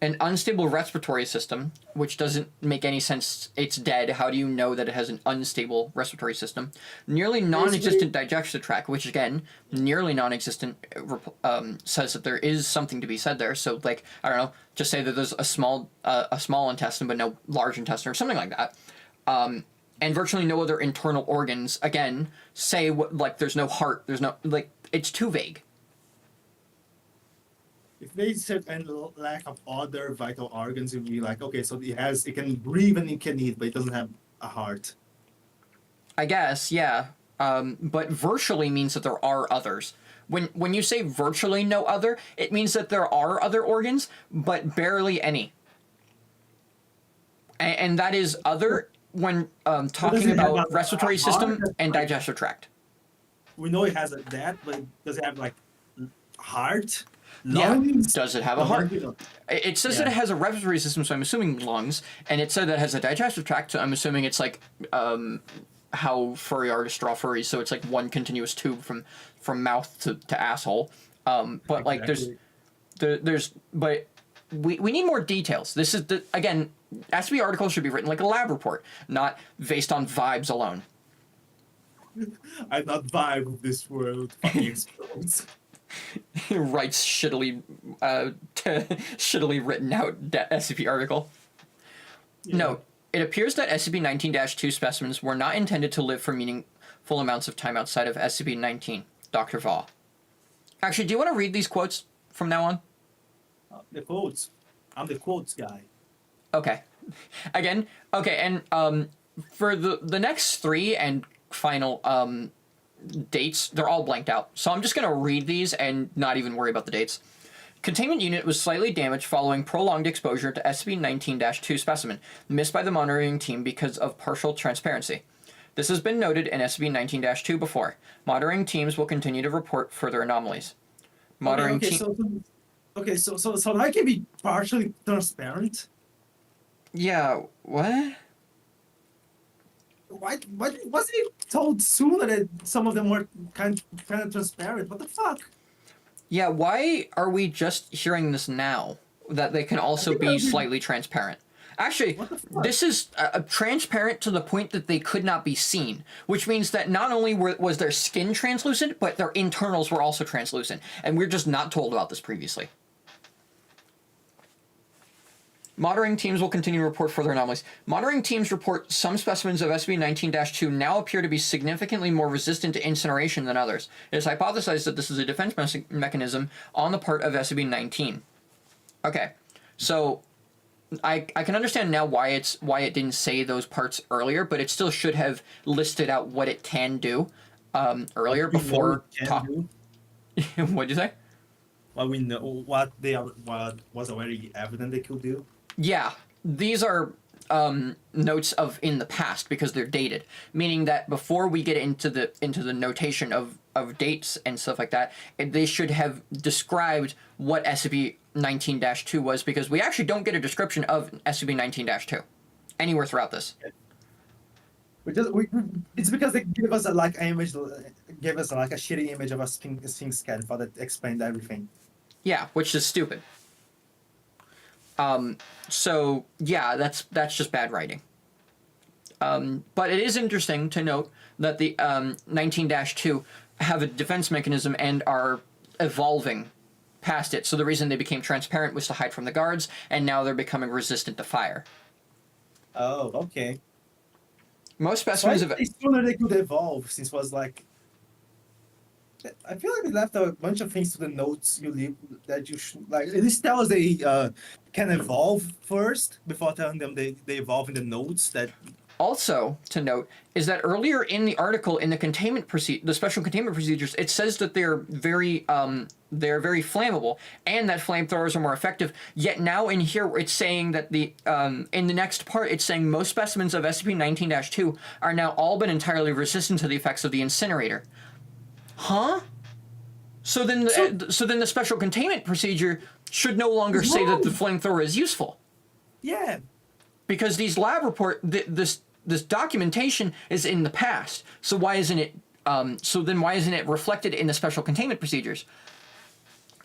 An unstable respiratory system, which doesn't make any sense. It's dead. How do you know that it has an unstable respiratory system? Nearly non-existent digestive tract, which again, nearly non-existent, says that there is something to be said there. So, like, I don't know, just say that there's a small intestine but no large intestine or something like that. And virtually no other internal organs. Again, say like there's no heart. There's no like. It's too vague. If they said and lack of other vital organs, it would be like, okay, so it can breathe and it can eat, but it doesn't have a heart. I guess, yeah. But virtually means that there are others. When you say virtually no other, it means that there are other organs, but barely any. And that is other when talking about respiratory system and digestive tract. We know it has that, but does it have like heart? Lungs? Yeah. Does it have a heart? It says that it has a respiratory system, so I'm assuming lungs, and it said that it has a digestive tract, so I'm assuming it's like how furry artists draw furries, so it's like one continuous tube from mouth to asshole. But like there's but we need more details. This is again, SCP articles should be written like a lab report, not based on vibes alone. I thought vibe of this world fucking explodes. Writes shittily written out SCP article. Yeah. Note, it appears that SCP-19-2 specimens were not intended to live for meaningful amounts of time outside of SCP-19. Dr. Vaugh. Actually, do you want to read these quotes from now on? The quotes. I'm the quotes guy. Okay. Again, okay, and for the next three and final dates, they're all blanked out. So I'm just going to read these and not even worry about the dates. Containment unit was slightly damaged following prolonged exposure to SCP-19-2 specimen, missed by the monitoring team because of partial transparency. This has been noted in SCP-19-2 before. Monitoring teams will continue to report further anomalies. Monitoring Okay, so that can be partially transparent. Yeah, what? Why wasn't it told sooner that some of them were kind of transparent? What the fuck? Yeah, why are we just hearing this now? That they can also think be that we- slightly transparent. Actually, What the fuck? this is transparent to the point that they could not be seen, which means that not only was their skin translucent, but their internals were also translucent, and we're just not told about this previously. Monitoring teams will continue to report further anomalies. Monitoring teams report some specimens of SCP-19-2 now appear to be significantly more resistant to incineration than others. It is hypothesized that this is a defense mechanism on the part of SCP-19. Okay, so I can understand now why it didn't say those parts earlier, but it still should have listed out what it can do earlier We know before it can talk. do. What'd you say? What we know, what was already evident they could do. Yeah, these are notes of in the past because they're dated, meaning that before we get into the notation of dates and stuff like that, they should have described what SCP-19-2 was, because we actually don't get a description of SCP-19-2 anywhere throughout this. It's because they give us a image, give us like a shitty image of a Sphinx cat for that explained everything. Yeah, which is stupid. So yeah, that's just bad writing. But it is interesting to note that the 19-2 have a defense mechanism and are evolving past it. So the reason they became transparent was to hide from the guards, and now they're becoming resistant to fire. Oh, okay. Most So I specimens of think sooner they could evolve, since it was like. I feel like they left a bunch of things to the notes you leave that you should like. At least tell us they can evolve first before telling them they evolve in the notes. That Also to note is that earlier in the article, in the special containment procedures, it says that they're very flammable and that flamethrowers are more effective. Yet now in here it's saying that in the next part it's saying most specimens of SCP-19-2 are now all but entirely resistant to the effects of the incinerator. Huh? So then the special containment procedure should no longer say that the flamethrower is useful, yeah. because these lab this documentation is in the past. So why isn't it? So then why isn't it reflected in the special containment procedures?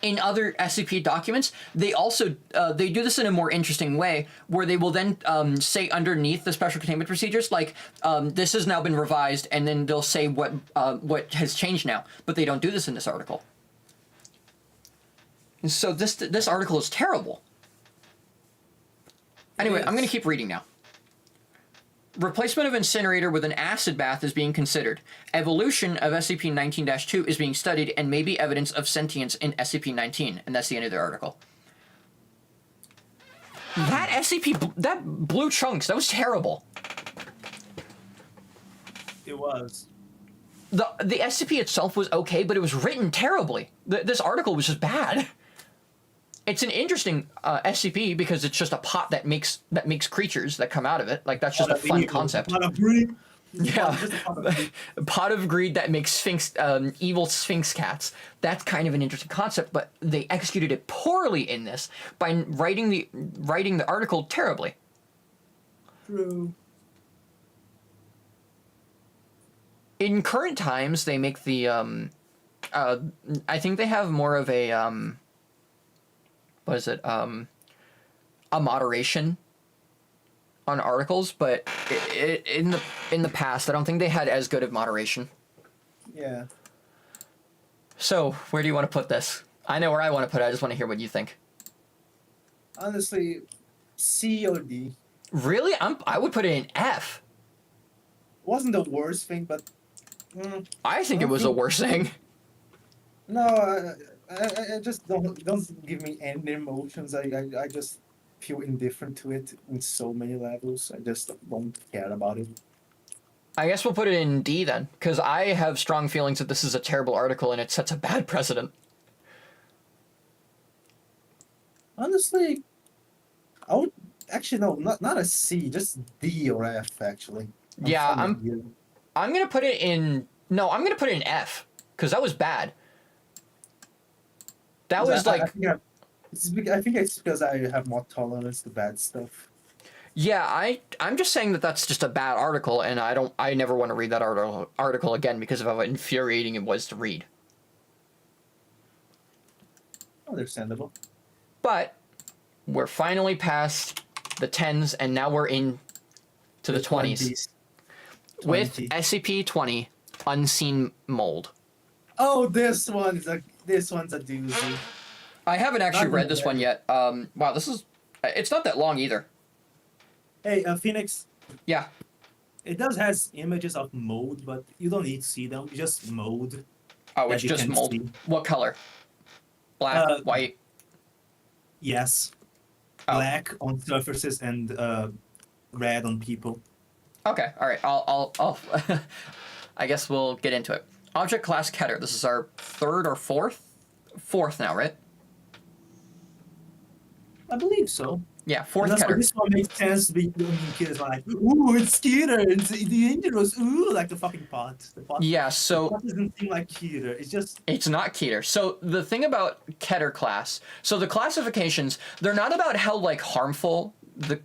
In other SCP documents, they also they do this in a more interesting way, where they will then say underneath the special containment procedures, like this has now been revised, and then they'll say what has changed now. But they don't do this in this article. And so this article is terrible. Anyway, I'm going to keep reading now. Replacement of incinerator with an acid bath is being considered. Evolution of SCP-19-2 is being studied, and may be evidence of sentience in SCP-19. And that's the end of the article. That SCP, that blue chunks, that was terrible. It was. The SCP itself was okay, but it was written terribly. This article was just bad. It's an interesting SCP because it's just a pot that makes creatures that come out of it. Like, that's just a fun concept. Pot of greed. Yeah, Just a pot of greed. pot of greed that makes evil sphinx cats. That's kind of an interesting concept, but they executed it poorly in this by writing the article terribly. True. In current times, they make the I think they have more of a what is it? A moderation on articles, but in the past, I don't think they had as good of moderation. Yeah. So, where do you want to put this? I know where I want to put it. I just want to hear what you think. Honestly, C or D. Really? I would put it in F. Wasn't the worst thing, but I think it was the worst thing. no, I just don't give me any emotions. I just feel indifferent to it in so many levels. I just don't care about it. I guess we'll put it in D then, because I have strong feelings that this is a terrible article and it sets a bad precedent. Honestly, I would actually no, not a C, just D or F actually. Yeah, fine with D. I'm gonna put it in. No, I'm gonna put it in F, because that was bad. That was I like think I think it's because I have more tolerance to bad stuff. Yeah, I'm just saying that that's just a bad article, and I never want to read that article again because of how infuriating it was to read. Understandable. But we're finally past the 10s, and now we're in to the 20s. With SCP-20, Unseen Mold. Oh, this one's a doozy. I haven't actually Not read this one yet. Wow, it's not that long either. Hey, Phoenix. Yeah. It does has images of mold, but you don't need to see them. Just mold. Oh, that it's you just can mold. see. What color? Black, white. Yes. Oh. Black on surfaces and red on people. Okay, all right. I'll I guess we'll get into it. Object class Keter. This is our third or fourth now, right? I believe so. Yeah, fourth And that's why Keter. this one makes sense. Kids are like, ooh, it's Skeeter. It's dangerous. Ooh, like the fucking pot. The pot. Yeah, The so pot doesn't seem like Keeter. It's just. it's not Keter. So the thing about Keter class, so the classifications, they're not about how like harmful the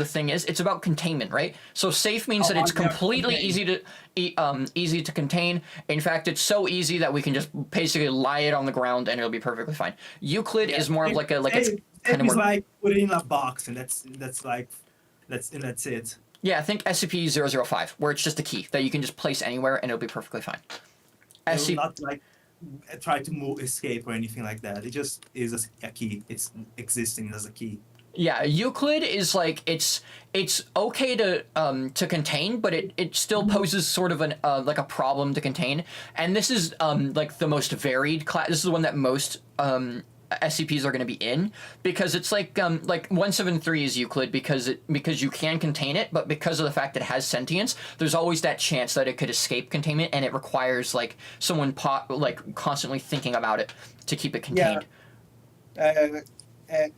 thing is. It's about containment, right? So safe means that it's completely easy to contain. In fact, it's so easy that we can just basically lie it on the ground and it'll be perfectly fine. Euclid is more of like it's kind of more like put it in a box and that's it. Yeah, I think SCP-005, where it's just a key that you can just place anywhere and it'll be perfectly fine. It will not like try to escape or anything like that. It just is a key. It's existing as a key. Yeah, Euclid is like it's okay to contain, but it still poses sort of an like a problem to contain. And this is like the most varied class. This is the one that most SCPs are going to be in, because it's like 173 is Euclid because you can contain it, but because of the fact that it has sentience, there's always that chance that it could escape containment, and it requires like someone constantly thinking about it to keep it contained. Yeah.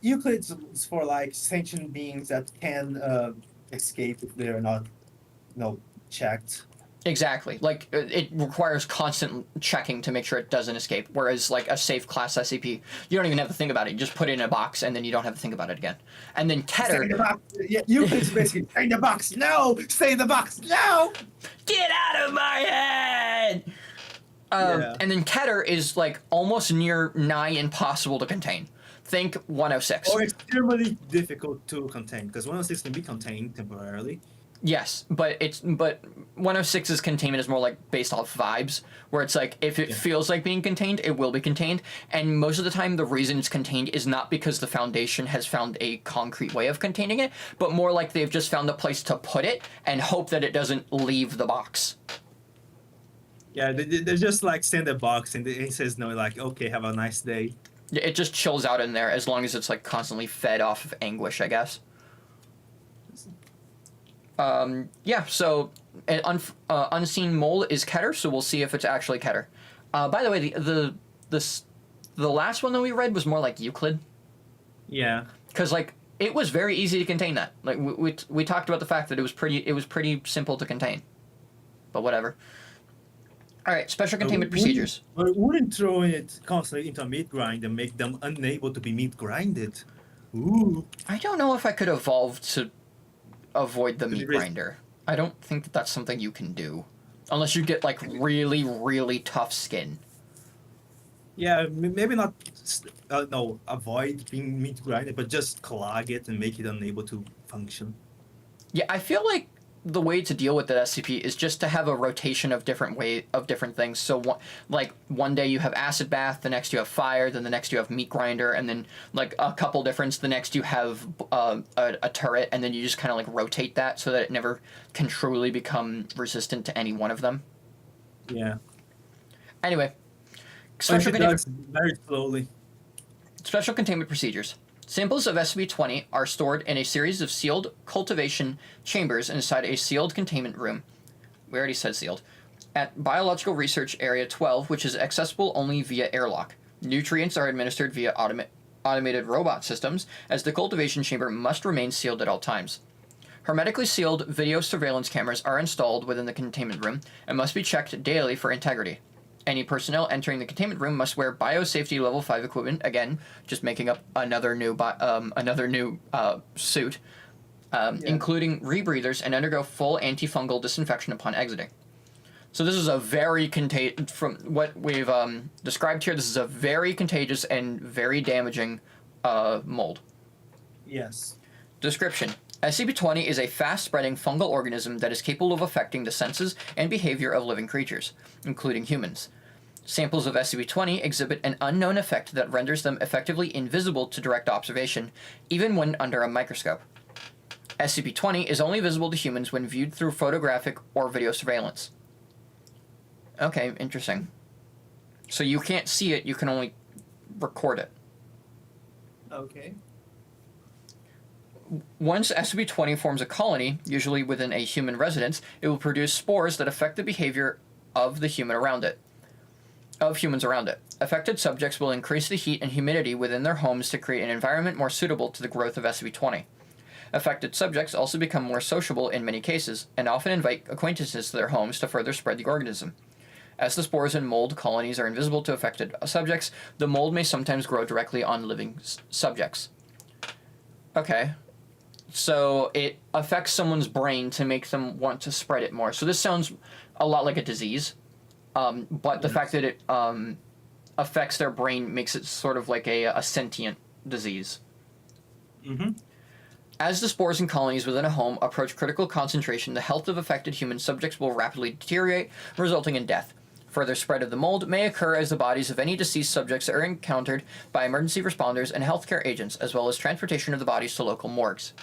Euclid is for like sentient beings that can escape if they're not, checked. Exactly. Like it requires constant checking to make sure it doesn't escape. Whereas like a safe class SCP, you don't even have to think about it. You just put it in a box and then you don't have to think about it again. And then Stay in the Keter. box. Yeah, Euclid's basically stay in the box. No, stay in the box. No. Get out of my head. Yeah. And then Keter is like almost nigh impossible to contain. Think 106. Or extremely difficult to contain, because 106 can be contained temporarily. Yes, but 106's containment is more like based off vibes, where it's like if it feels like being contained, it will be contained. And most of the time, the reason it's contained is not because the Foundation has found a concrete way of containing it, but more like they've just found a place to put it and hope that it doesn't leave the box. Yeah, they just like send a box and it says no, like, okay, have a nice day. It just chills out in there as long as it's like constantly fed off of anguish, I guess. Yeah, so Unseen Mole is Keter, so we'll see if it's actually Keter. By the way, the last one that we read was more like Euclid. Yeah. Because like it was very easy to contain that. Like we talked about the fact that it was pretty simple to contain. But whatever. All right, special containment procedures. But wouldn't throwing it constantly into a meat grind and make them unable to be meat grinded? Ooh. I don't know if I could evolve to avoid the meat There is- grinder. I don't think that that's something you can do. Unless you get like really, really tough skin. Yeah, maybe not. Avoid being meat grinded, but just clog it and make it unable to function. Yeah, I feel like the way to deal with the SCP is just to have a rotation of different things. So one day you have acid bath, the next you have fire, then the next you have meat grinder, and then like a couple difference. The next you have a turret, and then you just kind of like rotate that so that it never can truly become resistant to any one of them. Yeah. Anyway, Special very slowly. Special containment procedures. Samples of SCP-20 are stored in a series of sealed cultivation chambers inside a sealed containment room. We already said sealed. At Biological Research Area 12, which is accessible only via airlock. Nutrients are administered via automated robot systems, as the cultivation chamber must remain sealed at all times. Hermetically sealed video surveillance cameras are installed within the containment room and must be checked daily for integrity. Any personnel entering the containment room must wear biosafety level 5 equipment. Again, just making up another new suit, including rebreathers, and undergo full antifungal disinfection upon exiting. So this is a very from what we've described here, this is a very contagious and very damaging mold. Yes. Description. SCP-20 is a fast-spreading fungal organism that is capable of affecting the senses and behavior of living creatures, including humans. Samples of SCP-20 exhibit an unknown effect that renders them effectively invisible to direct observation, even when under a microscope. SCP-20 is only visible to humans when viewed through photographic or video surveillance. Okay, interesting. So you can't see it, you can only record it. Okay. Once SCP-20 forms a colony, usually within a human residence, it will produce spores that affect the behavior of the humans around it. Affected subjects will increase the heat and humidity within their homes to create an environment more suitable to the growth of SCP-20. Affected subjects also become more sociable in many cases, and often invite acquaintances to their homes to further spread the organism. As the spores in mold colonies are invisible to affected subjects, the mold may sometimes grow directly on living subjects. Okay. So it affects someone's brain to make them want to spread it more. So this sounds a lot like a disease, but the fact that it affects their brain makes it sort of like a sentient disease. Mm-hmm. As the spores and colonies within a home approach critical concentration, the health of affected human subjects will rapidly deteriorate, resulting in death. Further spread of the mold may occur as the bodies of any deceased subjects are encountered by emergency responders and healthcare agents, as well as transportation of the bodies to local morgues.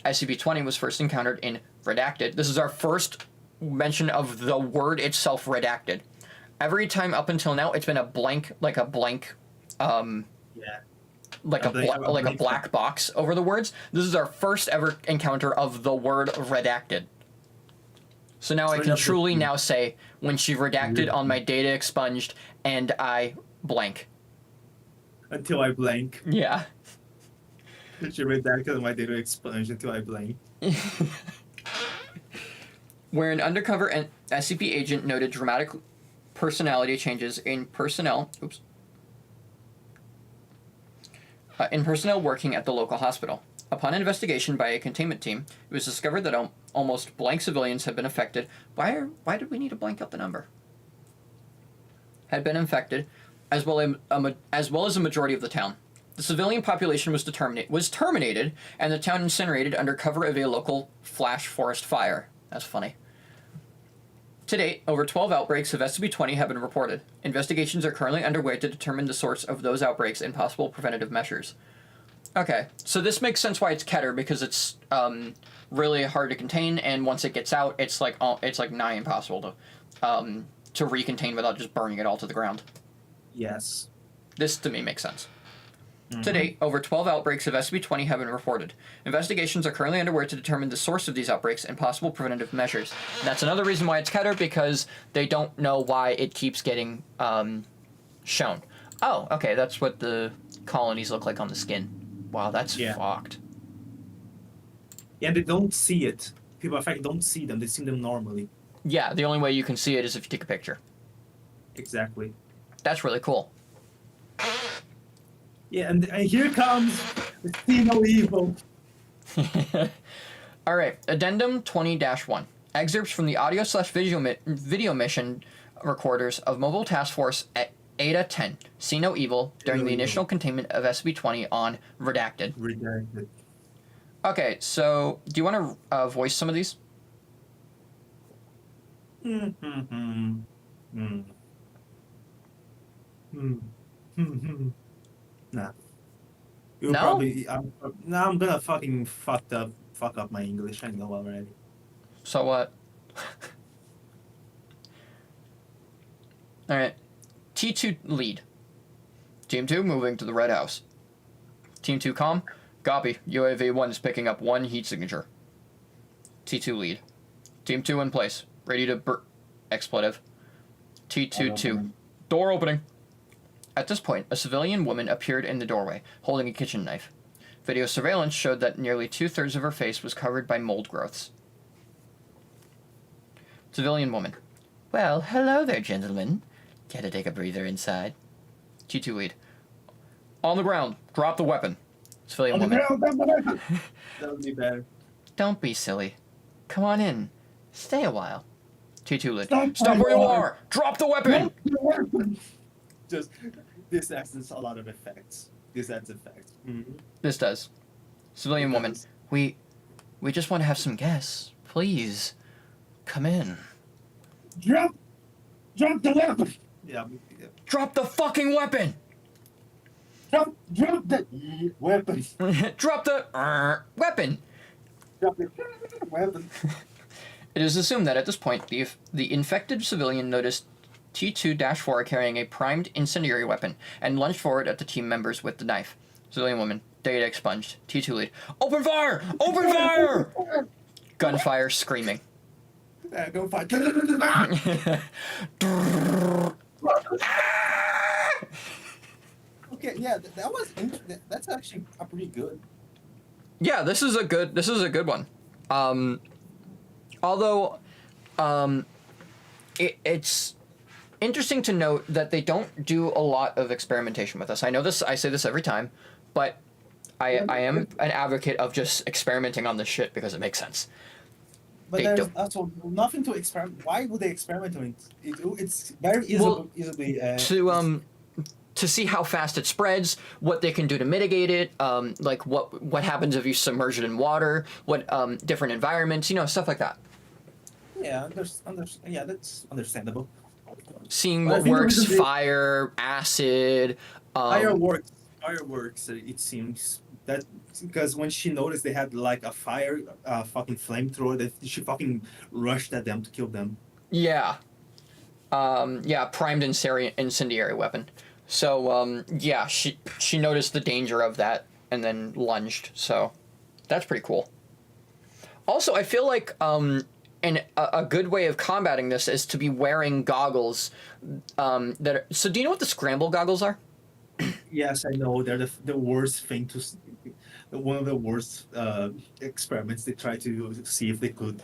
SCP-20 was first encountered in Redacted. This is our first mention of the word itself, Redacted. Every time up until now, it's been a black box over the words. This is our first ever encounter of the word Redacted. So now I can truly now say, when she redacted on my data expunged, and I blank. Until I blank. Yeah. She redacted on my data expunged until I blank. Where an undercover SCP agent noted dramatic personality changes in personnel. In personnel working at the local hospital. Upon investigation by a containment team, it was discovered that almost blank civilians had been affected. Why did we need to blank out the number? Had been infected, as well as a majority of the town. The civilian population was terminated, and the town incinerated under cover of a local flash forest fire. That's funny. To date, over 12 outbreaks of SCP-20 have been reported. Investigations are currently underway to determine the source of those outbreaks and possible preventative measures. Okay, so this makes sense why it's Keter, because it's really hard to contain, and once it gets out, it's like nigh impossible to recontain without just burning it all to the ground. Yes. This to me makes sense. Mm-hmm. To date, over 12 outbreaks of SCP-20 have been reported. Investigations are currently underway to determine the source of these outbreaks and possible preventative measures. And that's another reason why it's Keter, because they don't know why it keeps getting shown. Oh, okay, that's what the colonies look like on the skin. Wow, that's fucked. Yeah, they don't see it. People, in fact, don't see them. They see them normally. Yeah, the only way you can see it is if you take a picture. Exactly. That's really cool. Yeah, and here comes the See No Evil. All right, Addendum 20-1. Excerpts from the audio/video mission recorders of Mobile Task Force at Eta-10. See No Evil during the initial containment of SCP-20 on Redacted. Redacted. Okay, so do you want to voice some of these? Nah. You'll No? probably. I'm gonna fucking fuck up my English. I know already. So what? All right. T2 lead. Team 2 moving to the Red House. Team 2 comm. Copy. UAV 1 is picking up 1 heat signature. T2 lead. Team 2 in place. Ready to expletive. T2-2. Door opening. At this point, a civilian woman appeared in the doorway, holding a kitchen knife. Video surveillance showed that nearly 2/3 of her face was covered by mold growths. Civilian woman. Well, hello there, gentlemen. Get to take a breather inside. T2 lead. On the ground. Drop the weapon. Civilian woman. That would be better. Don't be silly. Come on in. Stay a while. T2 lead. Stop Stop where you where you are! Drop the weapon! Just this adds a lot of effects. This adds effects. This does. Civilian woman. We just want to have some guests. Please. Come in. Drop the weapon. Yeah. Drop the fucking weapon! Drop the weapon. Drop the weapon! Drop the weapon. It is assumed that at this point, the infected civilian noticed T2-4 carrying a primed incendiary weapon and lunged forward at the team members with the knife. Civilian woman. Data expunged. T2 lead. Open fire! Open fire! Gunfire, screaming. Go fight. Okay, yeah, that was that's actually pretty good. Yeah, this is a good one. Although, it's interesting to note that they don't do a lot of experimentation with us. I know this. I say this every time, but I am an advocate of just experimenting on this shit because it makes sense. But They there's don't. also nothing to experiment. Why would they experiment on it? It's very easily. To see how fast it spreads, what they can do to mitigate it, like what happens if you submerge it in water, what different environments, stuff like that. Yeah, that's understandable. Seeing But I what think the works, reason they- fire, acid. Fireworks. It seems that because when she noticed they had like a fucking flamethrower, that she fucking rushed at them to kill them. Yeah. Primed incendiary weapon. So, she noticed the danger of that and then lunged. So, that's pretty cool. Also, I feel like a good way of combating this is to be wearing goggles so do you know what the scramble goggles are? Yes, I know they're the worst thing one of the worst experiments. They tried to see if they could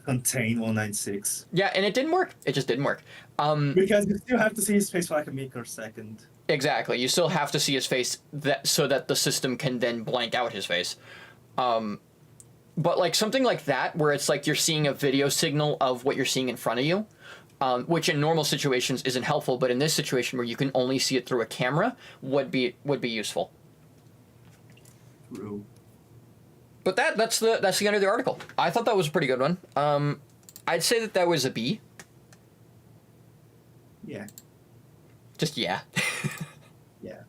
contain 196 Yeah, and it didn't work. It just didn't work. because you still have to see his face for like a microsecond. Exactly. You still have to see his face so that the system can then blank out his face. But like something like that, where it's like you're seeing a video signal of what you're seeing in front of you, which in normal situations isn't helpful, but in this situation where you can only see it through a camera would be useful. True. But that's the end of the article. I thought that was a pretty good one. I'd say that was a B. Yeah. Just yeah. Yeah.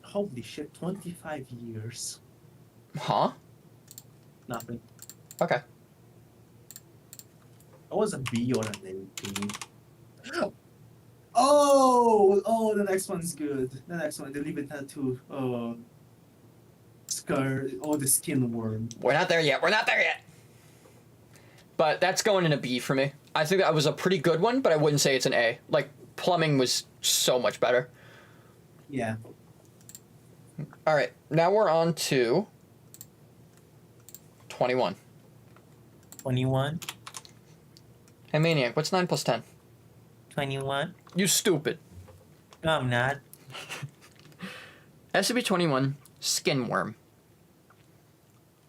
Holy shit! 25 years. Huh? Nothing. Okay. I was a B or an A. Oh, the next one's good. The next one, the Livid Tattoo. Oh, Scar. Oh, the skin worm. We're not there yet. But that's going in a B for me. I think that was a pretty good one, but I wouldn't say it's an A. Like, plumbing was so much better. Yeah. All right, now we're on to 21. 21. Hey, Maniac, what's 9 plus 10? 21. You stupid. No, I'm not. SCP-21, Skin Worm.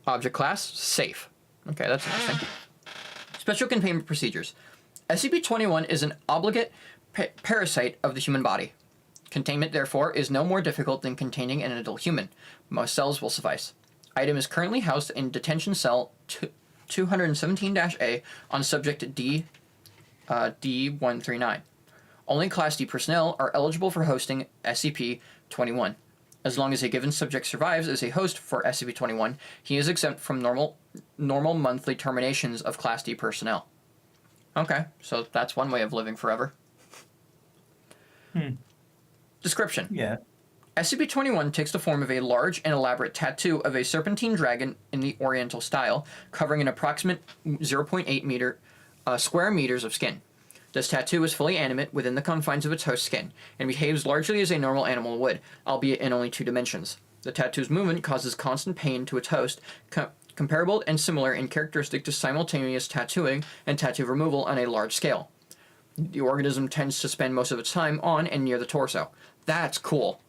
Object class, safe. Okay, that's interesting. Special containment procedures. SCP-21 is an obligate parasite of the human body. Containment, therefore, is no more difficult than containing an adult human. Most cells will suffice. Item is currently housed in detention cell 217-A on subject D139. Only Class D personnel are eligible for hosting SCP-21. As long as a given subject survives as a host for SCP-21, he is exempt from normal monthly terminations of Class D personnel. Okay, so that's one way of living forever. Description. Yeah. SCP-21 takes the form of a large and elaborate tattoo of a serpentine dragon in the Oriental style, covering an approximate 0.8 square meters of skin. This tattoo is fully animate within the confines of its host skin, and behaves largely as a normal animal would, albeit in only 2 dimensions. The tattoo's movement causes constant pain to its host, comparable and similar in characteristic to simultaneous tattooing and tattoo removal on a large scale. The organism tends to spend most of its time on and near the torso. That's cool.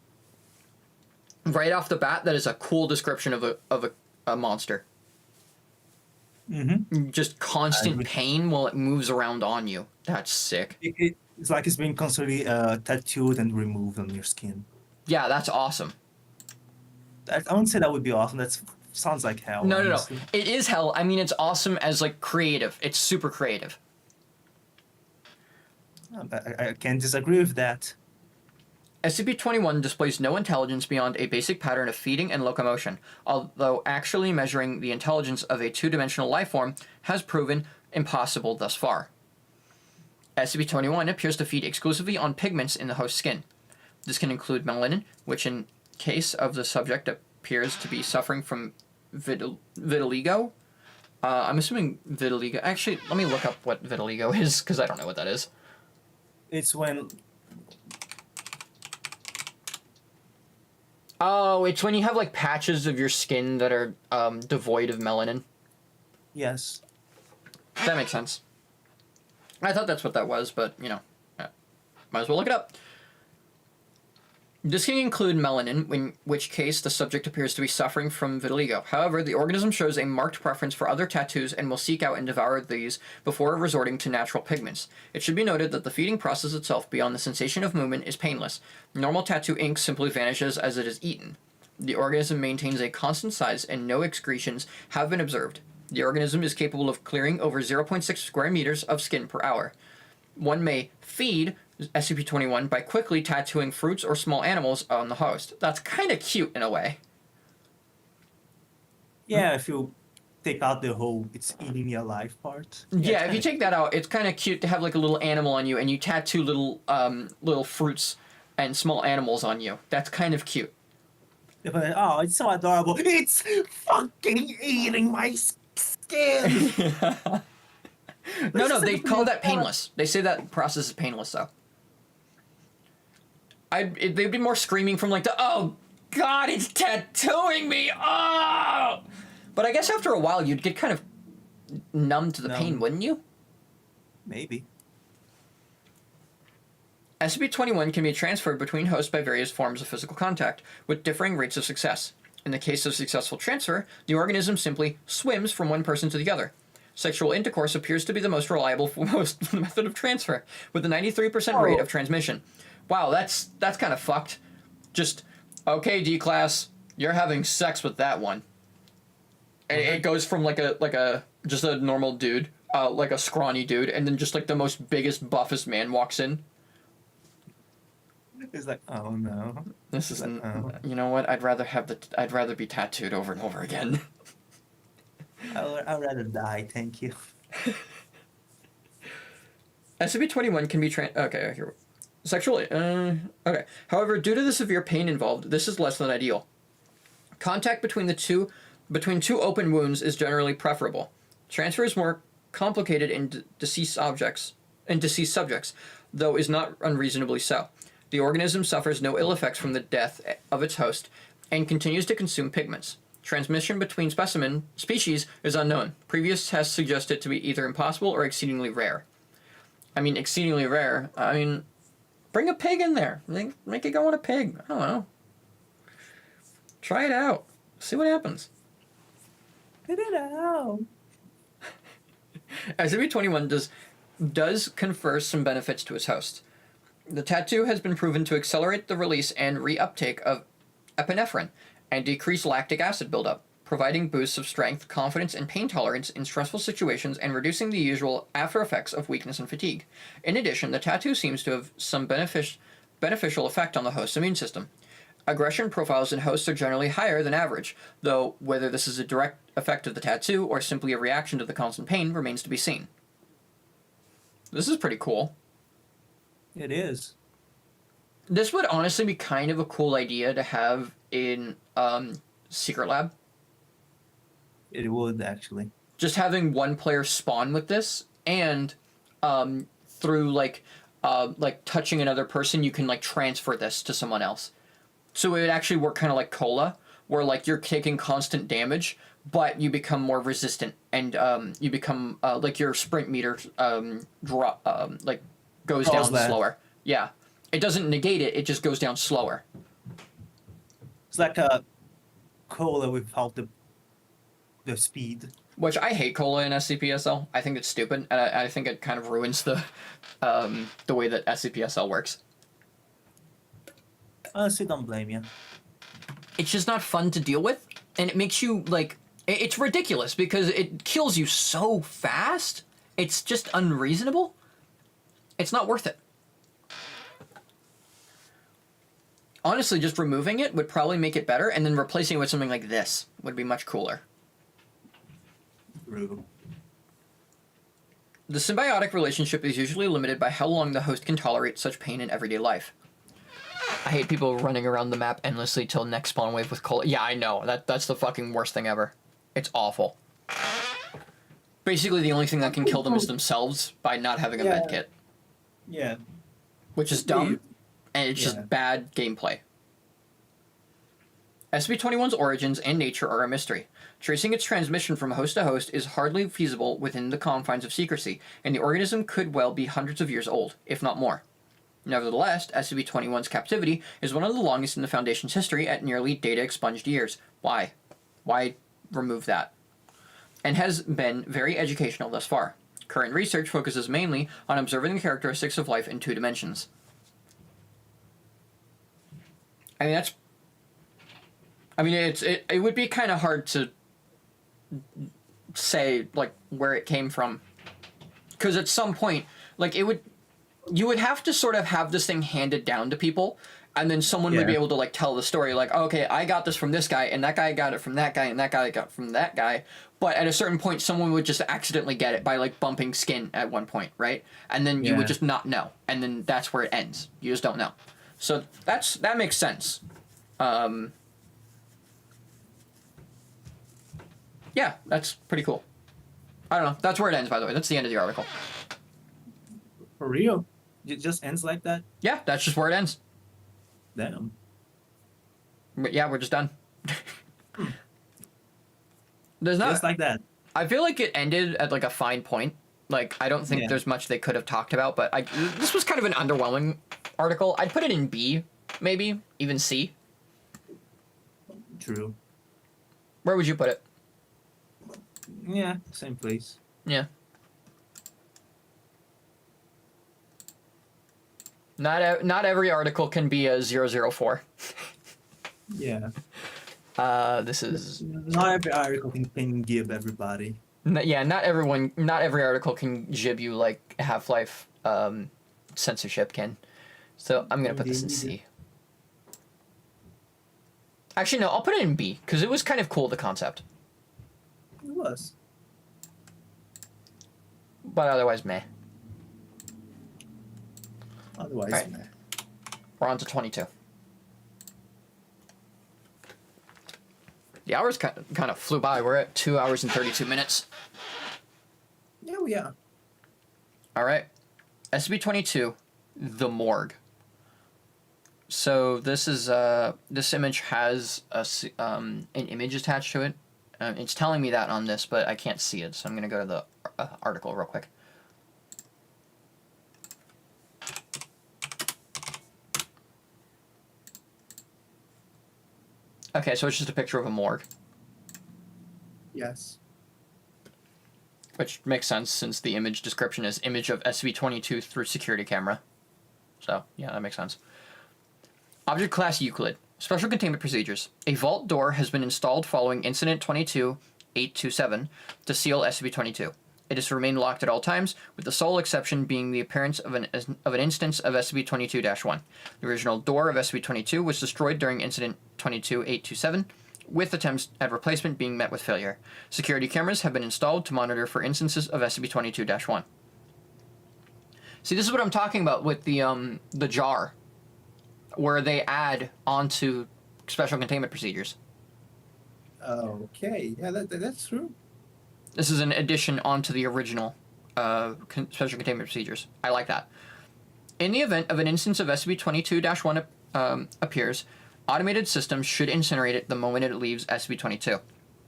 Right off the bat, that is a cool description of a monster. Mm-hmm. Just constant pain while it moves around on you. That's sick. It's like it's being constantly tattooed and removed on your skin. Yeah, that's awesome. I wouldn't say that would be awesome. That sounds like hell. No. honestly. It is hell. I mean, it's awesome as, like, creative. It's super creative. I can't disagree with that. SCP-21 displays no intelligence beyond a basic pattern of feeding and locomotion, although actually measuring the intelligence of a two-dimensional life form has proven impossible thus far. SCP-21 appears to feed exclusively on pigments in the host skin. This can include melanin, which in case of the subject appears to be suffering from vitiligo. I'm assuming vitiligo. Actually, let me look up what vitiligo is, because I don't know what that is. It's when Oh, it's when you have, like, patches of your skin that are devoid of melanin. yes. That makes sense. I thought that's what that was, but, you know, might as well look it up. This can include melanin, in which case the subject appears to be suffering from vitiligo. However, the organism shows a marked preference for other tattoos and will seek out and devour these before resorting to natural pigments. It should be noted that the feeding process itself, beyond the sensation of movement, is painless. Normal tattoo ink simply vanishes as it is eaten. The organism maintains a constant size and no excretions have been observed. The organism is capable of clearing over 0.6 square meters of skin per hour. One may feed SCP-21 by quickly tattooing fruits or small animals on the host. That's kind of cute in a way. Yeah, if you take out the whole "it's eating me alive" part. Yeah, if you take that out, it's kind of cute to have like a little animal on you, and you tattoo little fruits and small animals on you. That's kind of cute. Oh, it's so adorable. It's fucking eating my skin. No, they call that painless. They say that process is painless, though. They'd be more screaming from like oh god, it's tattooing me, oh! But I guess after a while you'd get kind of numb to the pain, wouldn't you? Maybe. SCP-21 can be transferred between hosts by various forms of physical contact, with differing rates of success. In the case of successful transfer, the organism simply swims from one person to the other. Sexual intercourse appears to be the most reliable method of transfer, with a 93% rate of transmission. Wow, that's kind of fucked. Just, okay, D-Class, you're having sex with that one. And it goes from just a normal dude, like a scrawny dude, and then just like the most biggest, buffest man walks in. It's like, oh no. This isn't. You know what? I'd rather be tattooed over and over again. I'd rather die, thank you. SCP-21 can be okay, here. Sexually. Okay. However, due to the severe pain involved, this is less than ideal. Contact between two open wounds is generally preferable. Transfer is more complicated in deceased subjects, though is not unreasonably so. The organism suffers no ill effects from the death of its host and continues to consume pigments. Transmission between species is unknown. Previous tests suggest it to be either impossible or exceedingly rare. I mean, exceedingly rare. I mean, bring a pig in there. Make it go on a pig. I don't know. Try it out. See what happens. Get it out. SCP-21 does confer some benefits to its host. The tattoo has been proven to accelerate the release and reuptake of epinephrine and decrease lactic acid buildup, providing boosts of strength, confidence, and pain tolerance in stressful situations and reducing the usual after effects of weakness and fatigue. In addition, the tattoo seems to have some beneficial effect on the host's immune system. Aggression profiles in hosts are generally higher than average, though whether this is a direct effect of the tattoo or simply a reaction to the constant pain remains to be seen. This is pretty cool. It is. This would honestly be kind of a cool idea to have in Secret Lab. It would, actually. Just having one player spawn with this, and through like touching another person, you can like transfer this to someone else. So it would actually work kind of like Cola, where like you're taking constant damage, but you become more resistant, and you become like your sprint meter drop like goes Falls down back. slower. Yeah, it doesn't negate it; it just goes down slower. It's like a cola without the speed. Which I hate cola in SCPSL. I think it's stupid, and I think it kind of ruins the way that SCPSL works. Honestly, don't blame you. It's just not fun to deal with, and it makes you like it's ridiculous because it kills you so fast. It's just unreasonable. It's not worth it. Honestly, just removing it would probably make it better, and then replacing it with something like this would be much cooler. True. The symbiotic relationship is usually limited by how long the host can tolerate such pain in everyday life. I hate people running around the map endlessly till next spawn wave with cola. Yeah, I know. That's the fucking worst thing ever. It's awful. Basically, the only thing that can kill them is themselves by not having a med kit. Yeah. Which is dumb, and it's Yeah. just bad gameplay. SCP-21's origins and nature are a mystery. Tracing its transmission from host to host is hardly feasible within the confines of secrecy, and the organism could well be hundreds of years old, if not more. Nevertheless, SCP-21's captivity is one of the longest in the Foundation's history at nearly data-expunged years. Why? Why remove that? And has been very educational thus far. Current research focuses mainly on observing the characteristics of life in 2 dimensions. I mean, it would be kind of hard to say, like, where it came from. Because at some point, like, you would have to sort of have this thing handed down to people, and then someone would be able to, like, tell the story, like, okay, I got this from this guy, and that guy got it from that guy, and that guy got it from that guy. But at a certain point, someone would just accidentally get it by, like, bumping skin at one point, right? And then you would just not know. And then that's where it ends. You just don't know. So that makes sense. Yeah, that's pretty cool. I don't know. That's where it ends, by the way. That's the end of the article. For real? It just ends like that? Yeah, that's just where it ends. Damn. But yeah, we're just done. There's not... Just like that. I feel like it ended at, like, a fine point. Like, I don't think there's much they could have talked about, but this was kind of an underwhelming article. I'd put it in B, maybe, even C. True. Where would you put it? Yeah, same place. Yeah. Not every article can be a 004. Yeah. This is... Not every article can give everybody. Yeah, not every article can jib you like Half-Life censorship can. So I'm going to put this in C. Actually, no, I'll put it in B, because it was kind of cool, the concept. It was. But otherwise, meh. Otherwise, Alright. meh. We're on to 22. The hours kind of flew by. We're at 2 hours and 32 minutes. Yeah, we are. All right. SCP-22, the morgue. So this is this image has an image attached to it. It's telling me that on this, but I can't see it, so I'm gonna go to the article real quick. Okay, so it's just a picture of a morgue, Yes. which makes sense since the image description is image of SCP-22 through security camera. So yeah, that makes sense. Object Class Euclid. Special Containment Procedures. A vault door has been installed following Incident 22-827 to seal SCP-22. It is to remain locked at all times, with the sole exception being the appearance of an instance of SCP-22-1. The original door of SCP-22 was destroyed during Incident 22-827, with attempts at replacement being met with failure. Security cameras have been installed to monitor for instances of SCP-22-1. See, this is what I'm talking about with the jar, where they add onto special containment procedures. Okay. Yeah, that's true. This is an addition onto the original special containment procedures. I like that. In the event of an instance of SCP-22-1 appears, automated systems should incinerate it the moment it leaves SCP-22.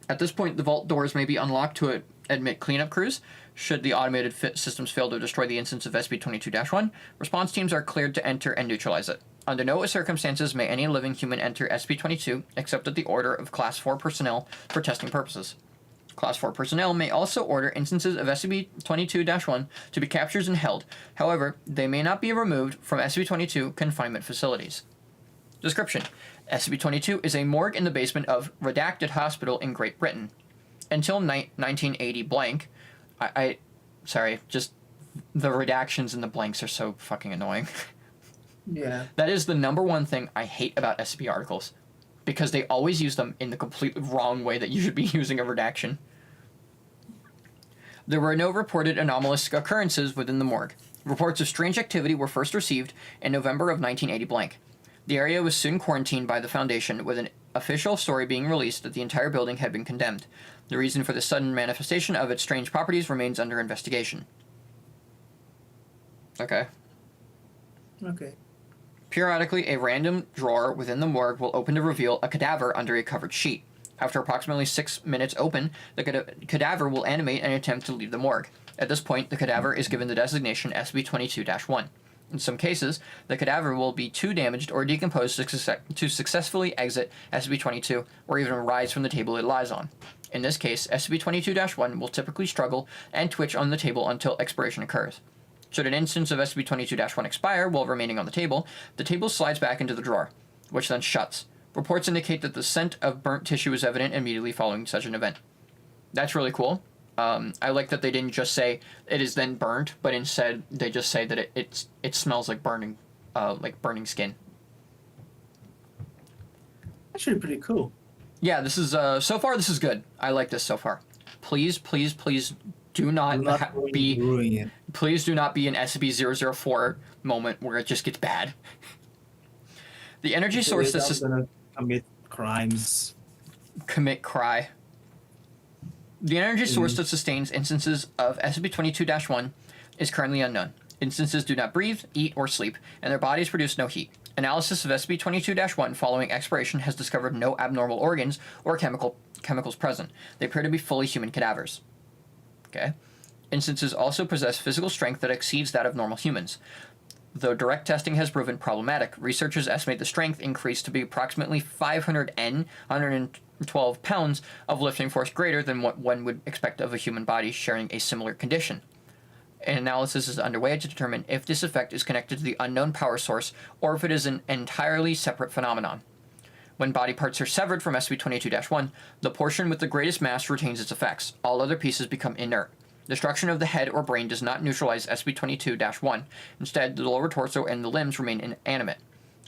At this point, the vault doors may be unlocked to admit cleanup crews. Should the automated systems fail to destroy the instance of SCP-22-1, response teams are cleared to enter and neutralize it. Under no circumstances may any living human enter SCP-22 except at the order of Class 4 personnel for testing purposes. Class 4 personnel may also order instances of SCP-22-1 to be captured and held. However, they may not be removed from SCP-22 confinement facilities. Description: SCP-22 is a morgue in the basement of Redacted Hospital in Great Britain. Until 1980 blank, sorry, just the redactions and the blanks are so fucking annoying. Yeah. That is the number one thing I hate about SCP articles, because they always use them in the completely wrong way that you should be using a redaction. There were no reported anomalous occurrences within the morgue. Reports of strange activity were first received in November of 1980 blank. The area was soon quarantined by the Foundation, with an official story being released that the entire building had been condemned. The reason for the sudden manifestation of its strange properties remains under investigation. Okay. Okay. Periodically, a random drawer within the morgue will open to reveal a cadaver under a covered sheet. After approximately 6 minutes open, the cadaver will animate and attempt to leave the morgue. At this point, the cadaver is given the designation SCP-22-1. In some cases, the cadaver will be too damaged or decomposed to successfully exit SCP-22 or even rise from the table it lies on. In this case, SCP-22-1 will typically struggle and twitch on the table until expiration occurs. Should an instance of SCP-22-1 expire while remaining on the table slides back into the drawer, which then shuts. Reports indicate that the scent of burnt tissue is evident immediately following such an event. That's really cool. I like that they didn't just say it is then burnt, but instead they just say that it smells like burning skin. Actually, pretty cool. Yeah, this is so far this is good. I like this so far. Please do not be ruining it. Please do not be an SCP-004 moment where it just gets bad. The energy source that's gonna commit crimes. Cry. The energy source that sustains instances of SCP-22-1 is currently unknown. Instances do not breathe, eat, or sleep, and their bodies produce no heat. Analysis of SCP-22-1 following expiration has discovered no abnormal organs or chemicals present. They appear to be fully human cadavers. Okay. Instances also possess physical strength that exceeds that of normal humans. Though direct testing has proven problematic, researchers estimate the strength increased to be approximately 500 N, 112 pounds of lifting force greater than what one would expect of a human body sharing a similar condition. An analysis is underway to determine if this effect is connected to the unknown power source or if it is an entirely separate phenomenon. When body parts are severed from SCP-22-1, the portion with the greatest mass retains its effects. All other pieces become inert. Destruction of the head or brain does not neutralize SCP-22-1. Instead, the lower torso and the limbs remain inanimate.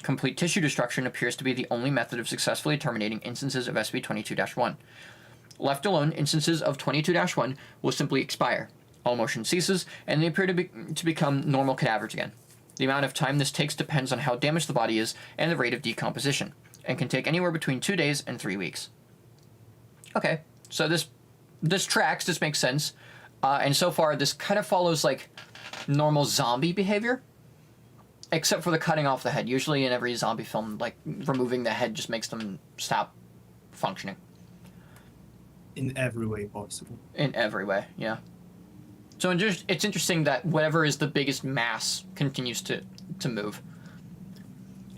Complete tissue destruction appears to be the only method of successfully terminating instances of SCP-22-1. Left alone, instances of 22-1 will simply expire. All motion ceases, and they appear to become normal cadavers again. The amount of time this takes depends on how damaged the body is and the rate of decomposition, and can take anywhere between 2 days and 3 weeks. Okay, so this tracks, this makes sense. And so far, this kind of follows, like, normal zombie behavior. Except for the cutting off the head. Usually in every zombie film, like, removing the head just makes them stop functioning. In every way possible. In every way, yeah. So it's interesting that whatever is the biggest mass continues to move.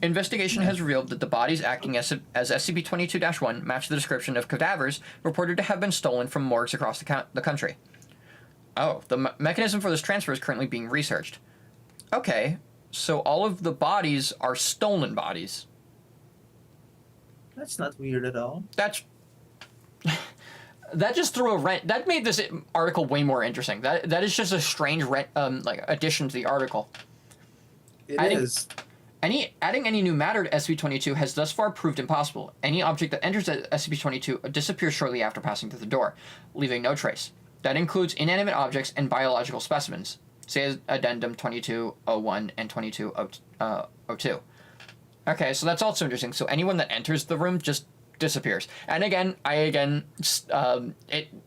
Investigation has revealed that the bodies acting as SCP-22-1 match the description of cadavers reported to have been stolen from morgues across the country. Oh, the mechanism for this transfer is currently being researched. Okay, so all of the bodies are stolen bodies. That's not weird at all. That just threw a wrench. That made this article way more interesting. That is just a strange addition to the article. It is. Adding any new matter to SCP-22 has thus far proved impossible. Any object that enters SCP-22 disappears shortly after passing through the door, leaving no trace. That includes inanimate objects and biological specimens, say Addendum 2201 and 2202. Okay, so that's also interesting. So anyone that enters the room just disappears. And it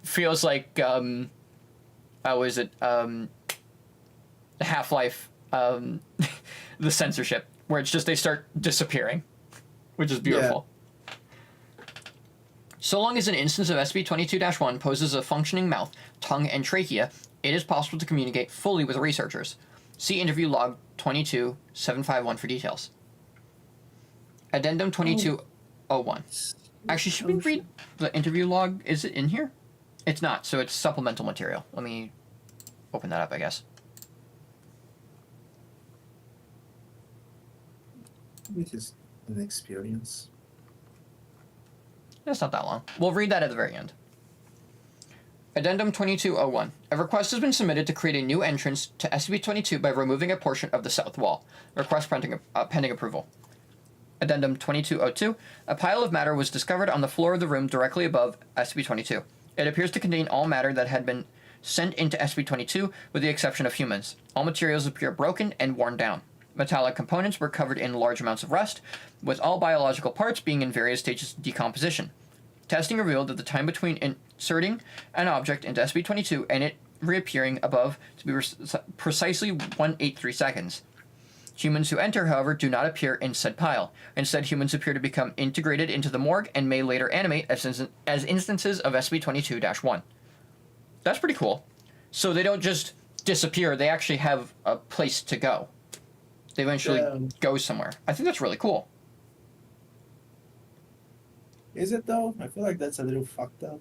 feels like Half-Life, the censorship, where it's just they start disappearing, which is beautiful. So long as an instance of SCP-22-1 poses a functioning mouth, tongue, and trachea, it is possible to communicate fully with researchers. See interview log 22751 for details. Addendum 2201. Actually, should we read the interview log? Is it in here? It's not, so it's supplemental material. Let me open that up, I guess. It is an experience. It's not that long. We'll read that at the very end. Addendum 2201. A request has been submitted to create a new entrance to SCP-22 by removing a portion of the south wall. Request pending approval. Addendum 2202. A pile of matter was discovered on the floor of the room directly above SCP-22. It appears to contain all matter that had been sent into SCP-22, with the exception of humans. All materials appear broken and worn down. Metallic components were covered in large amounts of rust, with all biological parts being in various stages of decomposition. Testing revealed that the time between inserting an object into SCP-22 and it reappearing above to be precisely 183 seconds. Humans who enter, however, do not appear in said pile. Instead, humans appear to become integrated into the morgue and may later animate as instances of SCP-22-1. That's pretty cool. So they don't just disappear, they actually have a place to go. They eventually go somewhere. I think that's really cool. Is it though? I feel like that's a little fucked up.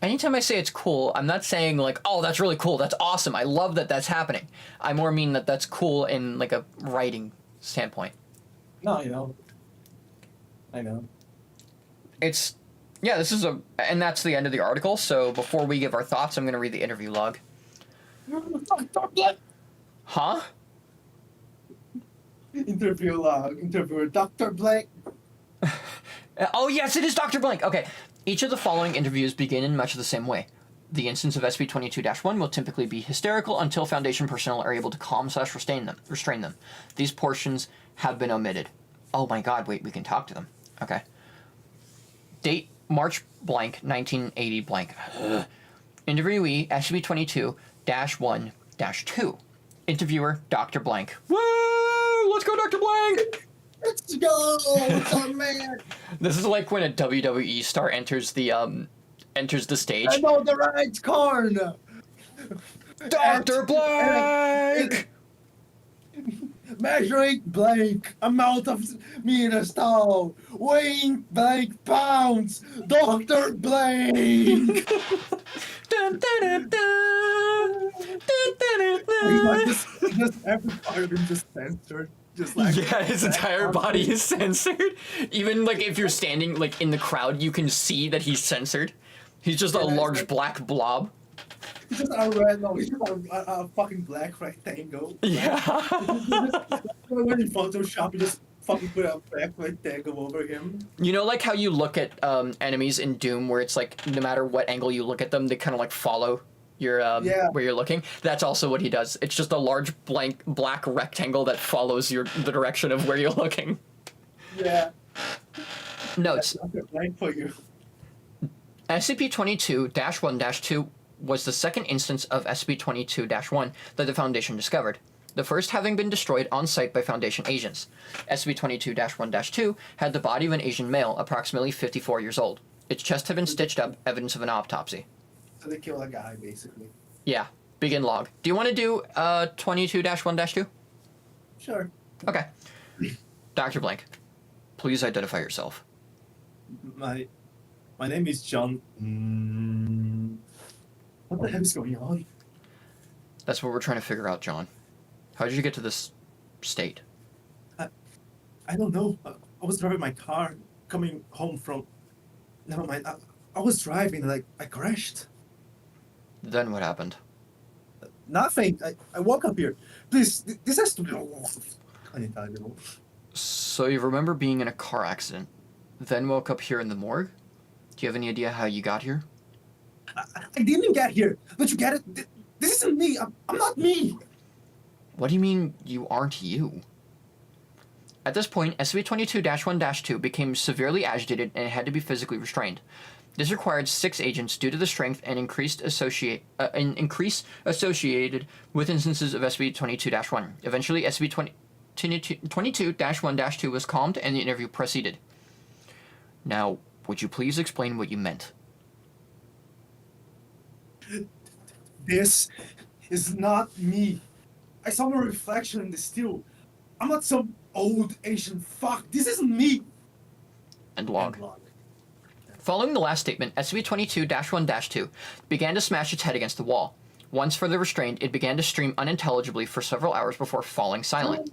Anytime I say it's cool, I'm not saying like, oh, that's really cool, that's awesome, I love that that's happening. I more mean that that's cool in like a writing standpoint. No, you know. I know. It's, yeah, this is and that's the end of the article, so before we give our thoughts, I'm going to read the interview log. Huh? Interview log. Interviewer Dr. Blake. Oh, yes, it is Dr. Blank. Okay. Each of the following interviews begin in much the same way. The instance of SCP-22-1 will typically be hysterical until Foundation personnel are able to calm/restrain them. These portions have been omitted. Oh my god, wait, we can talk to them. Okay. Date, March blank, 1980 blank. Interviewee, SCP-22-1-2. Interviewer, Dr. Blank. Woo! Let's go, Dr. Blank! Let's go! What's up, man? This is like when a WWE star enters the stage. I know the right corn! Dr. Blank! Measuring blank amount of meters tall, weighing blank pounds, Dr. Blank! Dun, dun, dun, dun. Dun, dun, dun, dun. Just every part of him just censored. Just like Yeah, his entire body is censored. Even like if you're standing like in the crowd, you can see that he's censored. He's just a large like, black blob. He's just a random. He's just a fucking black rectangle. Yeah. When in Photoshop, you just fucking put a black rectangle over him. You know, like how you look at enemies in Doom, where it's like no matter what angle you look at them, they kind of like follow your where you're looking. That's also what he does. It's just a large black rectangle that follows the direction of where you're looking. Yeah. Notes. Dr. Blank for you. SCP-22-1-2 was the second instance of SCP-22-1 that the Foundation discovered, the first having been destroyed on-site by Foundation agents. SCP-22-1-2 had the body of an Asian male, approximately 54 years old. Its chest had been stitched up, evidence of an autopsy. So they kill a guy, basically. Yeah. Begin log. Do you want to do 22-1-2? Sure. Okay. Dr. Blank, please identify yourself. My name is John. What the hell is going on? That's what we're trying to figure out, John. How did you get to this state? I don't know. I was driving my car coming home from. Never mind. I was driving, like, I crashed. Then what happened? Nothing. I woke up here. This has to be. Unitable. So you remember being in a car accident, then woke up here in the morgue? Do you have any idea how you got here? I didn't get here. Don't you get it? This isn't me. I'm not me. What do you mean you aren't you? At this point, SCP-22-1-2 became severely agitated and had to be physically restrained. This required 6 agents due to the strength and increase associated with instances of SCP-22-1. Eventually, SCP-22-1-2 was calmed and the interview proceeded. Now, Would you please explain what you meant? This is not me. I saw my reflection in the steel. I'm not some old Asian fuck. This isn't me. End log. End log. Following the last statement, SCP-22-1-2 began to smash its head against the wall. Once further restrained, it began to scream unintelligibly for several hours before falling silent.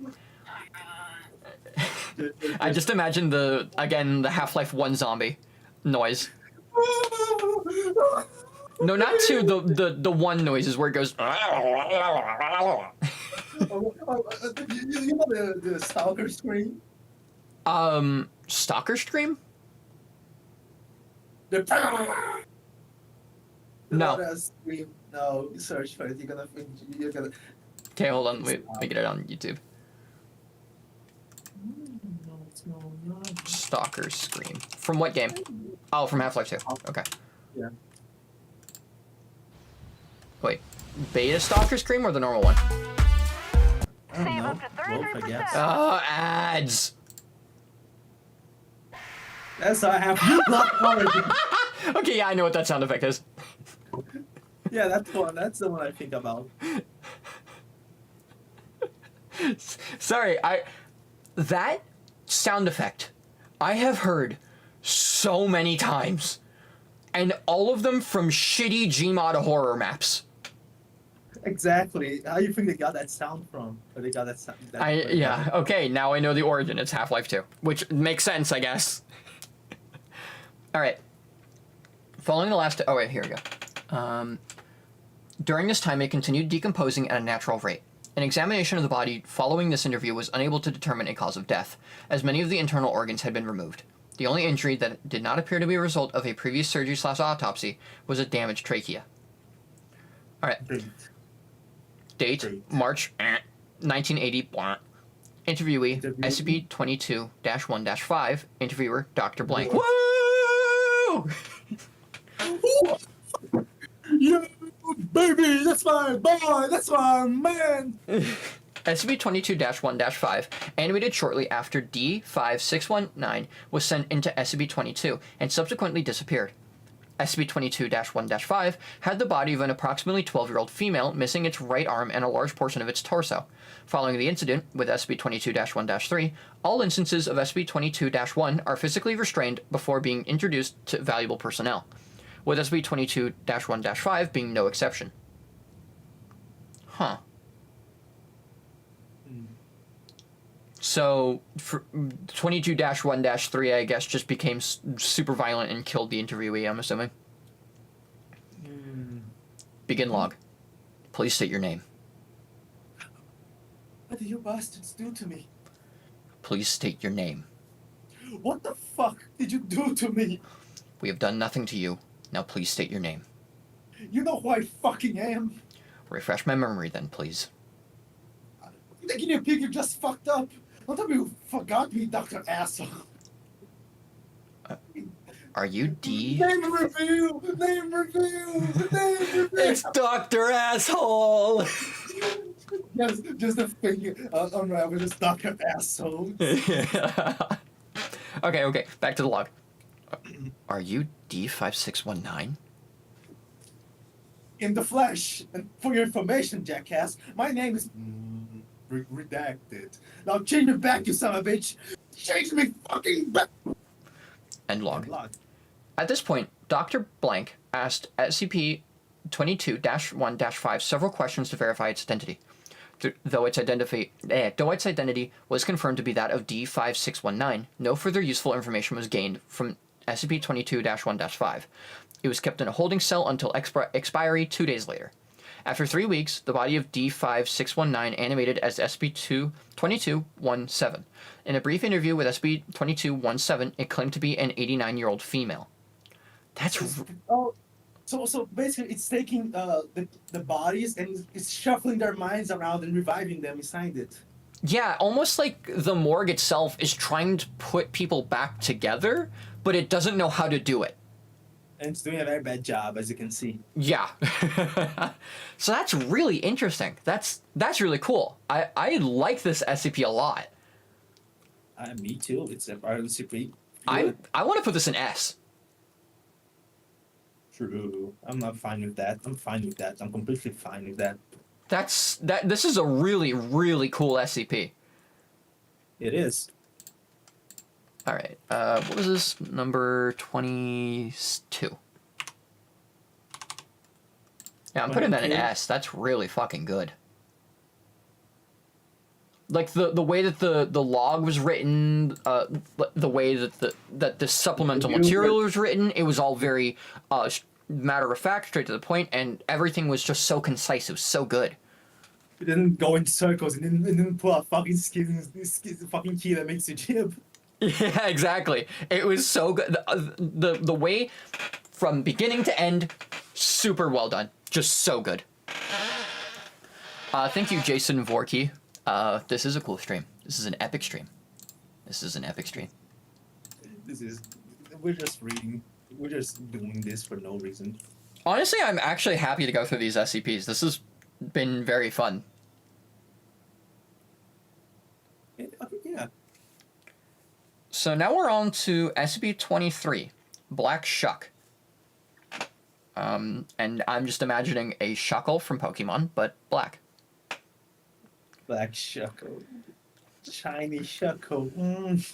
I just imagine the Half-Life 1 zombie noise. No, not two, the one noises where it goes... You know the stalker scream? Stalker scream? The No. scream. No, search for it. You're gonna. Okay, hold on. Wait, let me get it on YouTube. Stalker scream. From what game? Oh, from Half-Life 2. Okay. Yeah. Wait, beta Stalker scream or the normal one? I don't know. Both, I guess. Ads. Yes, I have you blocked already. Okay, yeah, I know what that sound effect is. Yeah, that's the one. That's the one I think about. Sorry, that sound effect I have heard so many times, and all of them from shitty Gmod horror maps. Exactly. How do you think they got that sound from? Or they got that sound? Yeah. Okay, now I know the origin. It's Half-Life 2, which makes sense, I guess. All right. Following the last... Oh, wait, here we go. During this time, it continued decomposing at a natural rate. An examination of the body following this interview was unable to determine a cause of death, as many of the internal organs had been removed. The only injury that did not appear to be a result of a previous surgery/autopsy was a damaged trachea. All right. Date. March 1980. Interviewee, SCP-22-1-5. Interviewer, Dr. Blank. Woo! Yeah, baby, that's my boy, that's my man. SCP-22-1-5, animated shortly after D5619 was sent into SCP-22 and subsequently disappeared. SCP-22-1-5 had the body of an approximately 12-year-old female missing its right arm and a large portion of its torso. Following the incident with SCP-22-1-3, all instances of SCP-22-1 are physically restrained before being introduced to valuable personnel, with SCP-22-1-5 being no exception. Huh. So, 22-1-3, I guess, just became super violent and killed the interviewee, I'm assuming. Begin log. Please state your name. What did you bastards do to me? Please state your name. What the fuck did you do to me? We have done nothing to you. Now please state your name. You know who I fucking am. Refresh my memory then, please. The guinea pig, you just fucked up. Don't tell me you forgot me, Dr. Asshole. Are you D? Name review! Name review! Name review! It's Dr. Asshole! just a thing unravel this Dr. Asshole. Okay, back to the log. Are you D5619? In the flesh. And for your information, jackass, my name is... redacted. Now change me back, you son of a bitch! Change me fucking back! End log. At this point, Dr. Blank asked SCP-22-1-5 several questions to verify its identity. Though its identity was confirmed to be that of D5619, no further useful information was gained from SCP-22-1-5. It was kept in a holding cell until expiry 2 days later. After 3 weeks, the body of D5619 animated as SCP-22-17. In a brief interview with SCP-22-17, it claimed to be an 89-year-old female. That's... Oh, so basically it's taking the bodies and it's shuffling their minds around and reviving them inside it. Yeah, almost like the morgue itself is trying to put people back together, but it doesn't know how to do it. And it's doing a very bad job, as you can see. Yeah. So that's really interesting. That's really cool. I like this SCP a lot. Me too. It's a SCP. I want to put this in S. true. I'm not fine with that. I'm fine with that. I'm completely fine with that. This is a really, really cool SCP. It is. All right. What was this? Number 22. Yeah, I'm putting that in 22. S. That's really fucking good. Like the way that the log was written, the way that the supplemental material was written, it was all very matter of fact, straight to the point, and everything was just so concise. It was so good. It didn't go in circles and then pull a fucking fucking key that makes you jib. Yeah, exactly. It was so good. The way from beginning to end, super well done. Just so good. Thank you, Jason Vorkey. This is a cool stream. This is an epic stream. This is an epic stream. We're just reading. We're just doing this for no reason. Honestly, I'm actually happy to go through these SCPs. This has been very fun. Yeah. So now we're on to SCP-23, Black Shuck. And I'm just imagining a Shuckle from Pokemon, but black. Black Shuckle. Shiny Shuckle.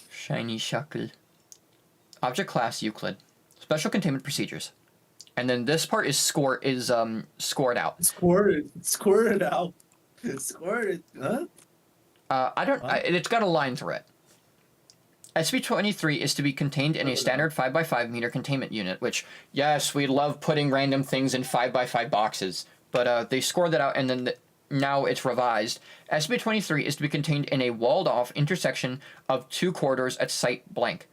Shiny Shuckle. Object class Euclid. Special containment procedures. And then this part is scored out. Squirted out. Squirted, huh? It's got a line through it. SCP-23 is to be contained in a standard 5x5 meter containment unit, which, yes, we love putting random things in 5x5 boxes, but they scored that out, and then now it's revised. SCP-23 is to be contained in a walled-off intersection of 2 corridors at site blank,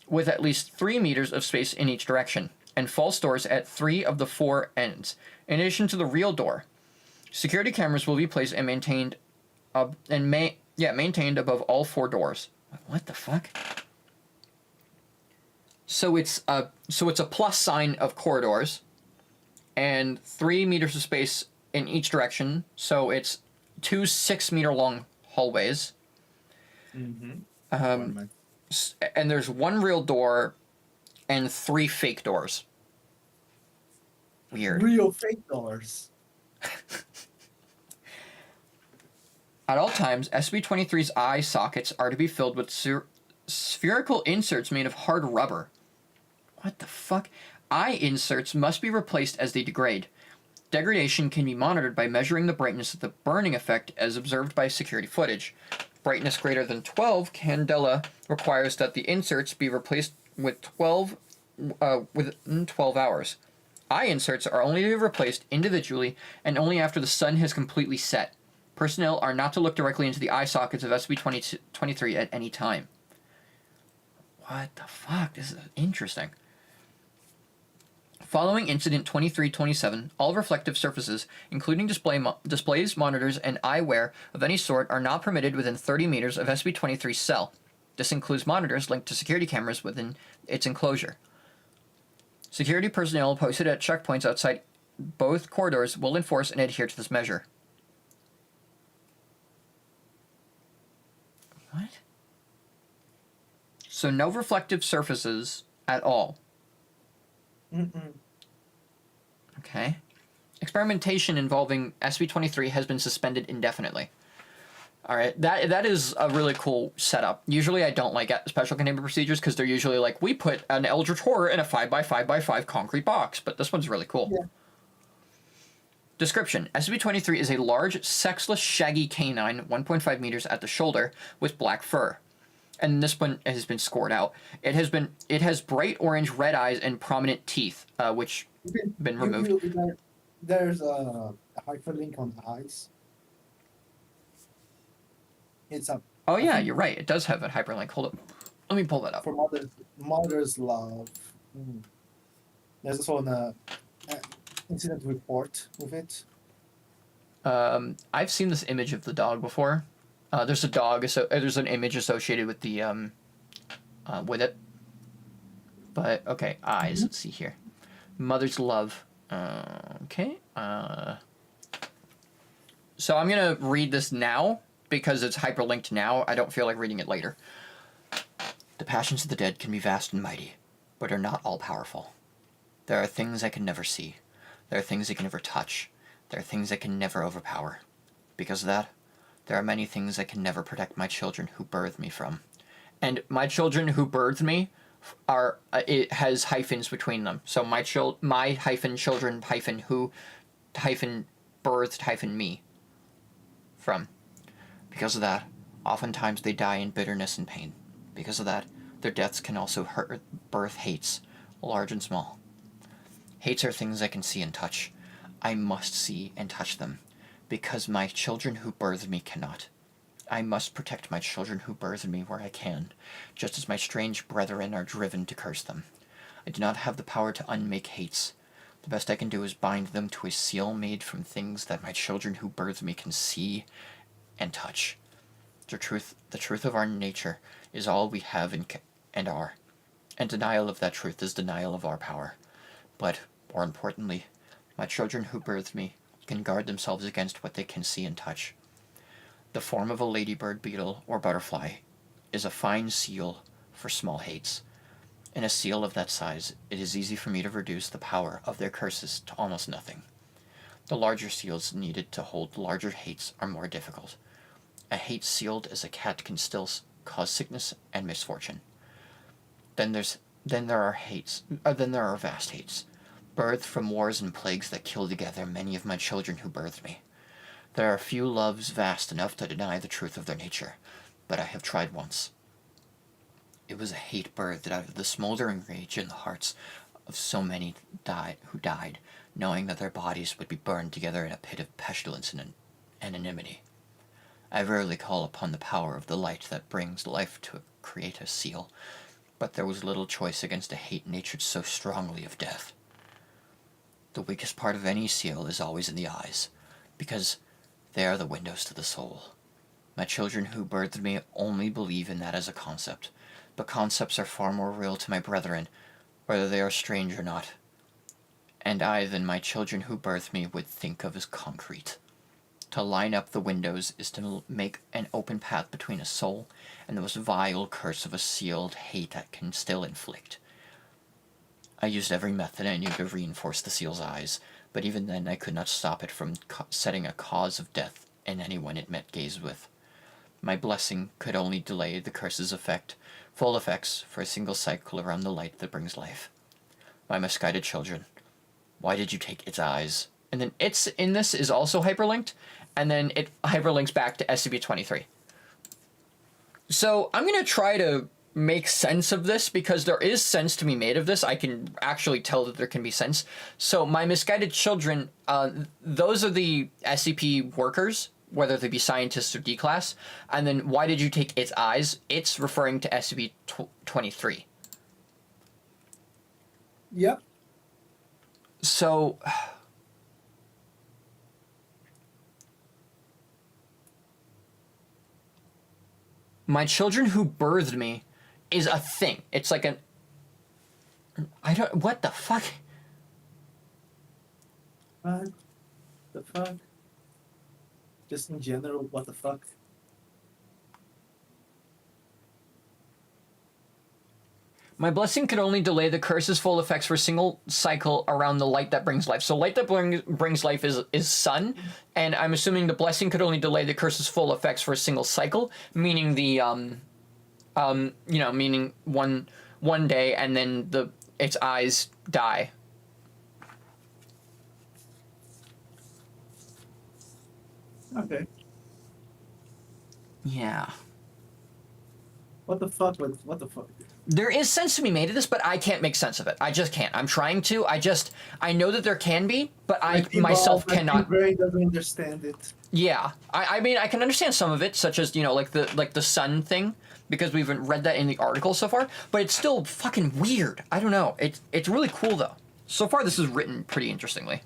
with at least 3 meters of space in each direction, and false doors at 3 of the 4 ends, in addition to the real door. Security cameras will be placed and maintained above all 4 doors. What the fuck? So it's a plus sign of corridors, and 3 meters of space in each direction. So it's 2 6-meter long hallways. Mm-hmm. And there's 1 real door and 3 fake doors. Weird. Real fake doors. At all times, SCP-23's eye sockets are to be filled with spherical inserts made of hard rubber. What the fuck? Eye inserts must be replaced as they degrade. Degradation can be monitored by measuring the brightness of the burning effect as observed by security footage. Brightness greater than 12 candela requires that the inserts be replaced within 12 hours. Eye inserts are only to be replaced individually and only after the sun has completely set. Personnel are not to look directly into the eye sockets of SCP-23 at any time. What the fuck? This is interesting. Following Incident 2327, all reflective surfaces, including displays, monitors, and eyewear of any sort, are not permitted within 30 meters of SCP-23's cell. This includes monitors linked to security cameras within its enclosure. Security personnel posted at checkpoints outside both corridors will enforce and adhere to this measure. What? So no reflective surfaces at all. Mm-mm. Okay. Experimentation involving SCP-23 has been suspended indefinitely. Alright, that is a really cool setup. Usually I don't like special containment procedures because they're usually like, we put an Eldritch Horror in a 5x5x5 concrete box, but this one's really cool. Yeah. Description. SCP-23 is a large, sexless, shaggy canine, 1.5 meters at the shoulder, with black fur. And this one has been scored out. It has bright orange red eyes and prominent teeth, which been removed. There's a hyperlink on eyes. It's up. Oh yeah, you're right. It does have a hyperlink. Hold up. Let me pull that up. For mother's love. There's also an incident report with it. I've seen this image of the dog before. There's a dog, so there's an image associated with the with it. But okay, eyes. Let's see here. Mother's love. Okay. So I'm gonna read this now because it's hyperlinked now. I don't feel like reading it later. The passions of the dead can be vast and mighty, but are not all powerful. There are things I can never see. There are things I can never touch. There are things I can never overpower. Because of that, there are many things I can never protect my children who birthed me from. And my children who birthed me are, it has hyphens between them. So my hyphen children hyphen who hyphen birthed hyphen me from. Because of that, oftentimes they die in bitterness and pain. Because of that, their deaths can also birth hates, large and small. Hates are things I can see and touch. I must see and touch them, because my children who birthed me cannot. I must protect my children who birthed me where I can, just as my strange brethren are driven to curse them. I do not have the power to unmake hates. The best I can do is bind them to a seal made from things that my children who birthed me can see and touch. The truth of our nature is all we have and are, and denial of that truth is denial of our power. But, more importantly, my children who birthed me can guard themselves against what they can see and touch. The form of a ladybird, beetle, or butterfly is a fine seal for small hates. In a seal of that size, it is easy for me to reduce the power of their curses to almost nothing. The larger seals needed to hold larger hates are more difficult. A hate sealed as a cat can still cause sickness and misfortune. Then there are vast hates, birthed from wars and plagues that kill together many of my children who birthed me. There are few loves vast enough to deny the truth of their nature, but I have tried once. It was a hate birthed out of the smoldering rage in the hearts of so many who died, knowing that their bodies would be burned together in a pit of pestilence and anonymity. I rarely call upon the power of the light that brings life to create a seal, but there was little choice against a hate natured so strongly of death. The weakest part of any seal is always in the eyes, because they are the windows to the soul. My children who birthed me only believe in that as a concept, but concepts are far more real to my brethren, whether they are strange or not, and I than my children who birthed me would think of as concrete. To line up the windows is to make an open path between a soul and the most vile curse of a sealed hate I can still inflict. I used every method I knew to reinforce the seal's eyes, but even then I could not stop it from setting a cause of death in anyone it met gaze with. My blessing could only delay the curse's full effects for a single cycle around the light that brings life. My misguided children, why did you take its eyes? And then its in this is also hyperlinked, and then it hyperlinks back to SCP-23. So I'm going to try to make sense of this, because there is sense to be made of this. I can actually tell that there can be sense. So my misguided children, those are the SCP workers, whether they be scientists or D-class. And then why did you take its eyes? It's referring to SCP-23. Yep. So my children who birthed me is a thing. It's like what the fuck? What the fuck? Just in general, what the fuck? My blessing could only delay the curse's full effects for a single cycle around the light that brings life. So light that brings life is sun, and I'm assuming the blessing could only delay the curse's full effects for a single cycle, meaning the meaning one day, and then its eyes die. Okay. Yeah. What the fuck? What the fuck? There is sense to be made of this, but I can't make sense of it. I just can't. I'm trying to. I know that there can be, but I myself cannot. My brain doesn't understand it. Yeah, I mean, I can understand some of it, such as, like the sun thing, because we haven't read that in the article so far, but it's still fucking weird. I don't know. It's really cool, though. So far, this is written pretty interestingly.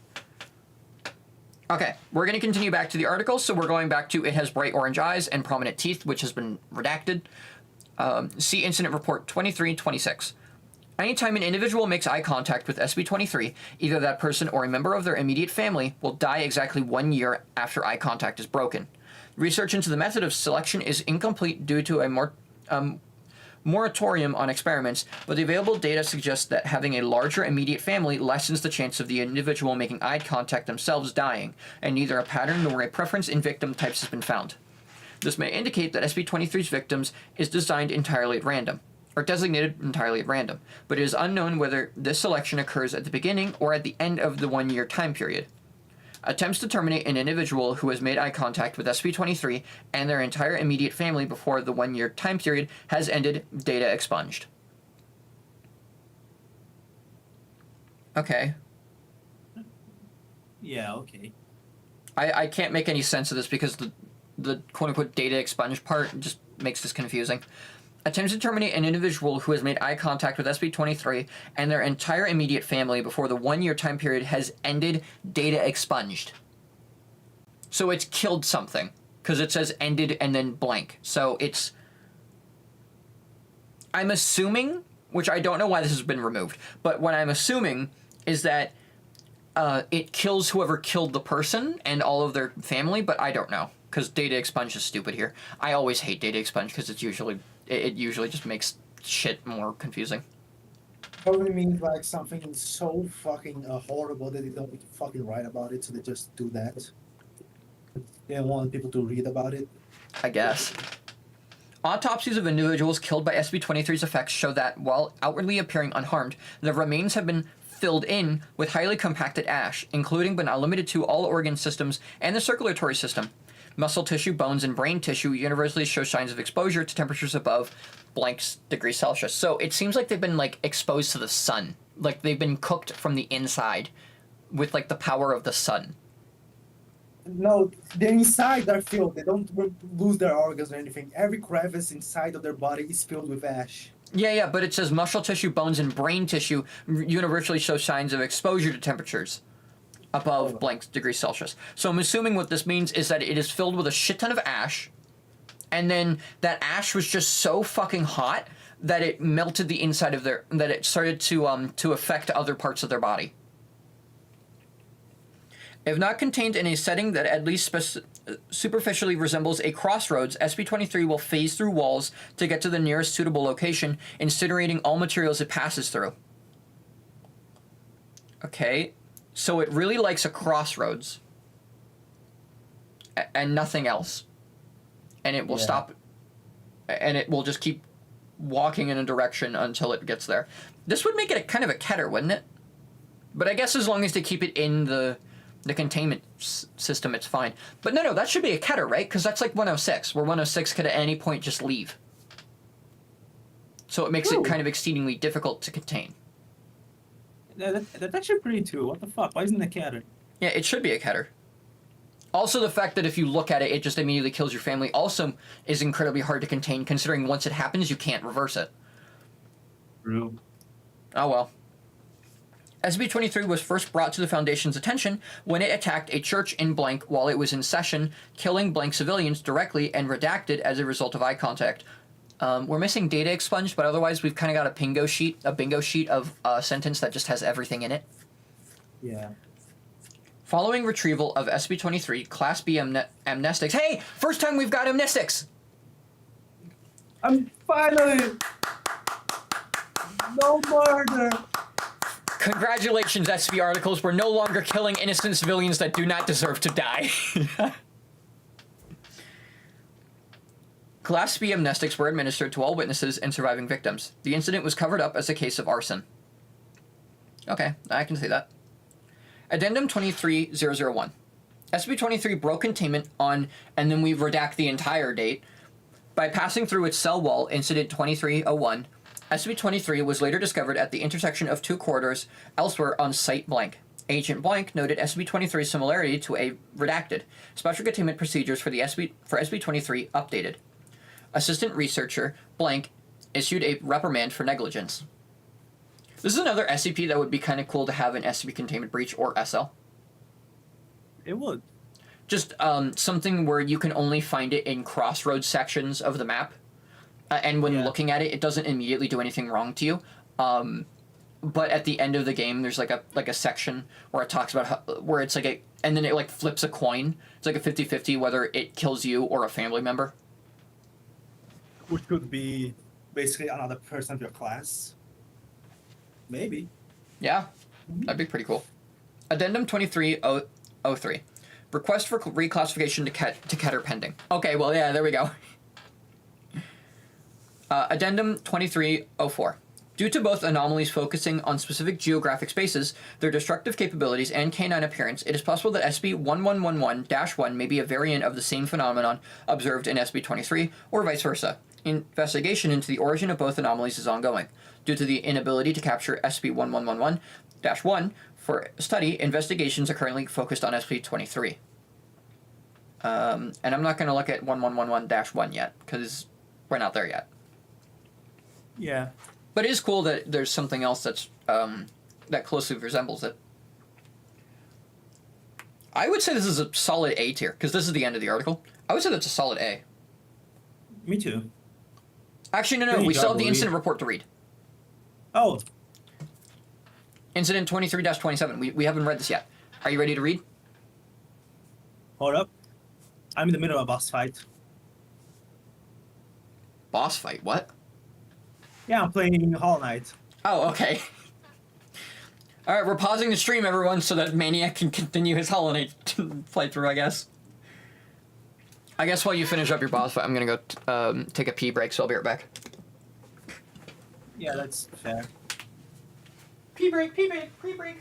Okay, we're going to continue back to the article, so we're going back to it has bright orange eyes and prominent teeth, which has been redacted. See Incident Report 2326. Anytime an individual makes eye contact with SB-23, either that person or a member of their immediate family will die exactly 1 year after eye contact is broken. Research into the method of selection is incomplete due to a moratorium on experiments, but the available data suggests that having a larger immediate family lessens the chance of the individual making eye contact themselves dying, and neither a pattern nor a preference in victim types has been found. This may indicate that SCP-23's victims is designed entirely at random, or designated entirely at random, but it is unknown whether this selection occurs at the beginning or at the end of the 1-year time period. Attempts to terminate an individual who has made eye contact with SCP-23 and their entire immediate family before the 1-year time period has ended, data expunged. Okay. Yeah, okay. I can't make any sense of this because the quote-unquote data expunged part just makes this confusing. Attempts to terminate an individual who has made eye contact with SCP-23 and their entire immediate family before the 1-year time period has ended, data expunged. So it's killed something, because it says ended and then blank. So it's... I'm assuming, which I don't know why this has been removed, but what I'm assuming is that it kills whoever killed the person and all of their family, but I don't know, because data expunge is stupid here. I always hate data expunge because it's usually... It usually just makes shit more confusing. Probably means like something so fucking horrible that they don't fucking write about it, so they just do that. They don't want people to read about it. I guess. Autopsies of individuals killed by SCP-23's effects show that, while outwardly appearing unharmed, the remains have been filled in with highly compacted ash, including but not limited to all organ systems and the circulatory system. Muscle tissue, bones, and brain tissue universally show signs of exposure to temperatures above blank degrees Celsius. So it seems like they've been, like, exposed to the sun. Like, they've been cooked from the inside with, like, the power of the sun. No, they're inside they're filled. They don't lose their organs or anything. Every crevice inside of their body is filled with ash. Yeah, but it says muscle tissue, bones, and brain tissue universally show signs of exposure to temperatures above blank degrees Celsius. So I'm assuming what this means is that it is filled with a shit ton of ash, and then that ash was just so fucking hot that it melted the inside of their... that it started to affect other parts of their body. If not contained in a setting that at least superficially resembles a crossroads, SCP-23 will phase through walls to get to the nearest suitable location, incinerating all materials it passes through. Okay. So it really likes a crossroads. And nothing else. And it will stop. And it will just keep walking in a direction until it gets there. This would make it a kind of a Keter, wouldn't it? But I guess as long as they keep it in the containment system, it's fine. But no, that should be a Keter, right? Because that's like 106, where 106 could at any point just leave. So it makes it kind of exceedingly difficult to contain. That's actually pretty too. What the fuck? Why isn't it Keter? Yeah, it should be a Keter. Also, the fact that if you look at it, it just immediately kills your family also is incredibly hard to contain, considering once it happens, you can't reverse it. True. Oh well. SCP-23 was first brought to the Foundation's attention when it attacked a church in blank while it was in session, killing blank civilians directly and redacted as a result of eye contact. We're missing data expunged, but otherwise we've kind of got a bingo sheet of a sentence that just has everything in it. Yeah. Following retrieval of SCP-23, Class B amnestics... Hey! First time we've got amnestics! I'm finally... No murder! Congratulations, SCP Articles. We're no longer killing innocent civilians that do not deserve to die. Class B amnestics were administered to all witnesses and surviving victims. The incident was covered up as a case of arson. Okay, I can see that. Addendum 23001. SCP-23 broke containment on, and then we redact the entire date, by passing through its cell wall, Incident 2301. SCP-23 was later discovered at the intersection of two corridors elsewhere on Site Blank. Agent Blank noted SCP-23's similarity to a redacted. Special containment procedures for SCP-23 updated. Assistant Researcher Blank issued a reprimand for negligence. This is another SCP that would be kind of cool to have an SCP containment breach or SL. It would. Just something where you can only find it in crossroads sections of the map. And when looking at it, it doesn't immediately do anything wrong to you. But at the end of the game, there's like a section where it talks about how, where it's like a... And then it like flips a coin. It's like a 50-50 whether it kills you or a family member. Which could be basically another person of your class. Maybe. Yeah, that'd be pretty cool. Addendum 2303. Request for reclassification to Keter pending. Okay, well, yeah, there we go. Addendum 2304. Due to both anomalies focusing on specific geographic spaces, their destructive capabilities, and canine appearance, it is possible that SB1111-1 may be a variant of the same phenomenon observed in SB23, or vice versa. Investigation into the origin of both anomalies is ongoing. Due to the inability to capture SB1111-1 for study, investigations are currently focused on SB23. And I'm not going to look at 1111-1 yet, because we're not there yet. Yeah. But it is cool that there's something else that's that closely resembles it. I would say this is a solid A tier, because this is the end of the article. I would say that's a solid A. Me too. Actually, no, Pretty we still have the double incident report to read. Oh, Incident 23-27. We haven't read this yet. Are you ready to read? hold up. I'm in the middle of a boss fight. Boss fight, what? Yeah, I'm playing Hollow Knight. Oh, okay. Alright, we're pausing the stream, everyone, so that Maniac can continue his Hollow Knight playthrough, I guess. I guess while you finish up your boss fight, I'm gonna go take a pee break, so I'll be right back. Yeah, that's fair. Pee break, pee break, pee break.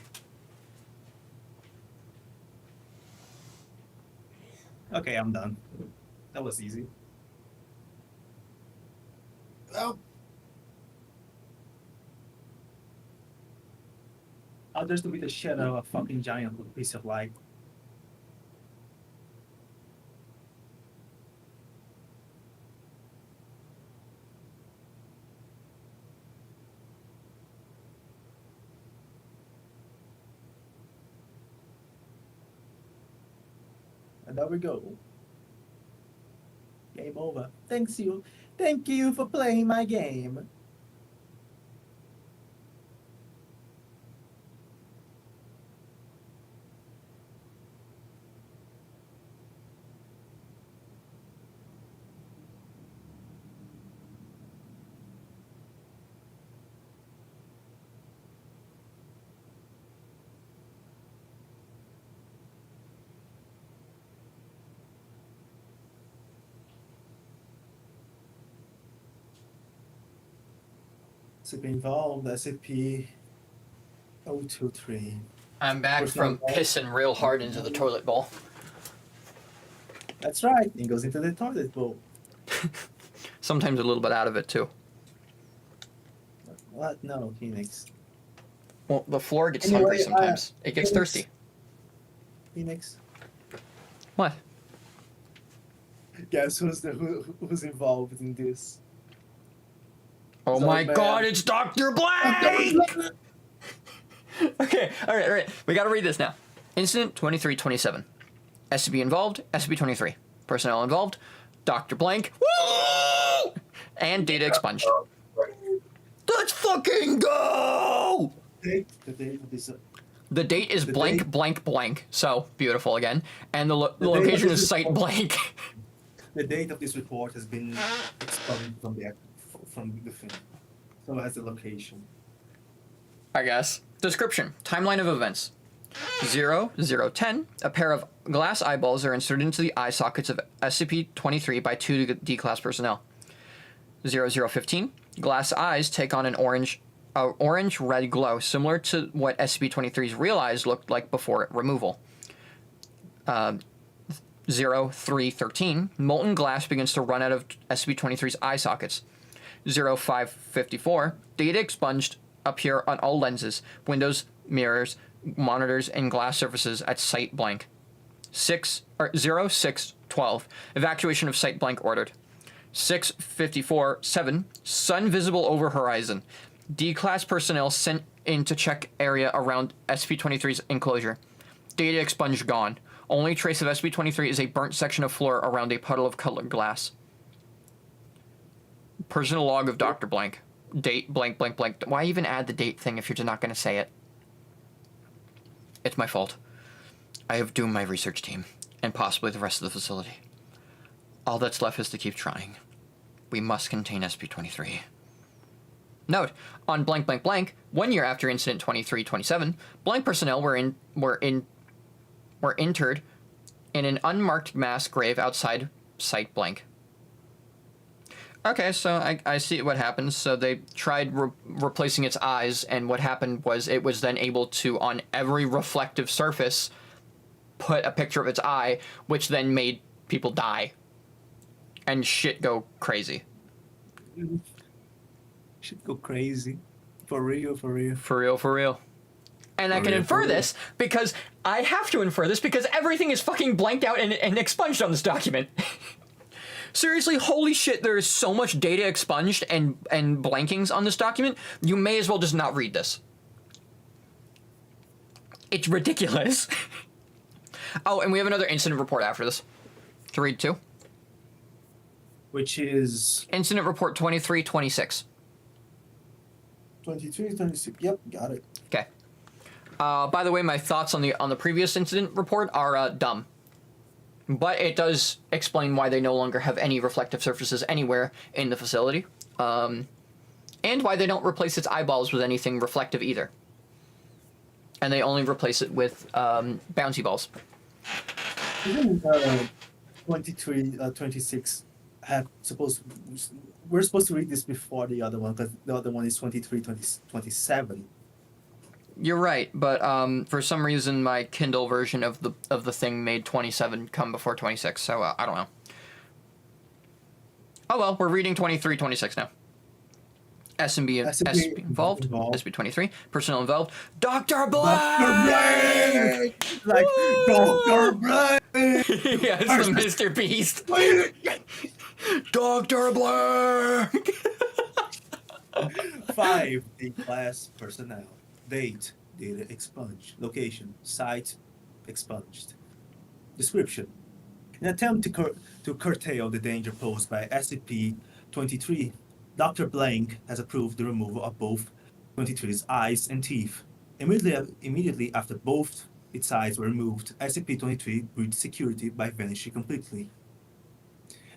Okay, I'm done. That was easy. Oh. Oh, there's to be the shadow of a fucking giant piece of light. And there we go. Game over. Thanks you. Thank you for playing my game. SCP involved, SCP 023. I'm back Where's from my ball? pissing real hard into the toilet bowl. That's right, it goes into the toilet bowl. Sometimes a little bit out of it, too. What? No, Phoenix. Well, the floor gets Anyway, hungry sometimes. It gets Phoenix. thirsty. Phoenix. What? Guess who's involved in this? Oh So my bad. god, it's Dr. Blank! Okay, alright. We gotta read this now. Incident 2327. SCP involved, SCP-23. Personnel involved, Dr. Blank. Woo! And data expunged. Let's fucking go! The date of this. The date is The blank, date- blank, blank. So, beautiful again. And the The date of location this is site report- blank. The date of this report has been expunged from the film. So as the location. I guess. Description. Timeline of events. 0010. A pair of glass eyeballs are inserted into the eye sockets of SCP-23 by 2 D-class personnel. 0015. Glass eyes take on an orange-red glow, similar to what SCP-23's real eyes looked like before removal. 0313. Molten glass begins to run out of SCP-23's eye sockets. 0554. Data expunged appear on all lenses, windows, mirrors, monitors, and glass surfaces at site blank. 0612. Evacuation of site blank ordered. 654-7. Sun visible over horizon. D-class personnel sent in to check area around SCP-23's enclosure. Data expunged gone. Only trace of SCP-23 is a burnt section of floor around a puddle of colored glass. Personal log of Dr. Blank. Date blank blank blank. Why even add the date thing if you're just not going to say it? It's my fault. I have doomed my research team, and possibly the rest of the facility. All that's left is to keep trying. We must contain SCP-23. Note, on blank blank blank, 1 year after incident 2327, blank personnel were interred in an unmarked mass grave outside site blank. Okay, so I see what happens. So they tried replacing its eyes, and what happened was it was then able to, on every reflective surface, put a picture of its eye, which then made people die. And shit go crazy. Should go crazy. For real, for real. For real, for real. And I can infer this because I have to infer this because everything is fucking blanked out and expunged on this document. Seriously, holy shit, there is so much data expunged and blankings on this document, you may as well just not read this. It's ridiculous. Oh, and we have another incident report after this to read too. Which is... Incident report 2326. 23, 26. Yep, got it. Okay. By the way, my thoughts on the previous incident report are dumb. But it does explain why they no longer have any reflective surfaces anywhere in the facility. And why they don't replace its eyeballs with anything reflective either. And they only replace it with bouncy balls. Even 23, 26 we're supposed to read this before the other one, because the other one is 23, 27. You're right, but for some reason my Kindle version of the thing made 27 come before 26, so I don't know. Oh well, we're reading 23, 26 now. SB involved. SB 23. Personnel involved. Dr. Black! Like, Dr. Black! Yeah, it's from Mr. Beast. Dr. Black! 5 D-class personnel. Date, data expunged. Location, site expunged. Description. In an attempt to curtail the danger posed by SCP-23, Dr. Blank has approved the removal of both 23's eyes and teeth. Immediately after both its eyes were removed, SCP-23 breached security by vanishing completely.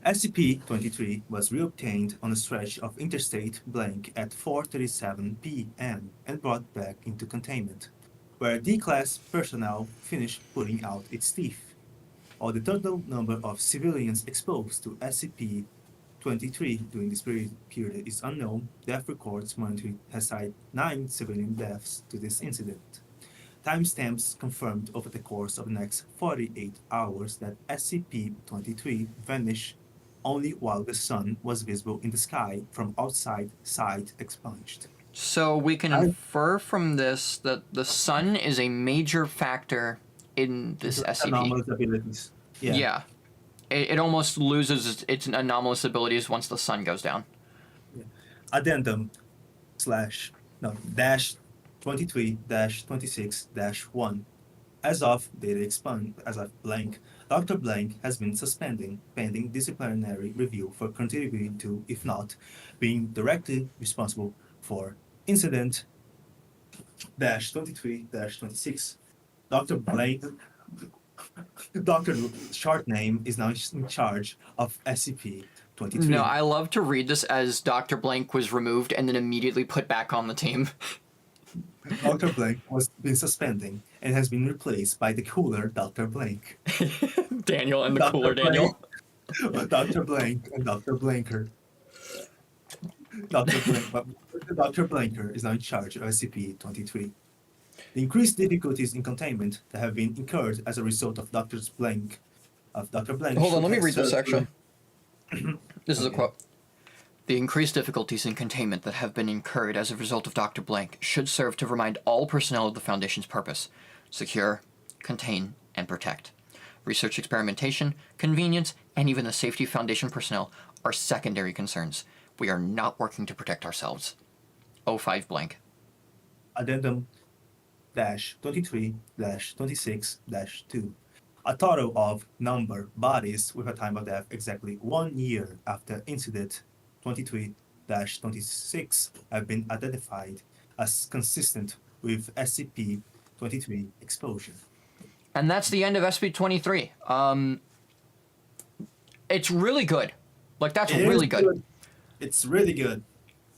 SCP-23 was reobtained on a stretch of Interstate Blank at 4:37 p.m. and brought back into containment, where D-Class personnel finished putting out its teeth. While the total number of civilians exposed to SCP-23 during this period is unknown, death records monitoring has cited 9 civilian deaths to this incident. Timestamps confirmed over the course of the next 48 hours that SCP-23 vanished only while the sun was visible in the sky from outside site expunged. So we can infer from this that the sun is a major factor in this SCP. Anomalous abilities. Yeah. Yeah. It almost loses its anomalous abilities once the sun goes down. Yeah. Addendum dash 23-26-1. As of blank, Dr. Blank has been suspending pending disciplinary review for contributing to, if not being directly responsible for incident -23-26. Dr. Blank, Dr. Short Name is now in charge of SCP-23. No, I love to read this as Dr. Blank was removed and then immediately put back on the team. Dr. Blank was been suspending and has been replaced by the cooler Dr. Blank. Daniel and the Dr. cooler Daniel. Dr. Blank and Dr. Blanker. Dr. Blanker is now in charge of SCP-23. The increased difficulties in containment that have been incurred as a result of Dr. Blank. Hold on, let me read this section. This is a quote. The increased difficulties in containment that have been incurred as a result of Dr. Blank should serve to remind all personnel of the Foundation's purpose: secure, contain, and protect. Research experimentation, convenience, and even the safety of Foundation personnel are secondary concerns. We are not working to protect ourselves. 05 blank. Addendum -23-26-2. A total of number bodies with a time of death exactly 1 year after incident 23-26 have been identified as consistent with SCP-23 exposure. And that's the end of SCP-23. It's really good. Like, that's really good. It's really good.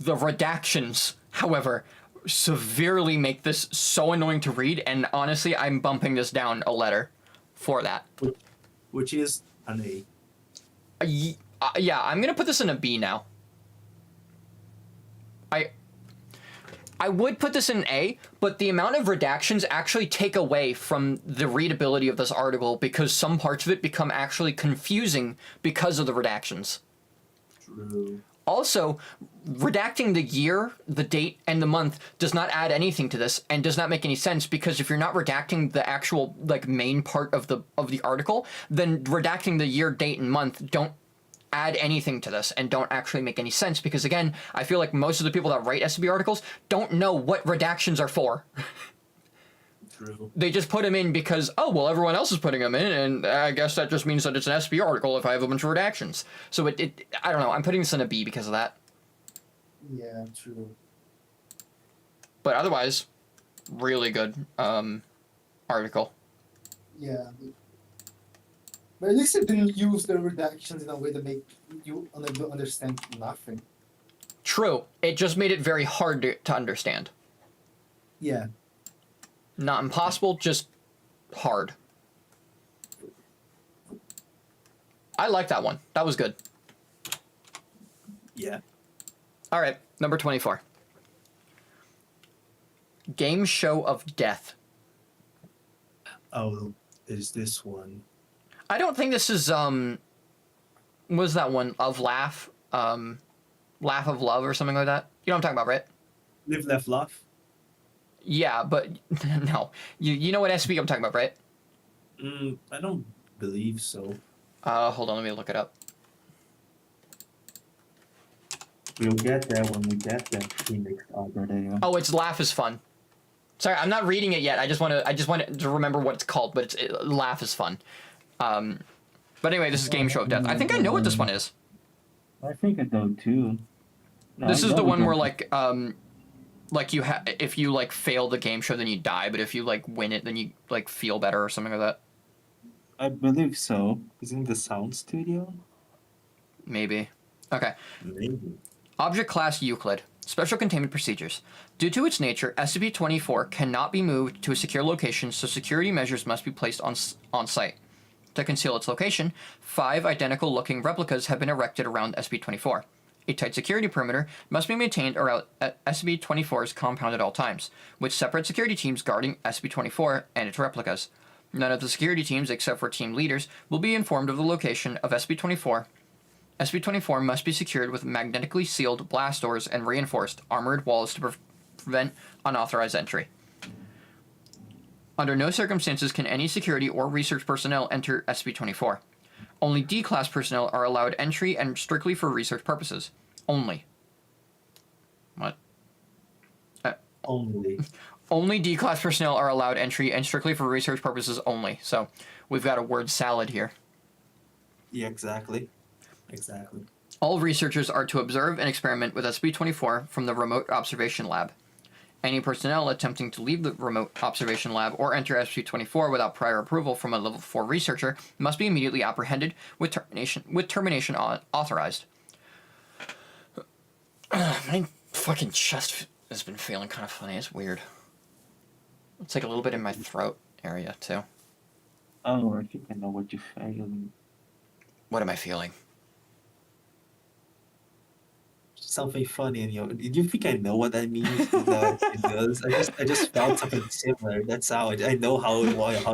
The redactions, however, severely make this so annoying to read, and honestly, I'm bumping this down a letter for that. Which is an A. Yeah, I'm gonna put this in a B now. I would put this in an A, but the amount of redactions actually take away from the readability of this article because some parts of it become actually confusing because of the redactions. True. Also, redacting the year, the date, and the month does not add anything to this and does not make any sense because if you're not redacting the actual like main part of the article, then redacting the year, date, and month don't add anything to this and don't actually make any sense because again, I feel like most of the people that write SCP articles don't know what redactions are for. True. They just put them in because, oh, well, everyone else is putting them in, and I guess that just means that it's an SCP article if I have a bunch of redactions. So I don't know, I'm putting this in a B because of that. Yeah, true. But otherwise, really good article. Yeah. But at least it didn't use the redactions in a way that make you unable to understand nothing. True. It just made it very hard to understand. Yeah. Not impossible, just hard. I like that one. That was good. Yeah. All right, number 24. Game Show of Death. Oh, is this one? I don't think this is, what was that one? Of Laugh? Laugh of Love or something like that? You know what I'm talking about, right? Live, laugh, laugh? Yeah, but no. You know what SCP I'm talking about, right? I don't believe so. Hold on, let me look it up. We'll get there when we get there. Phoenix Albert. Oh, it's Laugh is Fun. Sorry, I'm not reading it yet. I just want to remember what it's called, but Laugh is Fun. But anyway, this is Game Show of Death. I think I know what this one is. I think I know too. No, This I is the know one it. where like you if you like fail the game show then you die, but if you like win it then you like feel better or something like that. I believe so. Isn't the sound studio? Maybe. Okay. Maybe. Object Class Euclid. Special Containment Procedures. Due to its nature, SCP-24 cannot be moved to a secure location, so security measures must be placed on site. To conceal its location, 5 identical-looking replicas have been erected around SCP-24. A tight security perimeter must be maintained around SCP-24's compound at all times, with separate security teams guarding SCP-24 and its replicas. None of the security teams, except for team leaders, will be informed of the location of SCP-24. SCP-24 must be secured with magnetically sealed blast doors and reinforced armored walls to prevent unauthorized entry. Under no circumstances can any security or research personnel enter SCP-24. Only D-Class personnel are allowed entry and strictly for research purposes. Only. What? Only. Only D-Class personnel are allowed entry and strictly for research purposes only. So, we've got a word salad here. Yeah, exactly. Exactly. All researchers are to observe and experiment with SCP-24 from the remote observation lab. Any personnel attempting to leave the remote observation lab or enter SCP-24 without prior approval from a level 4 researcher must be immediately apprehended with termination authorized. My fucking chest has been feeling kind of funny. It's weird. It's like a little bit in my throat area, too. Oh, I think I know what you're feeling. What am I feeling? Something funny in your. Do you think I know what that means? No, it does. I just felt something similar. That's how I know how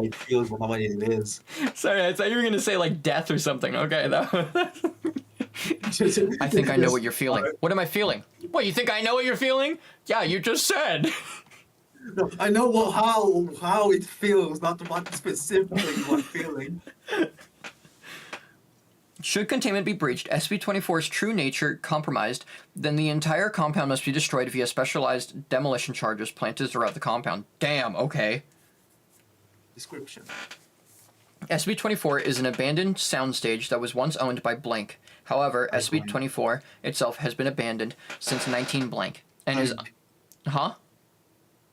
it feels, how much it is. Sorry, I thought you were gonna say like death or something. Okay, I think I know what you're feeling. What am I feeling? What, you think I know what you're feeling? Yeah, you just said. No, I know how it feels, not what specifically what feeling. Should containment be breached, SCP-24's true nature compromised, then the entire compound must be destroyed via specialized demolition charges planted throughout the compound. Damn, okay. Description. SCP-24 is an abandoned soundstage that was once owned by blank. However, SCP-24 itself has been abandoned since 19 blank and is... Huh?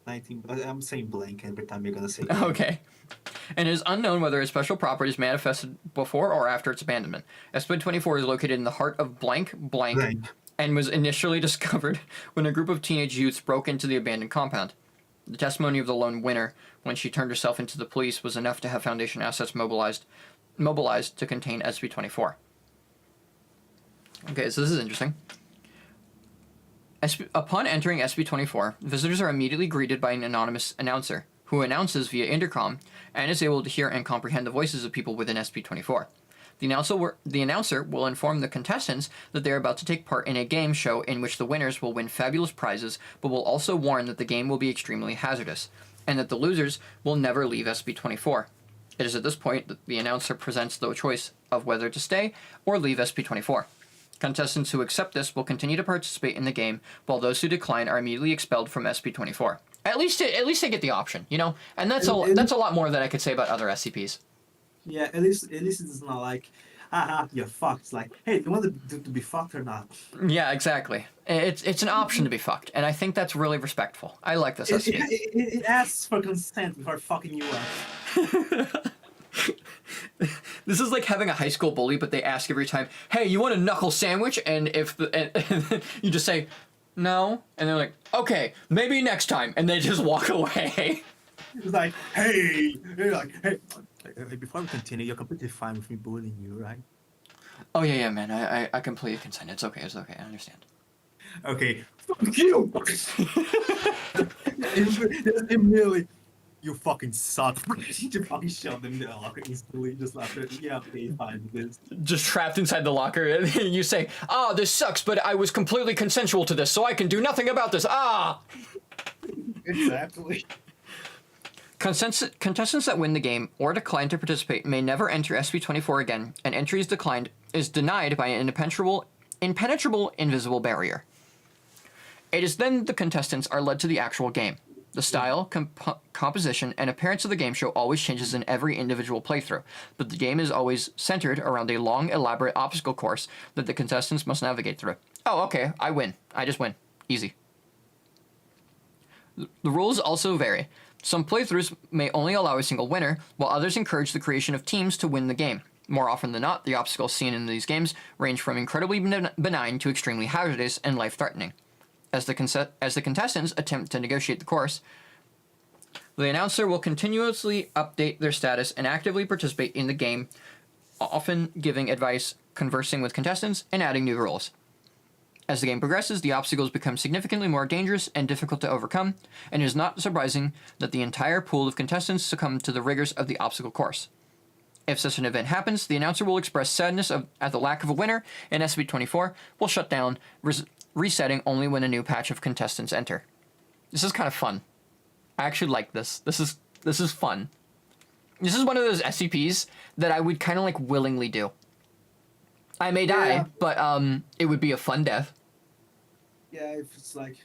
19. I'm saying blank every time you're gonna say. Okay. And it is unknown whether its special properties manifested before or after its abandonment. SCP-24 is located in the heart of blank, and was initially discovered when a group of teenage youths broke into the abandoned compound. The testimony of the lone winner, when she turned herself into the police, was enough to have Foundation assets mobilized to contain SCP-24. Okay, so this is interesting. Upon entering SCP-24, visitors are immediately greeted by an anonymous announcer, who announces via intercom and is able to hear and comprehend the voices of people within SCP-24. The announcer will inform the contestants that they are about to take part in a game show in which the winners will win fabulous prizes, but will also warn that the game will be extremely hazardous, and that the losers will never leave SCP-24. It is at this point that the announcer presents the choice of whether to stay or leave SCP-24. Contestants who accept this will continue to participate in the game, while those who decline are immediately expelled from SCP-24. At least they get the option, you know? And that's a lot more than I could say about other SCPs. Yeah, at least it's not like, haha, you're fucked. It's like, hey, do you want to be fucked or not? Yeah, exactly. It's an option to be fucked, and I think that's really respectful. I like this SCP. It asks for consent before fucking you up. This is like having a high school bully, but they ask every time, "Hey, you want a knuckle sandwich?" And if and you just say no, and they're like, "Okay, maybe next time," and they just walk away. It's like, hey, you're like, hey. Before we continue, you're completely fine with me bullying you, right? Oh yeah, man. I completely consent. It's okay. I understand. Okay, fuck you. Immediately, you fucking suck. You fucking shove them in the locker instantly. Just laugh at yeah, okay, fine with this. Just trapped inside the locker, and you say, "Ah, this sucks, but I was completely consensual to this, so I can do nothing about this." Ah. Exactly. Contestants that win the game or decline to participate may never enter SCP-24 again, and entry is denied by an impenetrable invisible barrier. It is then the contestants are led to the actual game. The style, composition, and appearance of the game show always changes in every individual playthrough, but the game is always centered around a long, elaborate obstacle course that the contestants must navigate through. Oh, okay, I win. I just win. Easy. The rules also vary. Some playthroughs may only allow a single winner, while others encourage the creation of teams to win the game. More often than not, the obstacles seen in these games range from incredibly benign to extremely hazardous and life-threatening. As the contestants attempt to negotiate the course, the announcer will continuously update their status and actively participate in the game, often giving advice, conversing with contestants, and adding new rules. As the game progresses, the obstacles become significantly more dangerous and difficult to overcome, and it is not surprising that the entire pool of contestants succumb to the rigors of the obstacle course. If such an event happens, the announcer will express sadness at the lack of a winner, and SCP-24 will shut down, resetting only when a new patch of contestants enter. This is kind of fun. I actually like this. This is fun. This is one of those SCPs that I would kind of like willingly do. I may die, but it would be a fun death. Yeah, if it's like,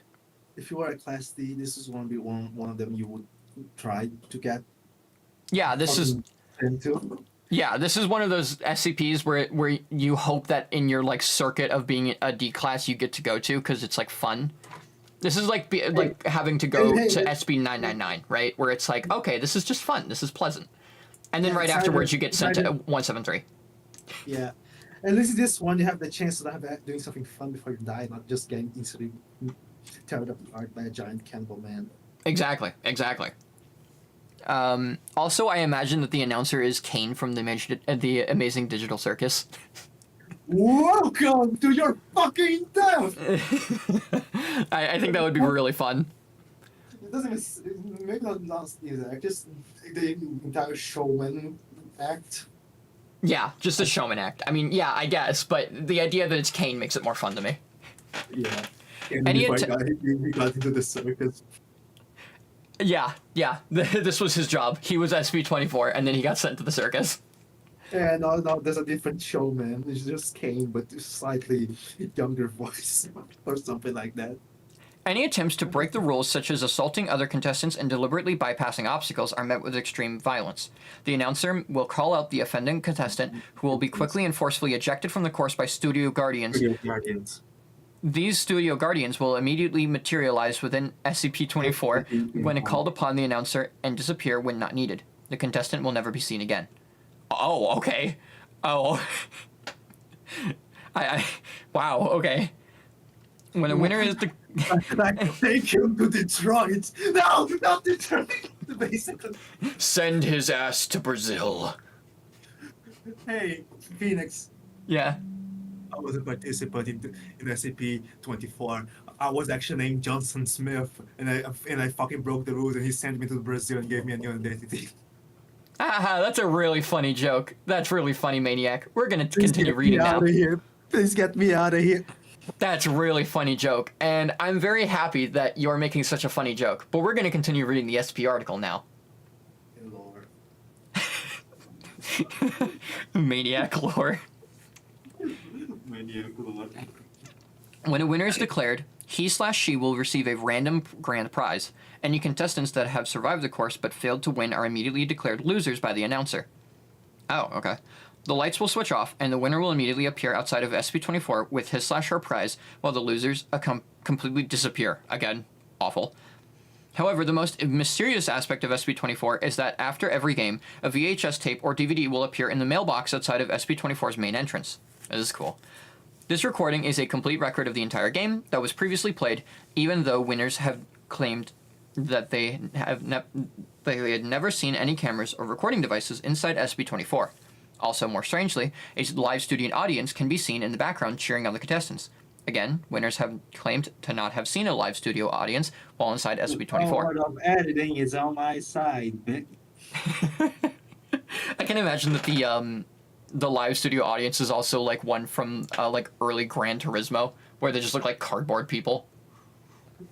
if you were a Class D, this is one of them you would try to get. Yeah, this is. Into. Yeah, this is one of those SCPs where you hope that in your like circuit of being a D class you get to go to because it's like fun. This is like having to go to SB999, right? Where it's like, okay, this is just fun. This is pleasant. And then right afterwards you get sent to 173. Yeah. At least this one you have the chance of doing something fun before you die, not just getting easily teared apart by a giant cannibal man. Exactly. Also, I imagine that the announcer is Kane from the Amazing Digital Circus. Welcome to your fucking death! I think that would be really fun. It doesn't even, maybe not either, just the entire showman act. Yeah, just a showman act. I mean, yeah, I guess, but the idea that it's Kane makes it more fun to me. Yeah. And he got into the circus. Yeah. This was his job. He was SCP-24, and then he got sent to the circus. Yeah, no, there's a different showman. It's just Kane, but slightly younger voice or something like that. Any attempts to break the rules, such as assaulting other contestants and deliberately bypassing obstacles, are met with extreme violence. The announcer will call out the offending contestant, who will be quickly and forcefully ejected from the course by studio guardians. These studio guardians will immediately materialize within SCP-24 when called upon the announcer and disappear when not needed. The contestant will never be seen again. Oh, okay. Oh. Wow, okay. When a winner is Like, take him to Detroit. No, not Detroit. Basically, send his ass to Brazil. hey, Phoenix. Yeah. I was a participant in SCP-24. I was actually named Johnson Smith, and I fucking broke the rules, and he sent me to Brazil and gave me a new identity. Haha, that's a really funny joke. That's really funny, Maniac. We're gonna Please continue get reading me now. out of here. Please get me out of here. That's a really funny joke, and I'm very happy that you're making such a funny joke. But we're gonna continue reading the SP article now. Lord. Maniac lore. Maniac lord. When a winner is declared, he/she will receive a random grand prize. Any contestants that have survived the course but failed to win are immediately declared losers by the announcer. Oh, okay. The lights will switch off, and the winner will immediately appear outside of SP-24 with his/her prize, while the losers completely disappear. Again, awful. However, the most mysterious aspect of SP-24 is that after every game, a VHS tape or DVD will appear in the mailbox outside of SP-24's main entrance. This is cool. This recording is a complete record of the entire game that was previously played, even though winners have claimed that they had never seen any cameras or recording devices inside SP-24. Also, more strangely, a live studio audience can be seen in the background cheering on the contestants. Again, winners have claimed to not have seen a live studio audience while inside SP-24. Part of editing is on my side, bitch. I can imagine that the live studio audience is also like one from like early Gran Turismo, where they just look like cardboard people.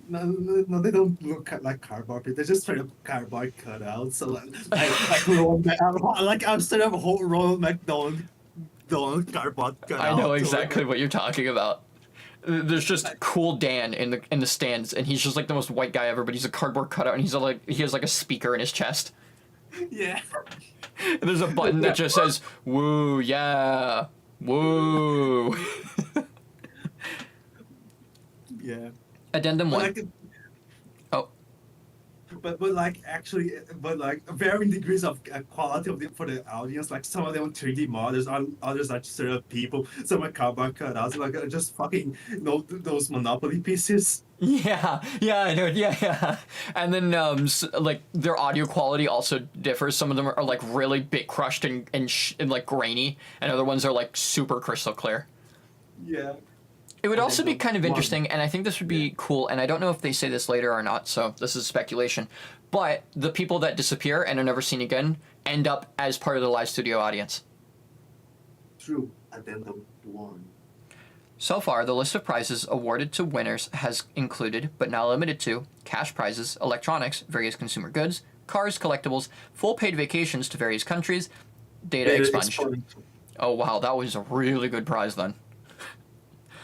No, they don't look like cardboard people. They're just straight up cardboard cutouts. So like I'm straight up a whole Ronald McDonald cardboard cutout. I know exactly what you're talking about. There's just Cool Dan in the stands, and he's just like the most white guy ever, but he's a cardboard cutout, and he has like a speaker in his chest. Yeah. And there's a button that just says "Woo, yeah, woo." Yeah. Addendum 1. Oh. But like actually, but like varying degrees of quality of for the audience. Like some of them 3D models, others are just people. Some are cardboard cutouts, like just fucking those Monopoly pieces. Yeah, I know. Yeah. And then like their audio quality also differs. Some of them are like really bit crushed and like grainy, and other ones are like super crystal clear. Yeah. It would also be kind of interesting, and I think this would be cool, and I don't know if they say this later or not, so this is speculation, but the people that disappear and are never seen again end up as part of the live studio audience. True. Addendum 1. So far, the list of prizes awarded to winners has included, but not limited to, cash prizes, electronics, various consumer goods, cars, collectibles, full paid vacations to various countries, data expunged. Oh wow, that was a really good prize then.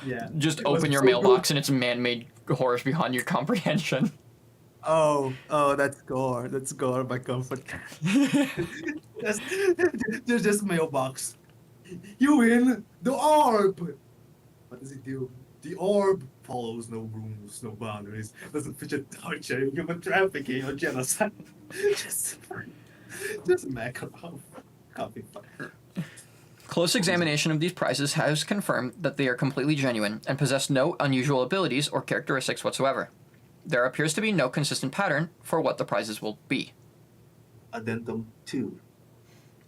Yeah. Just It was open your so mailbox and it's man-made horrors beyond your comprehension. Oh, that's gore. That's gore by comfort. There's just mailbox. You win the orb. What does it do? The orb follows no rules, no boundaries. Doesn't feature torture, human trafficking, or genocide. just macro. Copy. Close examination of these prizes has confirmed that they are completely genuine and possess no unusual abilities or characteristics whatsoever. There appears to be no consistent pattern for what the prizes will be. Addendum 2.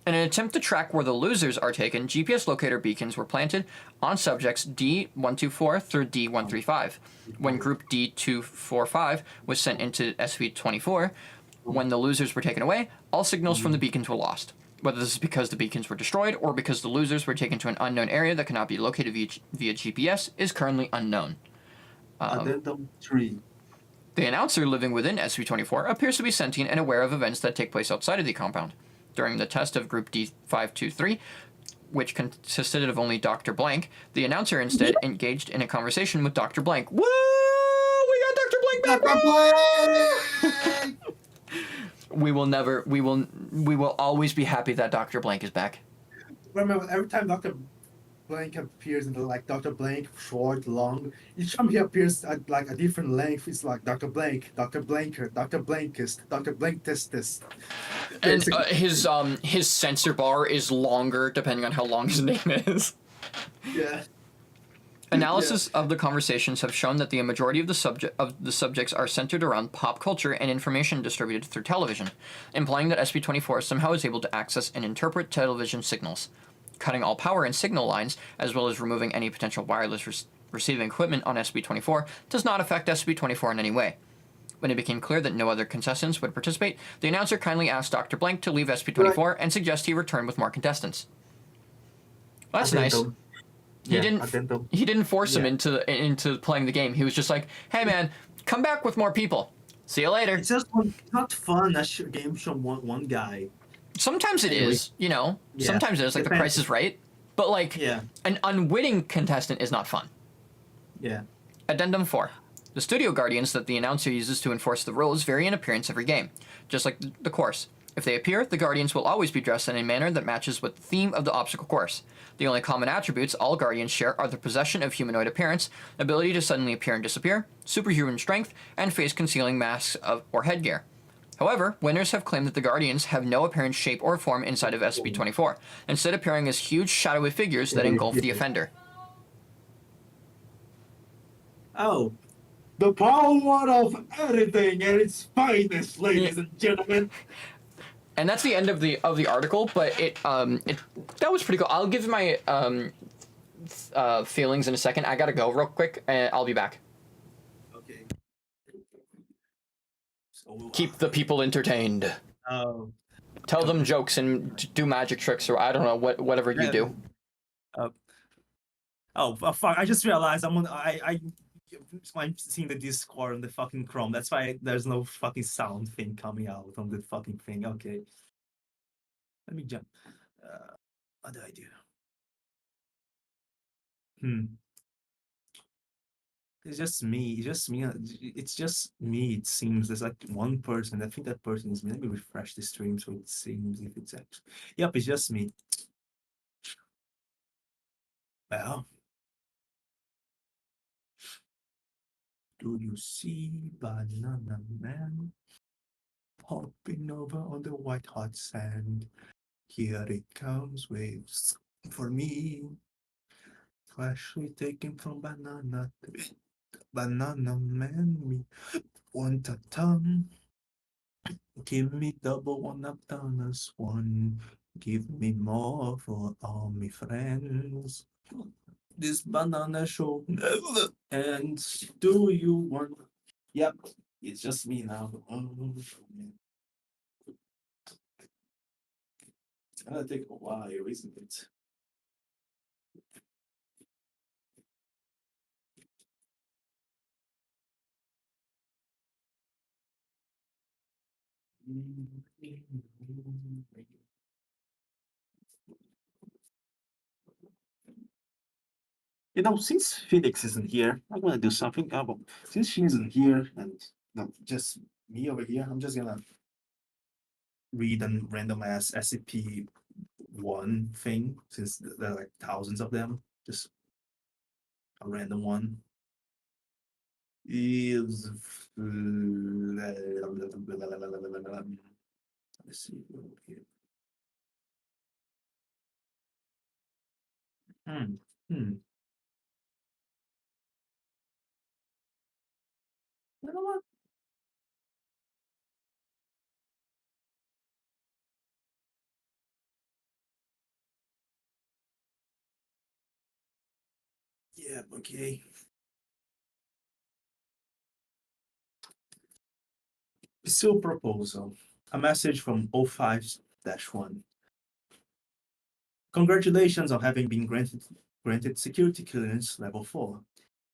In an attempt to track where the losers are taken, GPS locator beacons were planted on subjects D124 through D135. When group D245 was sent into SV24, when the losers were taken away, all signals from the beacons were lost. Whether this is because the beacons were destroyed or because the losers were taken to an unknown area that cannot be located via GPS is currently unknown. Addendum 3. The announcer living within SV24 appears to be sentient and aware of events that take place outside of the compound. During the test of Group D523, which consisted of only Dr. Blank, the announcer instead engaged in a conversation with Dr. Blank. Woo! We got Dr. Blank back! We will always be happy that Dr. Blank is back. Remember, every time Dr. Blank appears in the like Dr. Blank, short, long, each time he appears at like a different length, it's like Dr. Blank, Dr. Blanker, Dr. Blankist, Dr. Blanktistis. And his censor bar is longer depending on how long his name is. Yeah. Analysis of the conversations have shown that the majority of the subjects are centered around pop culture and information distributed through television, implying that SB-24 somehow is able to access and interpret television signals. Cutting all power and signal lines, as well as removing any potential wireless receiving equipment on SB-24, does not affect SB-24 in any way. When it became clear that no other contestants would participate, the announcer kindly asked Dr. Blank to leave SB-24 and suggest he return with more contestants. Well, that's nice. He didn't force him into playing the game. He was just like, "Hey man, come back with more people. See you later." It's just not fun. A game show one guy. Sometimes it is, you know. Yeah. Sometimes it is, like The Price is Right. But like, Yeah. an unwitting contestant is not fun. Yeah. Addendum 4. The studio guardians that the announcer uses to enforce the rules vary in appearance every game, just like the course. If they appear, the guardians will always be dressed in a manner that matches with the theme of the obstacle course. The only common attributes all guardians share are the possession of humanoid appearance, ability to suddenly appear and disappear, superhuman strength, and face-concealing masks or headgear. However, winners have claimed that the Guardians have no apparent shape or form inside of SB-24, instead appearing as huge shadowy figures that engulf the offender. Oh. The power of editing at its finest, ladies and gentlemen. And that's the end of the article, but that was pretty cool. I'll give my feelings in a second. I gotta go real quick, and I'll be back. Okay. So, Keep the people entertained. Oh. Tell them jokes and do magic tricks, or I don't know, whatever you do. Fuck! I just realized I'm seeing the Discord on the fucking Chrome. That's why there's no fucking sound thing coming out on the fucking thing. Okay. Let me jump. What do I do? It's just me. It's just me. It seems there's like one person. I think that person is me. Let me refresh the stream so it seems if it's actually. Yep, it's just me. Well. Do you see Banana Man hopping over on the white hot sand? Here it comes, waves for me. Freshly taken from Banana Man, me want a ton. Give me double one, I've done us one. Give me more for all my friends. This banana show never ends. Do you want? Yep, it's just me now. It's gonna take a while, isn't it? You know, since Felix isn't here, I'm gonna do something. Since she isn't here and just me over here, I'm just gonna read a random ass SCP-1 thing, since there are like thousands of them. Just a random one. Is let's see here. You know what? Yeah, okay. Still proposal. A message from 05-1. Congratulations on having been granted security clearance level 4.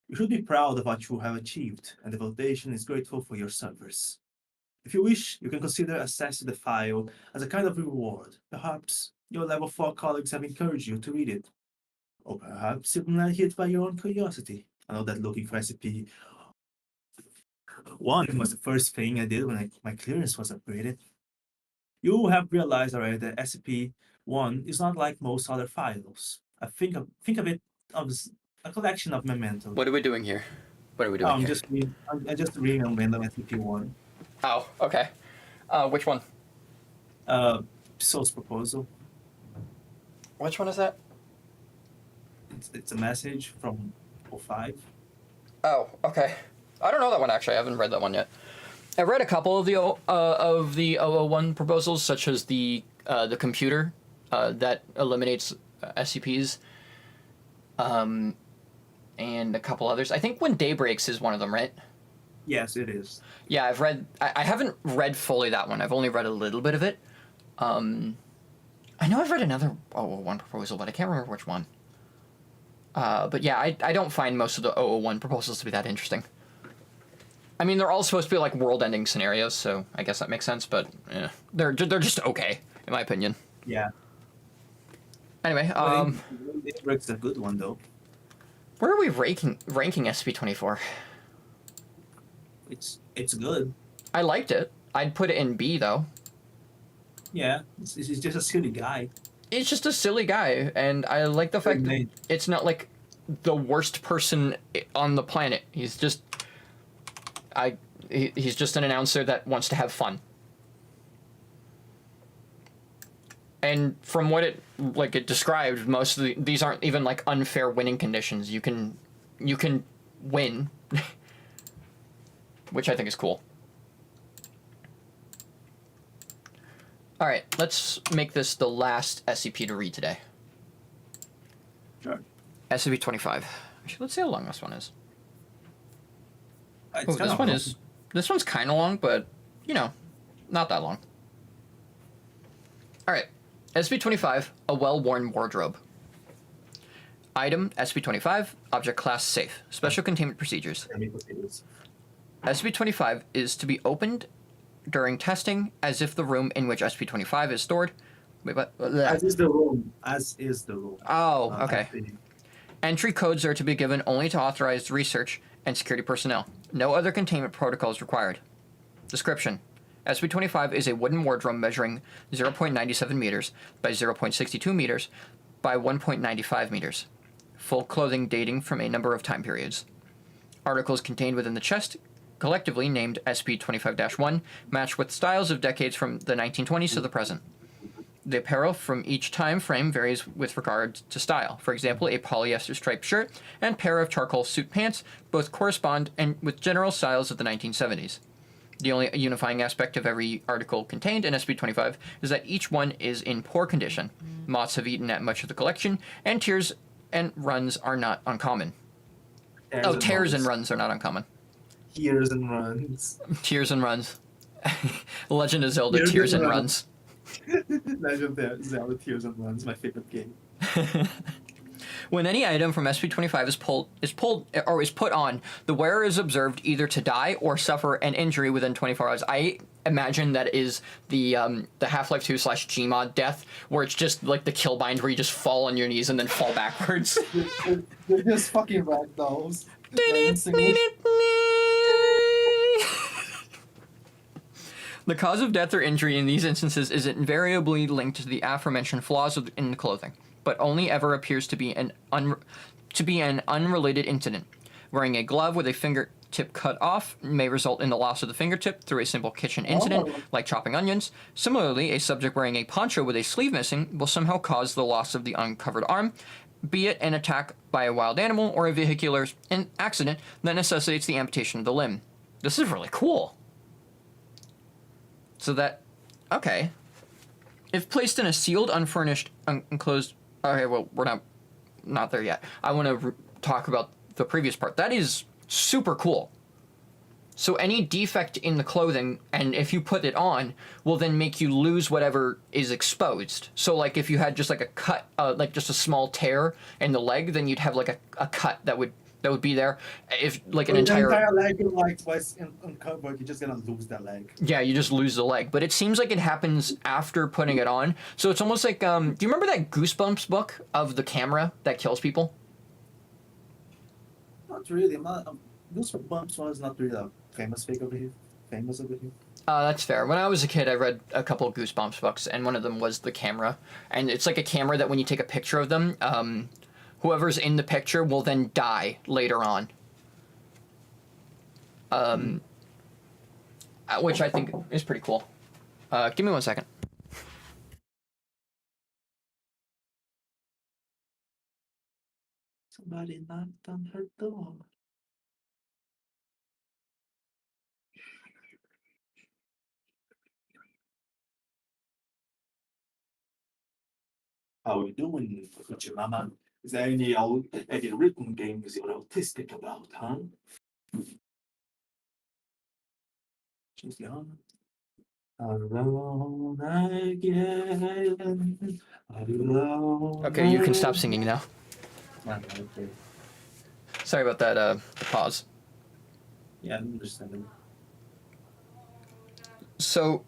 You should be proud of what you have achieved, and the Foundation is grateful for your service. If you wish, you can consider accessing the file as a kind of reward. Perhaps your level 4 colleagues have encouraged you to read it. Or perhaps you've been hit by your own curiosity. I know that looking for SCP-1 was the first thing I did when my clearance was upgraded. You have realized already that SCP-1 is not like most other files. Think of it as a collection of mementos. What are we doing here? What are we doing here? I'm just reading a random SCP-1. Oh, okay. Which one? Source proposal. Which one is that? It's a message from 05. Oh, okay. I don't know that one actually. I haven't read that one yet. I've read a couple of the 001 proposals, such as the computer that eliminates SCPs, and a couple others. I think When Day Breaks is one of them, right? Yes, it is. Yeah, I've read. I haven't read fully that one. I've only read a little bit of it. I know I've read another 001 proposal, but I can't remember which one. But yeah, I don't find most of the 001 proposals to be that interesting. I mean, they're all supposed to be like world-ending scenarios, so I guess that makes sense. But they're just okay, in my opinion. Yeah. Anyway, It's a good one though. where are we ranking SCP-24? It's good. I liked it. I'd put it in B though. Yeah, it's just a silly guy. It's just a silly guy, and I like the fact that it's not like the worst person on the planet. He's just he's just an announcer that wants to have fun. And from what it described, most of these aren't even like unfair winning conditions. You can win, which I think is cool. All right, let's make this the last SCP to read today. Sure. SCP-25. Actually, let's see how long this one is. It's Oh, kinda long. this one's kind of long, but not that long. All right, SCP-25, a well-worn wardrobe. Item SCP-25, object class safe. Special containment procedures. SCP-25 is to be opened during testing as if the room in which SCP-25 is stored. Wait, what? As is the room. Oh, okay. Entry codes are to be given only to authorized research and security personnel. No other containment protocol is required. Description. SCP-25 is a wooden wardrobe measuring 0.97 meters by 0.62 meters by 1.95 meters. Full clothing dating from a number of time periods. Articles contained within the chest, collectively named SCP-25-1, match with styles of decades from the 1920s to the present. The apparel from each time frame varies with regard to style. For example, a polyester striped shirt and pair of charcoal suit pants both correspond and with general styles of the 1970s. The only unifying aspect of every article contained in SCP-25 is that each one is in poor condition. Moths have eaten at much of the collection, and tears and runs are not uncommon. Tears and runs are not uncommon. Tears and runs. Tears and runs. Legend of Zelda Tears and Runs. Legend of Zelda Tears and Runs, my favorite game. When any item from SCP-25 is put on, the wearer is observed either to die or suffer an injury within 24 hours. I imagine that is the Half-Life 2 / Gmod death, where it's just like the kill bind where you just fall on your knees and then fall backwards. They're just fucking ragdolls. The cause of death or injury in these instances is invariably linked to the aforementioned flaws in the clothing, but only ever appears to be an unrelated incident. Wearing a glove with a fingertip cut off may result in the loss of the fingertip through a simple kitchen incident, like chopping onions. Similarly, a subject wearing a poncho with a sleeve missing will somehow cause the loss of the uncovered arm, be it an attack by a wild animal or a vehicular accident that necessitates the amputation of the limb. This is really cool. So that, okay. If placed in a sealed, unfurnished, enclosed... Okay, well, we're not there yet. I want to talk about the previous part. That is super cool. So any defect in the clothing, and if you put it on, will then make you lose whatever is exposed. So, like, if you had just, like, a cut, like, just a small tear in the leg, then you'd have, like, a cut that would be there. If, like, an entire leg is, like, twice uncovered, you're just gonna lose that leg. Yeah, you just lose the leg. But it seems like it happens after putting it on. So it's almost like, do you remember that Goosebumps book of the camera that kills people? Not really. Goosebumps one is not really a famous over here. That's fair. When I was a kid, I read a couple of Goosebumps books, and one of them was the camera. And it's like a camera that when you take a picture of them, whoever's in the picture will then die later on. Which I think is pretty cool. Give me 1 second. Somebody knocked on her door. How are you doing, Future Mama? Is there any written games you're autistic about, huh? She's gone. Alone again. Alone. Okay, you can stop singing now. Okay. Sorry about that. The pause. Yeah, I understand. So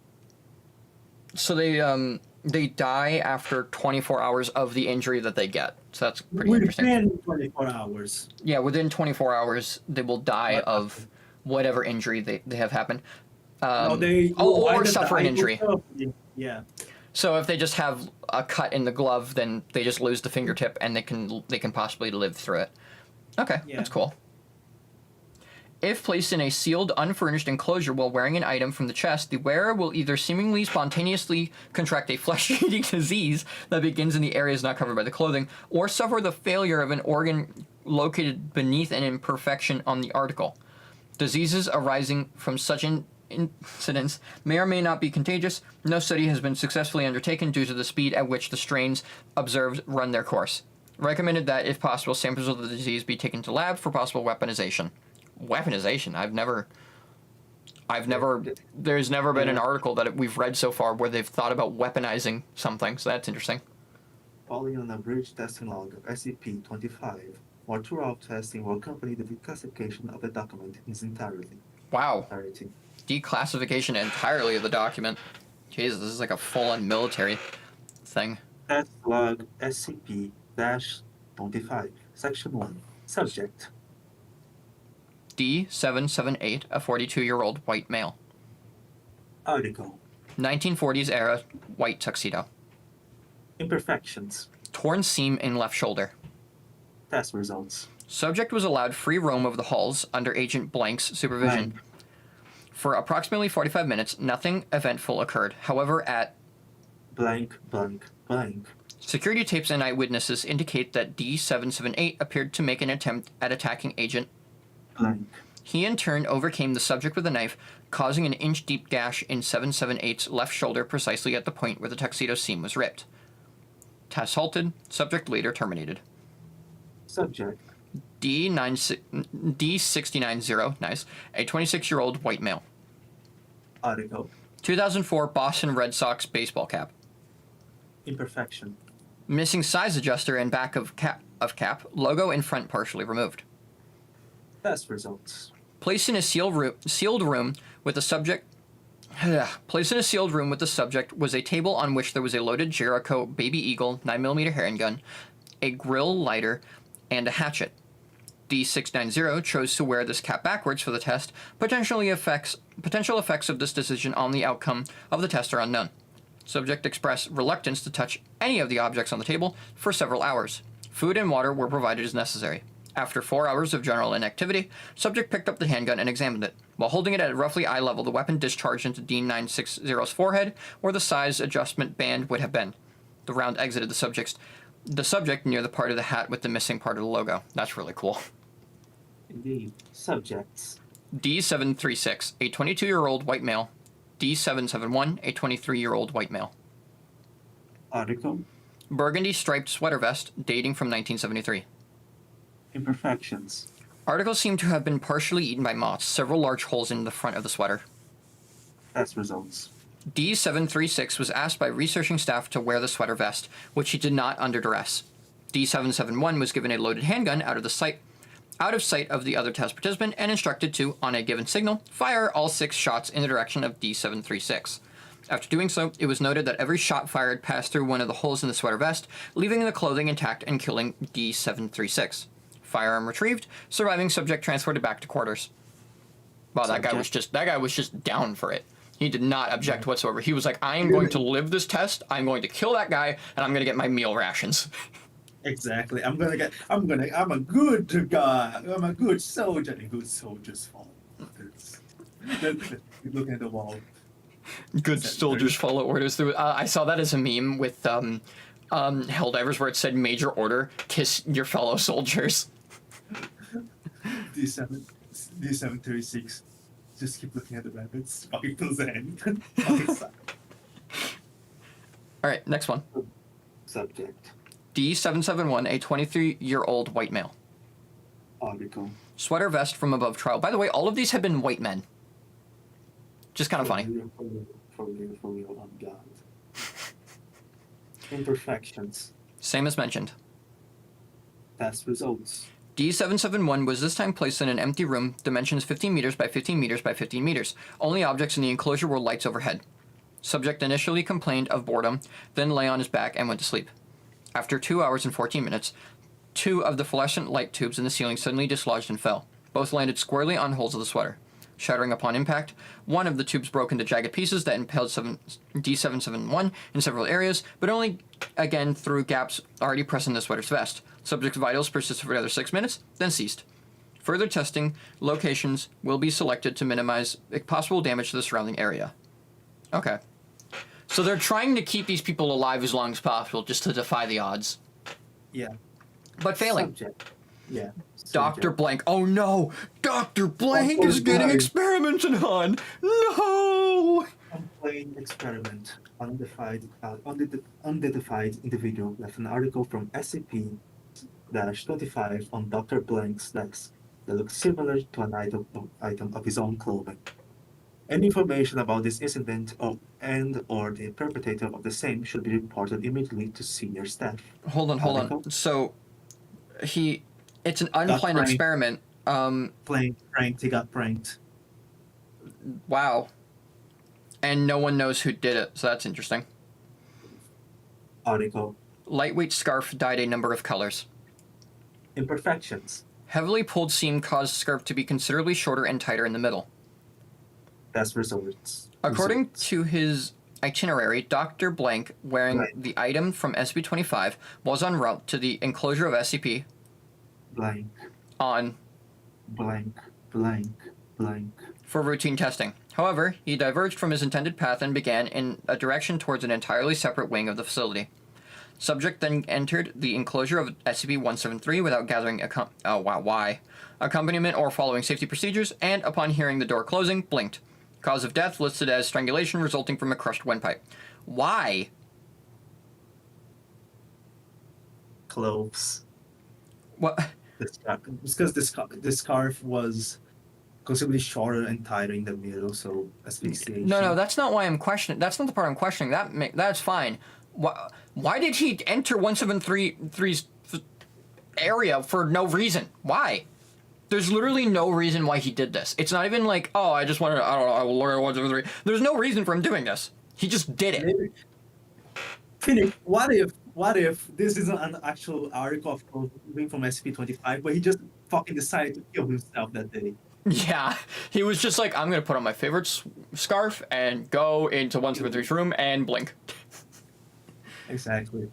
they die after 24 hours of the injury that they get. So that's pretty interesting. Within 24 hours. Yeah, within 24 hours, they will die of whatever injury they have happened. No, they will or either suffer an die injury. or- Yeah. So if they just have a cut in the glove, then they just lose the fingertip, and they can possibly live through it. Okay, Yeah. that's cool. If placed in a sealed, unfurnished enclosure while wearing an item from the chest, the wearer will either seemingly spontaneously contract a flesh-eating disease that begins in the areas not covered by the clothing, or suffer the failure of an organ located beneath an imperfection on the article. Diseases arising from such incidents may or may not be contagious. No study has been successfully undertaken due to the speed at which the strains observed run their course. Recommended that, if possible, samples of the disease be taken to lab for possible weaponization. Weaponization? There's never been an article that we've read so far where they've thought about weaponizing something, so that's interesting. Following an abridged testing log of SCP-25, more thorough testing will accompany the declassification of the document in its entirety. Wow. Entirety. Declassification entirely of the document. Jesus, this is like a full-on military thing. Test log SCP-25, Section 1. Subject. D778, a 42-year-old white male. Article. 1940s era white tuxedo. Imperfections. Torn seam in left shoulder. Test results. Subject was allowed free roam of the halls under Agent Blank's supervision. Blank. For approximately 45 minutes, nothing eventful occurred. However, at Blank, blank, blank. security tapes and eyewitnesses indicate that D778 appeared to make an attempt at attacking Agent. Blank. He in turn overcame the subject with a knife, causing an inch-deep gash in 778's left shoulder precisely at the point where the tuxedo seam was ripped. Test halted. Subject later terminated. Subject. D690, nice, a 26-year-old white male. Article. 2004 Boston Red Sox baseball cap. Imperfection. Missing size adjuster and back of cap, logo in front partially removed. Test results. Placed in a sealed room with the subject. Placed in a sealed room with the subject was a table on which there was a loaded Jericho Baby Eagle 9mm handgun, a grill lighter, and a hatchet. D690 chose to wear this cap backwards for the test. Potential effects of this decision on the outcome of the test are unknown. Subject expressed reluctance to touch any of the objects on the table for several hours. Food and water were provided as necessary. After 4 hours of general inactivity, subject picked up the handgun and examined it. While holding it at roughly eye level, the weapon discharged into D960's forehead, where the size adjustment band would have been. The round exited the subject near the part of the hat with the missing part of the logo. That's really cool. Indeed. Subjects. D736, a 22-year-old white male. D771, a 23-year-old white male. Article. Burgundy striped sweater vest, dating from 1973. Imperfections. Article seemed to have been partially eaten by moths, several large holes in the front of the sweater. Test results. D736 was asked by researching staff to wear the sweater vest, which he did not under duress. D771 was given a loaded handgun out of sight of the other test participant and instructed to, on a given signal, fire all 6 shots in the direction of D736. After doing so, it was noted that every shot fired passed through one of the holes in the sweater vest, leaving the clothing intact and killing D736. Firearm retrieved, surviving subject transported back to quarters. Wow, that guy was just down for it. He did not object whatsoever. He was like, I am going to live this test, I'm going to kill that guy, and I'm going to get my meal rations. Exactly. I'm a good guy. I'm a good soldier. The good soldiers fall. Looking at the wall. Good soldiers follow orders through. I saw that as a meme with Helldivers where it said major order, kiss your fellow soldiers. D736. Just keep looking at the rabbits. Fucking till the end. Fucking suck. All right, next one. Subject. D771, a 23-year-old white male. Article. Sweater vest from above trial. By the way, all of these have been white men. Just kind of funny. For real, on God. Imperfections. Same as mentioned. Test results. D771 was this time placed in an empty room, dimensions 15 meters by 15 meters by 15 meters. Only objects in the enclosure were lights overhead. Subject initially complained of boredom, then lay on his back and went to sleep. After 2 hours and 14 minutes, 2 of the fluorescent light tubes in the ceiling suddenly dislodged and fell. Both landed squarely on holes of the sweater. Shattering upon impact, one of the tubes broke into jagged pieces that impaled D771 in several areas, but only again through gaps already present in the sweater's vest. Subject's vitals persisted for another 6 minutes, then ceased. Further testing locations will be selected to minimize possible damage to the surrounding area. Okay. So they're trying to keep these people alive as long as possible, just to defy the odds. Yeah. But failing. Subject. Yeah. Dr. Subject. Blank. Oh no! Dr. Blank is getting God. experimented on! No! Complaint experiment. Unidentified individual left an article from SCP-25 on Dr. Blank's desk that looks similar to an item of his own clothing. Any information about this incident or the perpetrator of the same should be reported immediately to senior staff. Hold on. Article? So, it's an unplanned pranked. experiment. Pranked. He got pranked. Wow. And no one knows who did it, so that's interesting. Article. Lightweight scarf dyed a number of colors. Imperfections. Heavily pulled seam caused scarf to be considerably shorter and tighter in the middle. Test results. According to his itinerary, Dr. Blank, wearing Right. the item from SCP-25, was en route to the enclosure of SCP Blank. on Blank. for routine testing. However, he diverged from his intended path and began in a direction towards an entirely separate wing of the facility. Subject then entered the enclosure of SCP-173 without gathering accompaniment or following safety procedures, and upon hearing the door closing, blinked. Cause of death listed as strangulation resulting from a crushed windpipe. Why? Clothes. What? It's because the scarf was considerably shorter and tighter in the middle, so asphyxiation. No, that's not why I'm questioning. That's not the part I'm questioning. That's fine. Why did he enter 173's area for no reason? Why? There's literally no reason why he did this. It's not even like, oh, I just wanted to, I don't know, I will learn 173. There's no reason for him doing this. He just did it. Maybe. Phoenix, what if this isn't an actual article of clothing from SCP-25, but he just fucking decided to kill himself that day? Yeah, he was just like, I'm going to put on my favorite scarf and go into 173's room and blink. Exactly.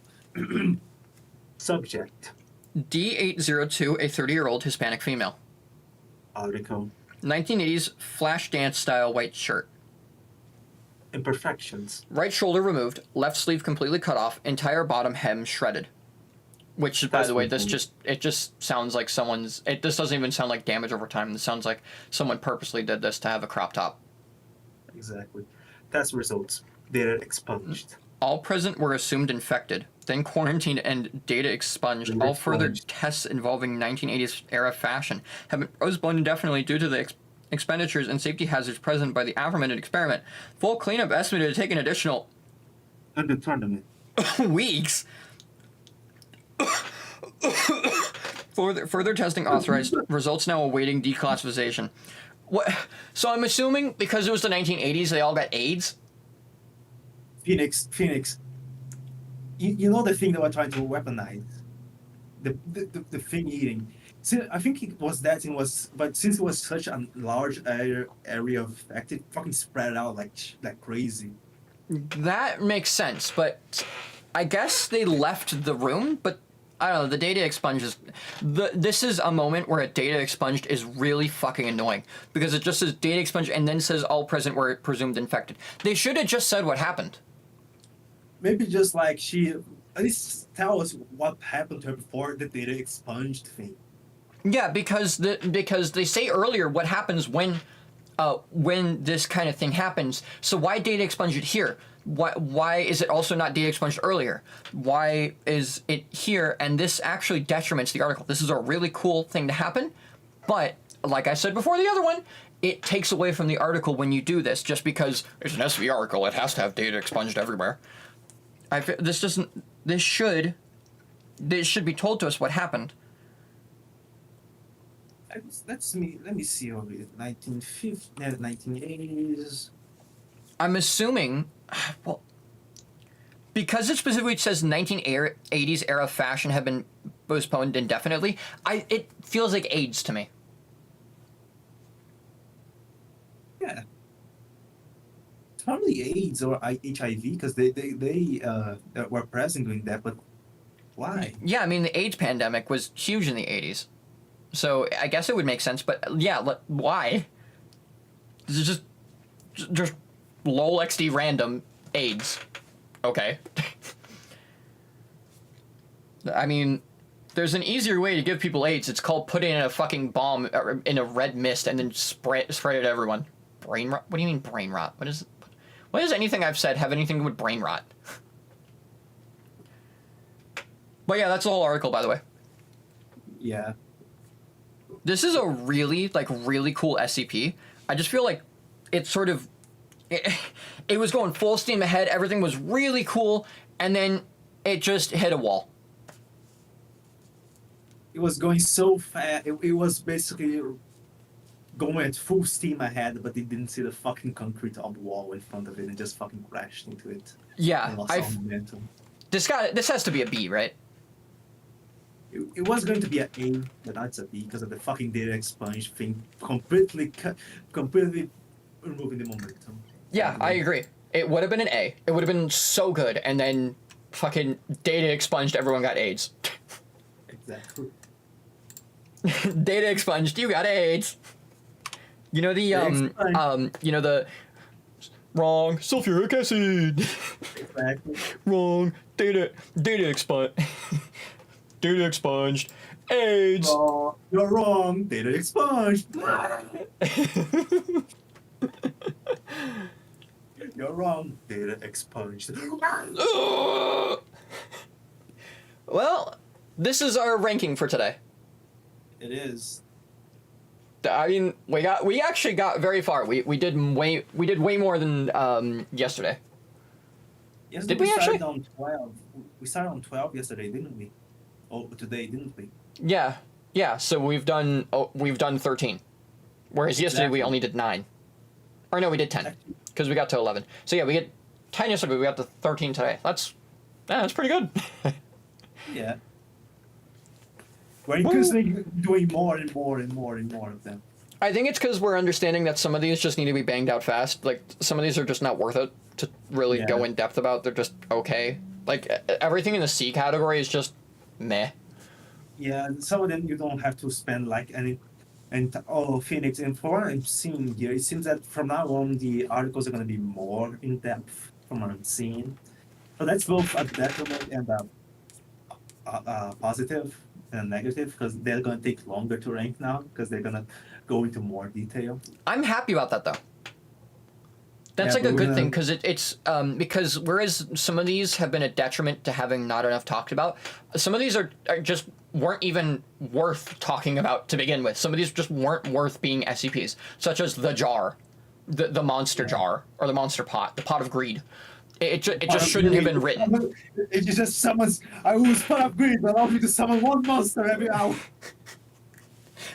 Subject. D802, a 30-year-old Hispanic female. Article. 1980s flash dance style white shirt. Imperfections. Right shoulder removed, left sleeve completely cut off, entire bottom hem shredded. Which, by That's the way, one thing. it just sounds like this doesn't even sound like damage over time. This sounds like someone purposely did this to have a crop top. Exactly. Test results. Data expunged. All present were assumed infected, then quarantined and data expunged. And All further expunged. tests involving 1980s era fashion have been postponed indefinitely due to the expenditures and safety hazards present by the aforementioned experiment. Full cleanup estimated to take an additional Under tournament. weeks. Further testing authorized. Results now awaiting declassification. What? So I'm assuming because it was the 1980s, they all got AIDS. Phoenix. You know the thing that we're trying to weaponize, the thing eating. So I think it was that thing was, but since it was such a large area of effect, it fucking spread out like crazy. That makes sense, but I guess they left the room. But I don't know. The data expunges. This is a moment where a data expunged is really fucking annoying because it just says data expunged and then says all present were presumed infected. They should have just said what happened. Maybe just like she at least tell us what happened to her before the data expunged thing. Yeah, because they say earlier what happens when this kind of thing happens. So why data expunge it here? Why is it also not data expunged earlier? Why is it here? And this actually detriments the article. This is a really cool thing to happen, but like I said before, the other one, it takes away from the article when you do this. Just because it's an SV article, it has to have data expunged everywhere. This should be told to us what happened. Let me see over it. 1980s. I'm assuming, well, because it specifically says 1980s era fashion have been postponed indefinitely, it feels like AIDS to me. Yeah. It's probably AIDS or HIV because they were present doing that, but why? Yeah, I mean, the AIDS pandemic was huge in the 80s. So I guess it would make sense, but yeah, why? This is just lol XD random AIDS. Okay. I mean, there's an easier way to give people AIDS. It's called putting in a fucking bomb in a red mist and then spread it to everyone. Brain rot? What do you mean brain rot? What does anything I've said have anything to do with brain rot? But yeah, that's the whole article, by the way. Yeah. This is a really cool SCP. I just feel like it sort of... It was going full steam ahead. Everything was really cool. And then it just hit a wall. It was going so fast. It was basically going at full steam ahead, but they didn't see the fucking concrete of the wall in front of it and just fucking crashed into it. Yeah, momentum. This has to be a B, right? It was going to be an A, but now it's a B because of the fucking data expunge thing completely removing the momentum. Yeah, I agree. It would have been an A. It would have been so good, and then fucking data expunged, everyone got AIDS. Exactly. Data expunged, you got AIDS. You know the the wrong sulfuric acid. Exactly. Wrong data expunged. Data expunged. AIDS. Oh, you're wrong. Data expunged. You're wrong. Data expunged. Well, this is our ranking for today. It is. I mean, we actually got very far. We did way more than yesterday. Yes, Did we actually? Started on 12. We started on 12 yesterday, didn't we? Oh, today, didn't we? Yeah. So we've done 13, whereas yesterday we only did 9. Or no, we did 10 because we got to 11. So yeah, we get 10 yesterday. We got to 13 today. That's pretty good. Yeah. We're increasingly doing more and more and more and more of them. I think it's because we're understanding that some of these just need to be banged out fast. Like, some of these are just not worth it to really go in depth about. They're just okay. Like, everything in the C category is just meh. Yeah, some of them you don't have to spend like any... And Phoenix, and for what I'm seeing here, it seems that from now on the articles are going to be more in depth from what I'm seeing. So that's both a detriment and a positive and a negative, because they're going to take longer to rank now because they're going to go into more detail. I'm happy about that, though. That's like a good thing, because it's because whereas some of these have been a detriment to having not enough talked about, some of these are just weren't even worth talking about to begin with. Some of these just weren't worth being SCPs, such as the jar, the monster jar, or the monster pot, the pot of greed. It just shouldn't have been written. It just summons... I was pot of greed, but allow me to summon one monster every hour.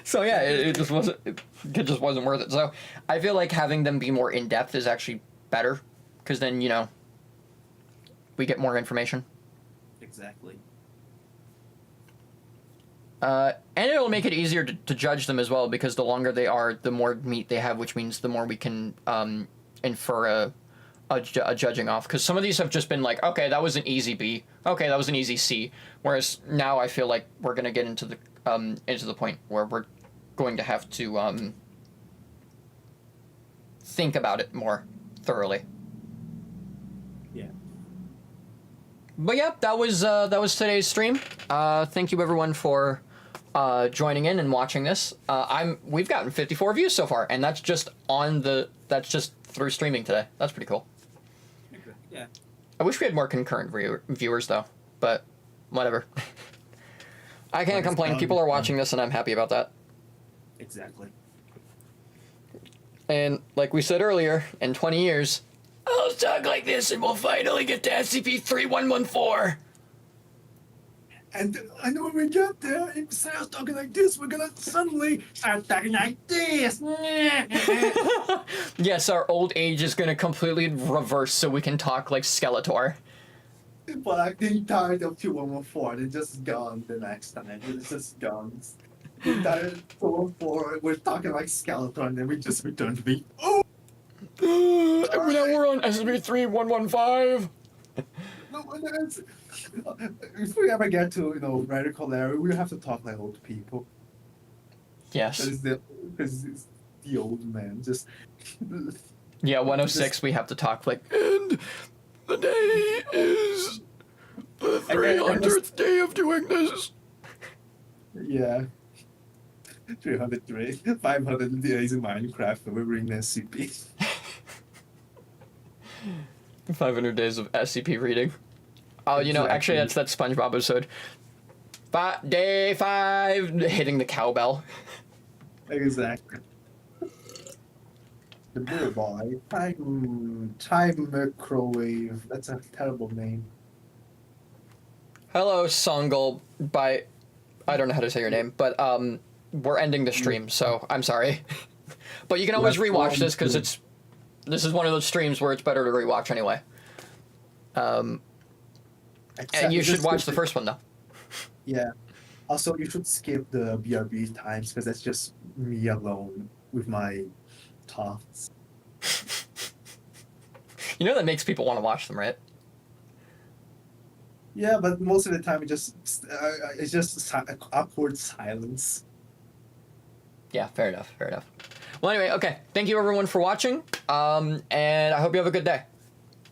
So yeah, it just wasn't. It just wasn't worth it. So I feel like having them be more in depth is actually better, because then we get more information. Exactly. And it'll make it easier to judge them as well, because the longer they are, the more meat they have, which means the more we can infer a judging off. Because some of these have just been like, okay, that was an easy B. Okay, that was an easy C. Whereas now I feel like we're gonna get into the point where we're going to have to think about it more thoroughly. Yeah. But yeah, that was today's stream. Thank you everyone for joining in and watching this. We've gotten 54 views so far, and that's just through streaming today. That's pretty cool. Yeah. I wish we had more concurrent viewers though, but whatever. I can't complain. People are watching this, and I'm happy about that. Exactly. And like we said earlier, in 20 years, I'll talk like this, and we'll finally get to SCP-3114. And when we get there, instead of talking like this, we're gonna suddenly start talking like this. Yes, our old age is gonna completely reverse, so we can talk like Skeletor. But I think tired of 2114. It's just gone the next time. It's just gone. Tired of 2114. We're talking like Skeletor, and then we just return to be. Oh! Now we're on SCP-3115. No, that's, if we ever get to radical era, we have to talk like old people. Yes. Because it's the old man. Just Yeah, 106. We have to talk like. And the day is the 300th day of doing this. yeah. 303, 500 days in Minecraft, and we're bringing SCP. 500 days of SCP reading. Oh, actually, that's that SpongeBob episode. Day 5, hitting the cowbell. Exactly. The Blue Boy. Time Microwave. That's a terrible name. Hello, Songul. I don't know how to say your name, but we're ending the stream, so I'm sorry. But you can always rewatch this because this is one of those streams where it's better to rewatch anyway. And you should watch the first one though. Yeah. Also, you should skip the BRB times because that's just me alone with my thoughts. That makes people want to watch them, right? Yeah, but most of the time it's just awkward silence. Yeah, fair enough. Well, anyway, okay. Thank you everyone for watching. And I hope you have a good day.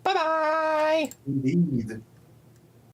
Bye-bye! Indeed.